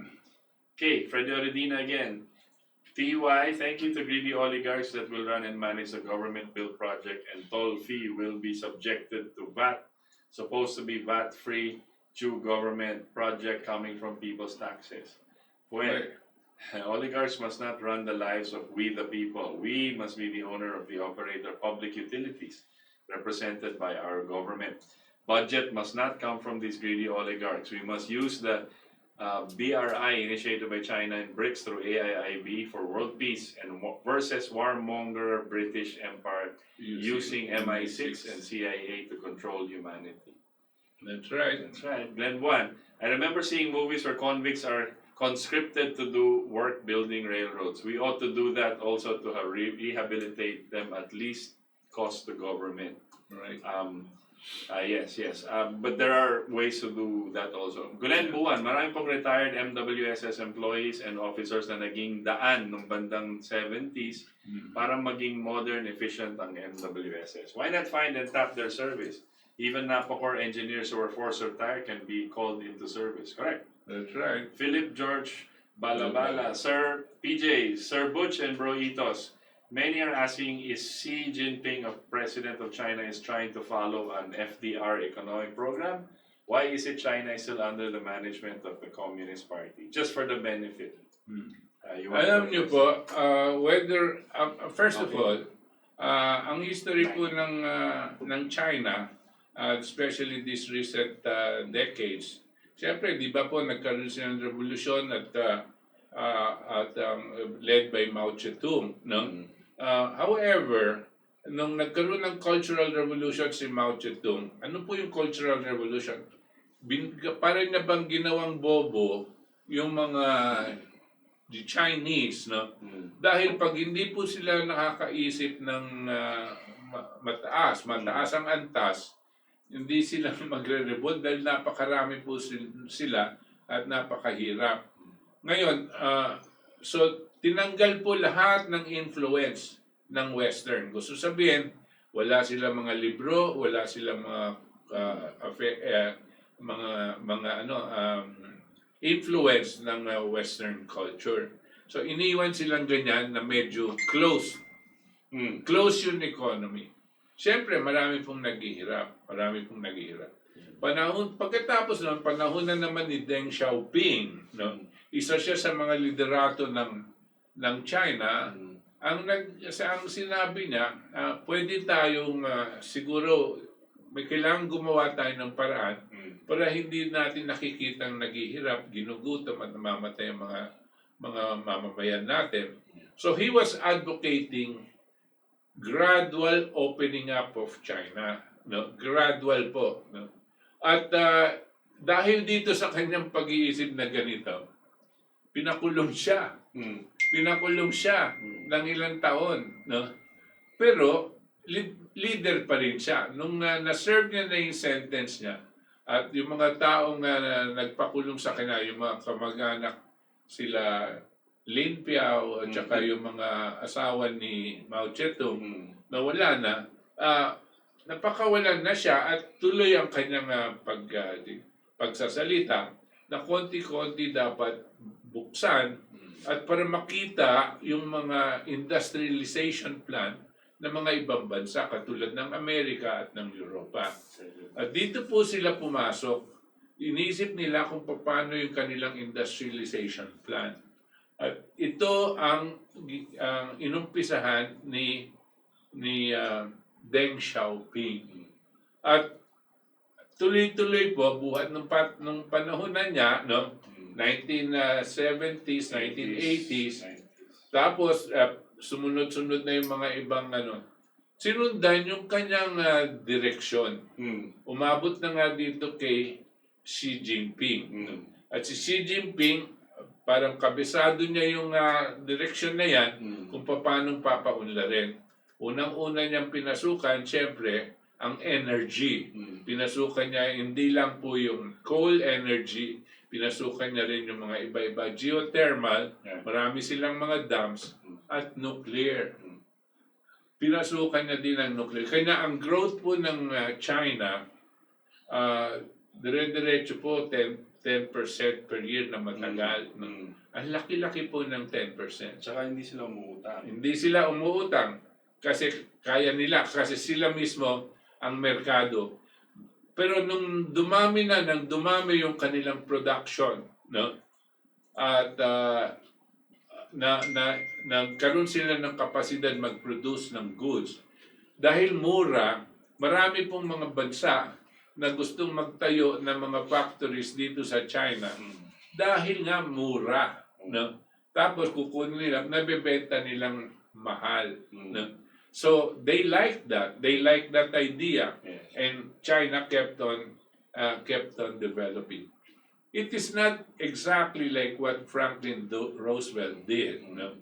Okay, Freddy Oredina again. TY, thank you to greedy oligarchs that will run and manage the government-built project, and toll fee will be subjected to VAT, supposed to be VAT-free to government project coming from people's taxes. Well, oligarchs must not run the lives of we the people. We must be the owner of the operator public utilities, represented by our government. Budget must not come from these greedy oligarchs. We must use the BRI initiated by China and BRICS through AIIB for world peace and versus warmonger British Empire using MI6 and CIA to control humanity. That's right. That's right. Glenn Juan, I remember seeing movies where convicts are conscripted to do work building railroads. We ought to do that also to rehabilitate them, at least cost the government. Right. Yes. But there are ways to do that also. Glenn Buwan, marami pong retired MWSS employees and officers na naging daan nung bandang 70s para maging modern, efficient ang MWSS. Why not find and tap their service? Even Napocor engineers who are forced to retire can be called into service. Correct. That's right. Philip George Balabala, Sir PJ, Sir Butch and Bro Itos. Many are asking, is Xi Jinping, President of China, is trying to follow an FDR economic program? Why is it China is still under the management of the Communist Party? Just for the benefit. Alam niyo po, first of all, ang history po ng China, especially these recent decades, siyempre, di ba po nagkaroon sila ng revolusyon at led by Mao Zedong, no? However, nung nagkaroon ng cultural revolution si Mao Zedong, ano po yung cultural revolution? Parang na bang ginawang bobo yung mga the Chinese, no? Dahil pag hindi po sila nakakaisip ng mataas ang antas, hindi sila magre-revolt dahil napakarami po sila at napakahirap. Ngayon, so tinanggal po lahat ng influence ng Western. Gusto sabihin, wala silang mga libro, wala silang influence ng Western culture. So iniwan silang ganyan na medyo close. Close yung economy. Siyempre, marami pong naghihirap. Pagkatapos ng panahon na naman ni Deng Xiaoping, no? Isa siya sa mga liderato ng China, ang sinabi niya, pwede tayong siguro may kailangang gumawa tayo ng paraan para hindi natin nakikitang naghihirap, ginugutom at namamatay ang mga mamamayan natin. So he was advocating gradual opening up of China, no? Gradual po, no? At dahil dito sa kanyang pag-iisip na ganito, pinakulong siya. Ng ilang taon, no? Pero leader pa rin siya. Nung na-serve niya na yung sentence niya, at yung mga taong nagpakulong sa kanya, yung mga kamag-anak sila Lin Piao at saka yung mga asawa ni Mao Zedong, nawala na, napakawalan na siya at tuloy ang kanyang pagsasalita na konti-konti dapat buksan at para makita yung mga industrialization plan ng mga ibang bansa katulad ng Amerika at ng Europa. At dito po sila pumasok. Inisip nila kung paano yung kanilang industrialization plan. At ito ang inumpisahan ni Deng Xiaoping. At tuloy-tuloy po buhat nung panahon na niya, no? 1970s, 1980s. Tapos sumunod-sunod na yung mga ibang sinundan yung kanyang direksyon. Umabot na nga dito kay Xi Jinping. At si Xi Jinping, parang kabisado niya yung direksyon na yan kung paano papaunlarin. Unang-una niyang pinasukan, syempre, ang energy. Pinasukan niya hindi lang po yung coal energy, pinasukan niya rin yung mga iba-iba geothermal, marami silang mga dams, at nuclear. Pinasukan niya din ang nuclear. Kaya ang growth po ng China, dire-diretso po 10% per year na matagal. Ang laki-laki po ng 10%. Tsaka hindi sila umuutang. Hindi sila umuutang kasi kaya nila, kasi sila mismo ang merkado. Pero nung dumami yung kanilang production, no? At nagkaroon sila ng kapasidad mag-produce ng goods. Dahil mura, marami pong mga bansa na gustong magtayo ng mga factories dito sa China dahil nga mura, no? Tapos kukunin nila, nabebenta nilang mahal, no? So they like that idea, and China kept on developing. It is not exactly like what Franklin Roosevelt did, no?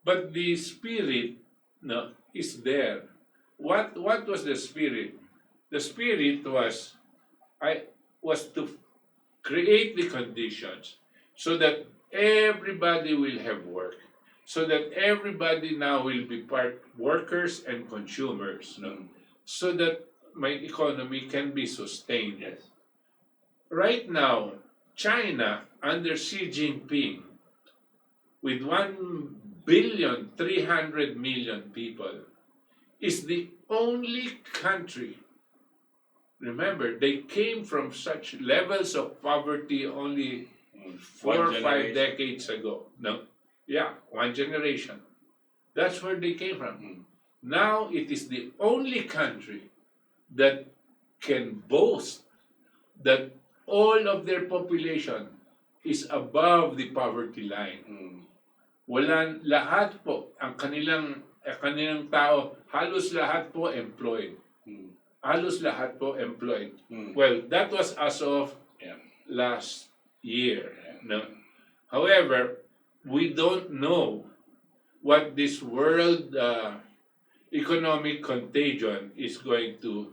But the spirit, no, is there. What was the spirit? The spirit was to create the conditions so that everybody will have work, so that everybody now will be part workers and consumers, no? So that my economy can be sustained. Yes. Right now, China under Xi Jinping, with 1,300,000,000 people, is the only country. Remember, they came from such levels of poverty only 4 or 5 decades ago. No? Yeah, one generation. That's where they came from. Now it is the only country that can boast that all of their population is above the poverty line. Lahat po, ang kanilang tao, halos lahat po employed. Halos lahat po employed. Well, that was as of last year. No? However, we don't know what this world economic contagion is going to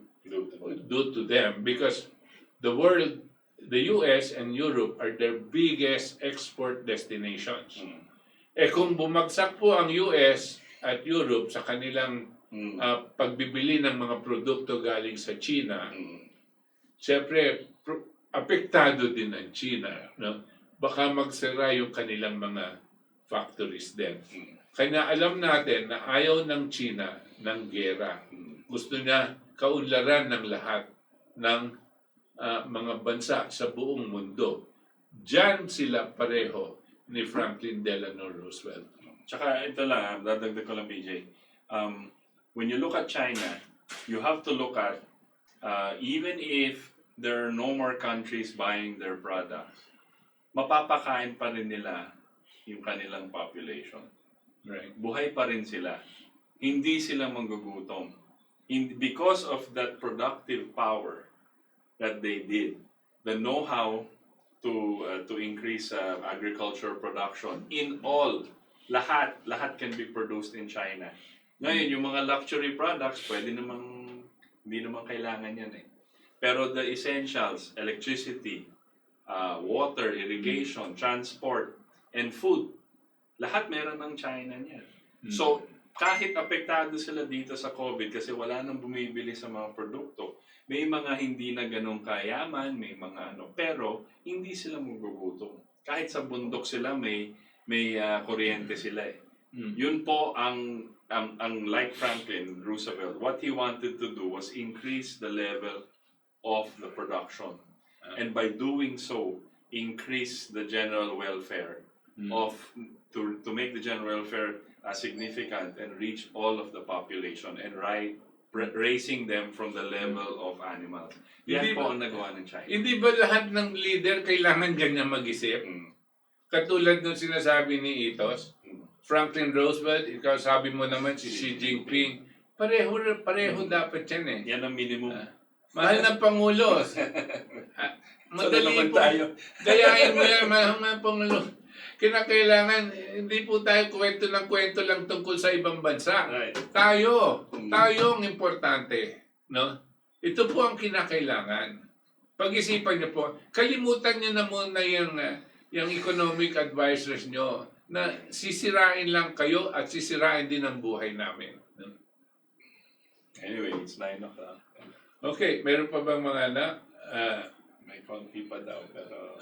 do to them, because the world, the US and Europe are their biggest export destinations. Kung bumagsak po ang US at Europe sa kanilang pagbibili ng mga produkto galing sa China, siyempre apektado din ang China, no? Baka magsara yung kanilang mga factories din. Kaya alam natin na ayaw ng China ng gera. Gusto niya kaunlaran ng lahat ng mga bansa sa buong mundo. Diyan sila pareho ni Franklin Delano Roosevelt. Tsaka ito lang, dadagdag ko lang, BJ. When you look at China, you have to look at, even if there are no more countries buying their products, mapapakain pa rin nila yung kanilang population. Right. Buhay pa rin sila. Hindi sila manggugutom. Because of that productive power that they did, the know-how to increase agriculture production in all, lahat can be produced in China. Ngayon, yung mga luxury products, hindi naman kailangan yan eh. Pero the essentials, electricity, water, irrigation, transport, and food, lahat meron ng China niyan. So, kahit apektado sila dito sa COVID kasi wala nang bumibili sa mga produkto, may mga hindi na ganun kayaman, may mga pero hindi sila magugutom. Kahit sa bundok sila, may kuryente sila eh. Yun po ang like Franklin Roosevelt, what he wanted to do was increase the level of the production. And by doing so, increase the general welfare to make the general welfare significant and reach all of the population and raising them from the level of animals. Yan Hindi po ba- ang nagawa ng China. Hindi ba lahat ng leader kailangan ganyan mag-isip? Mm. Katulad nung sinasabi ni Itos, Mm. Franklin Roosevelt, ikaw sabi mo naman si Xi Jinping, pareho dapat yan eh. Yan ang minimum. Mahal ng Pangulo. So na naman tayo. Gayahin mo yan, mahal ng Pangulo. Kinakailangan, hindi po tayo kwento lang tungkol sa ibang bansa. Right. Tayo ang importante. No? Ito po ang kinakailangan. Pag-isipan niyo po, kalimutan niyo na muna yung economic advisors niyo na sisirain lang kayo at sisirain din ang buhay namin. No? Anyway, it's 9 o'clock. Okay, meron pa bang mga anak? May konti pa daw, pero...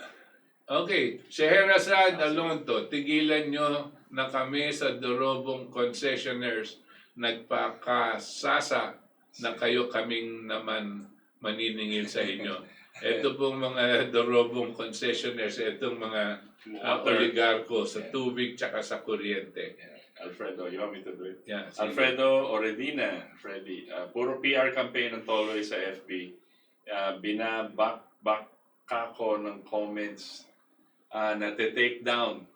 Okay, Scheherazade Alonto, tigilan nyo na kami sa Dorobong concessionaires nagpakasasa na kayo kaming naman maniningil sa inyo. Ito pong mga Dorobong concessionaires, itong mga oligarko sa tubig tsaka sa kuryente. Alfredo, you want me to do it? Yeah, sige. Alfredo Oredina, Freddy, puro PR campaign ng Toloy sa FB. Binabak ko ng comments na take down.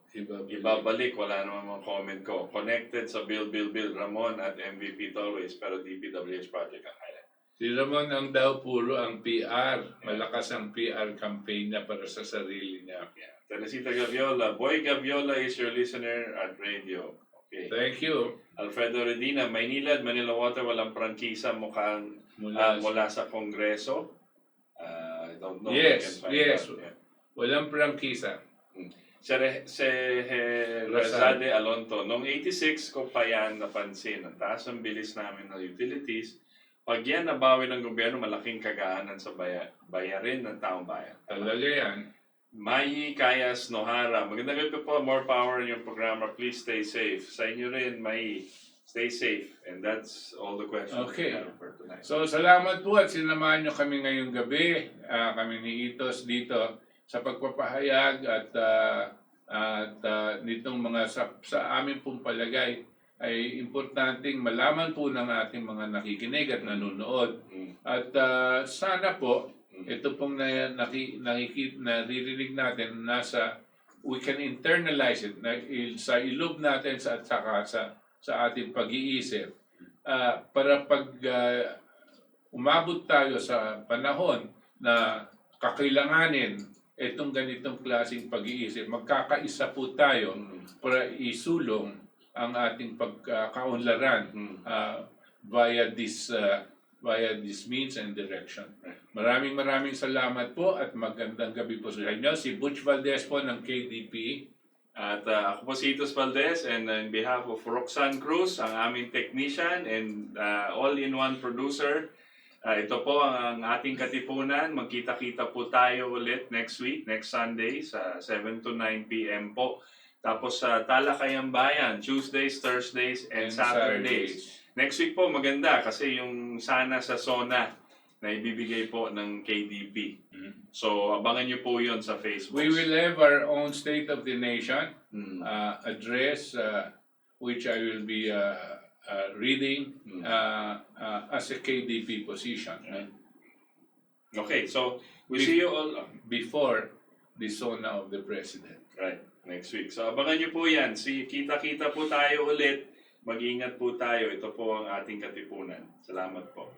Ibabalik, wala naman mga comment ko. Connected sa Bill, Ramon at MVP Tolways, pero DPWH project ang highlight. Si Ramon ang daw puro ang PR. Malakas ang PR campaign niya para sa sarili niya. Teresita Gaviola, Boy Gaviola is your listener at radio. Okay. Thank you. Alfredo Redina, Maynila at Manila Water walang prangkisa mukhang mula sa Kongreso. I don't know. Yes, I can find yes. out. Yeah. Walang prangkisa. Scheherazade Alonto, noong 86 ko pa yan napansin. Ang taas ang bilis namin ng utilities. Pag yan nabawi ng gobyerno, malaking kagaanan sa bayarin ng taong bayan. Talaga yan. Mayi Kayas Nohara, magandang gabi po, more power in your programa. Please stay safe. Sa inyo rin, Mayi, stay safe. And that's all the questions Okay. we have for tonight. So salamat po at sinamahan nyo kami ngayong gabi. Kami ni Itos dito sa pagpapahayag at nitong mga sa amin pong palagay ay importanteng malaman po ng ating mga nakikinig at nanonood. At sana po ito pong naririnig natin we can internalize it sa ilob natin at saka sa ating pag-iisip para pag umabot tayo sa panahon na kakailanganin itong ganitong klaseng pag-iisip, magkakaisa po tayo para isulong ang ating pagkakaunlaran via this means and direction. Maraming salamat po at magandang gabi po sa inyo. Si Butch Valdes po ng KDP. At ako po si Itos Valdes, and on behalf of Roxanne Cruz, ang aming technician and all-in-one producer, ito po ang ating katipunan. Magkita-kita po tayo ulit next week, next Sunday sa 7 to 9 p.m. po. Tapos sa Talakayang Bayan, Tuesdays, Thursdays, and Saturdays. Next week po maganda kasi yung sana sa SONA na ibibigay po ng KDP. So abangan nyo po yun sa Facebook. We will have our own State of the Nation address which I will be reading as a KDP position. Okay, so we see you all before the SONA of the President. right next week. So abangan nyo po yan. Kita-kita po tayo ulit. Mag-ingat po tayo. Ito po ang ating katipunan. Salamat po.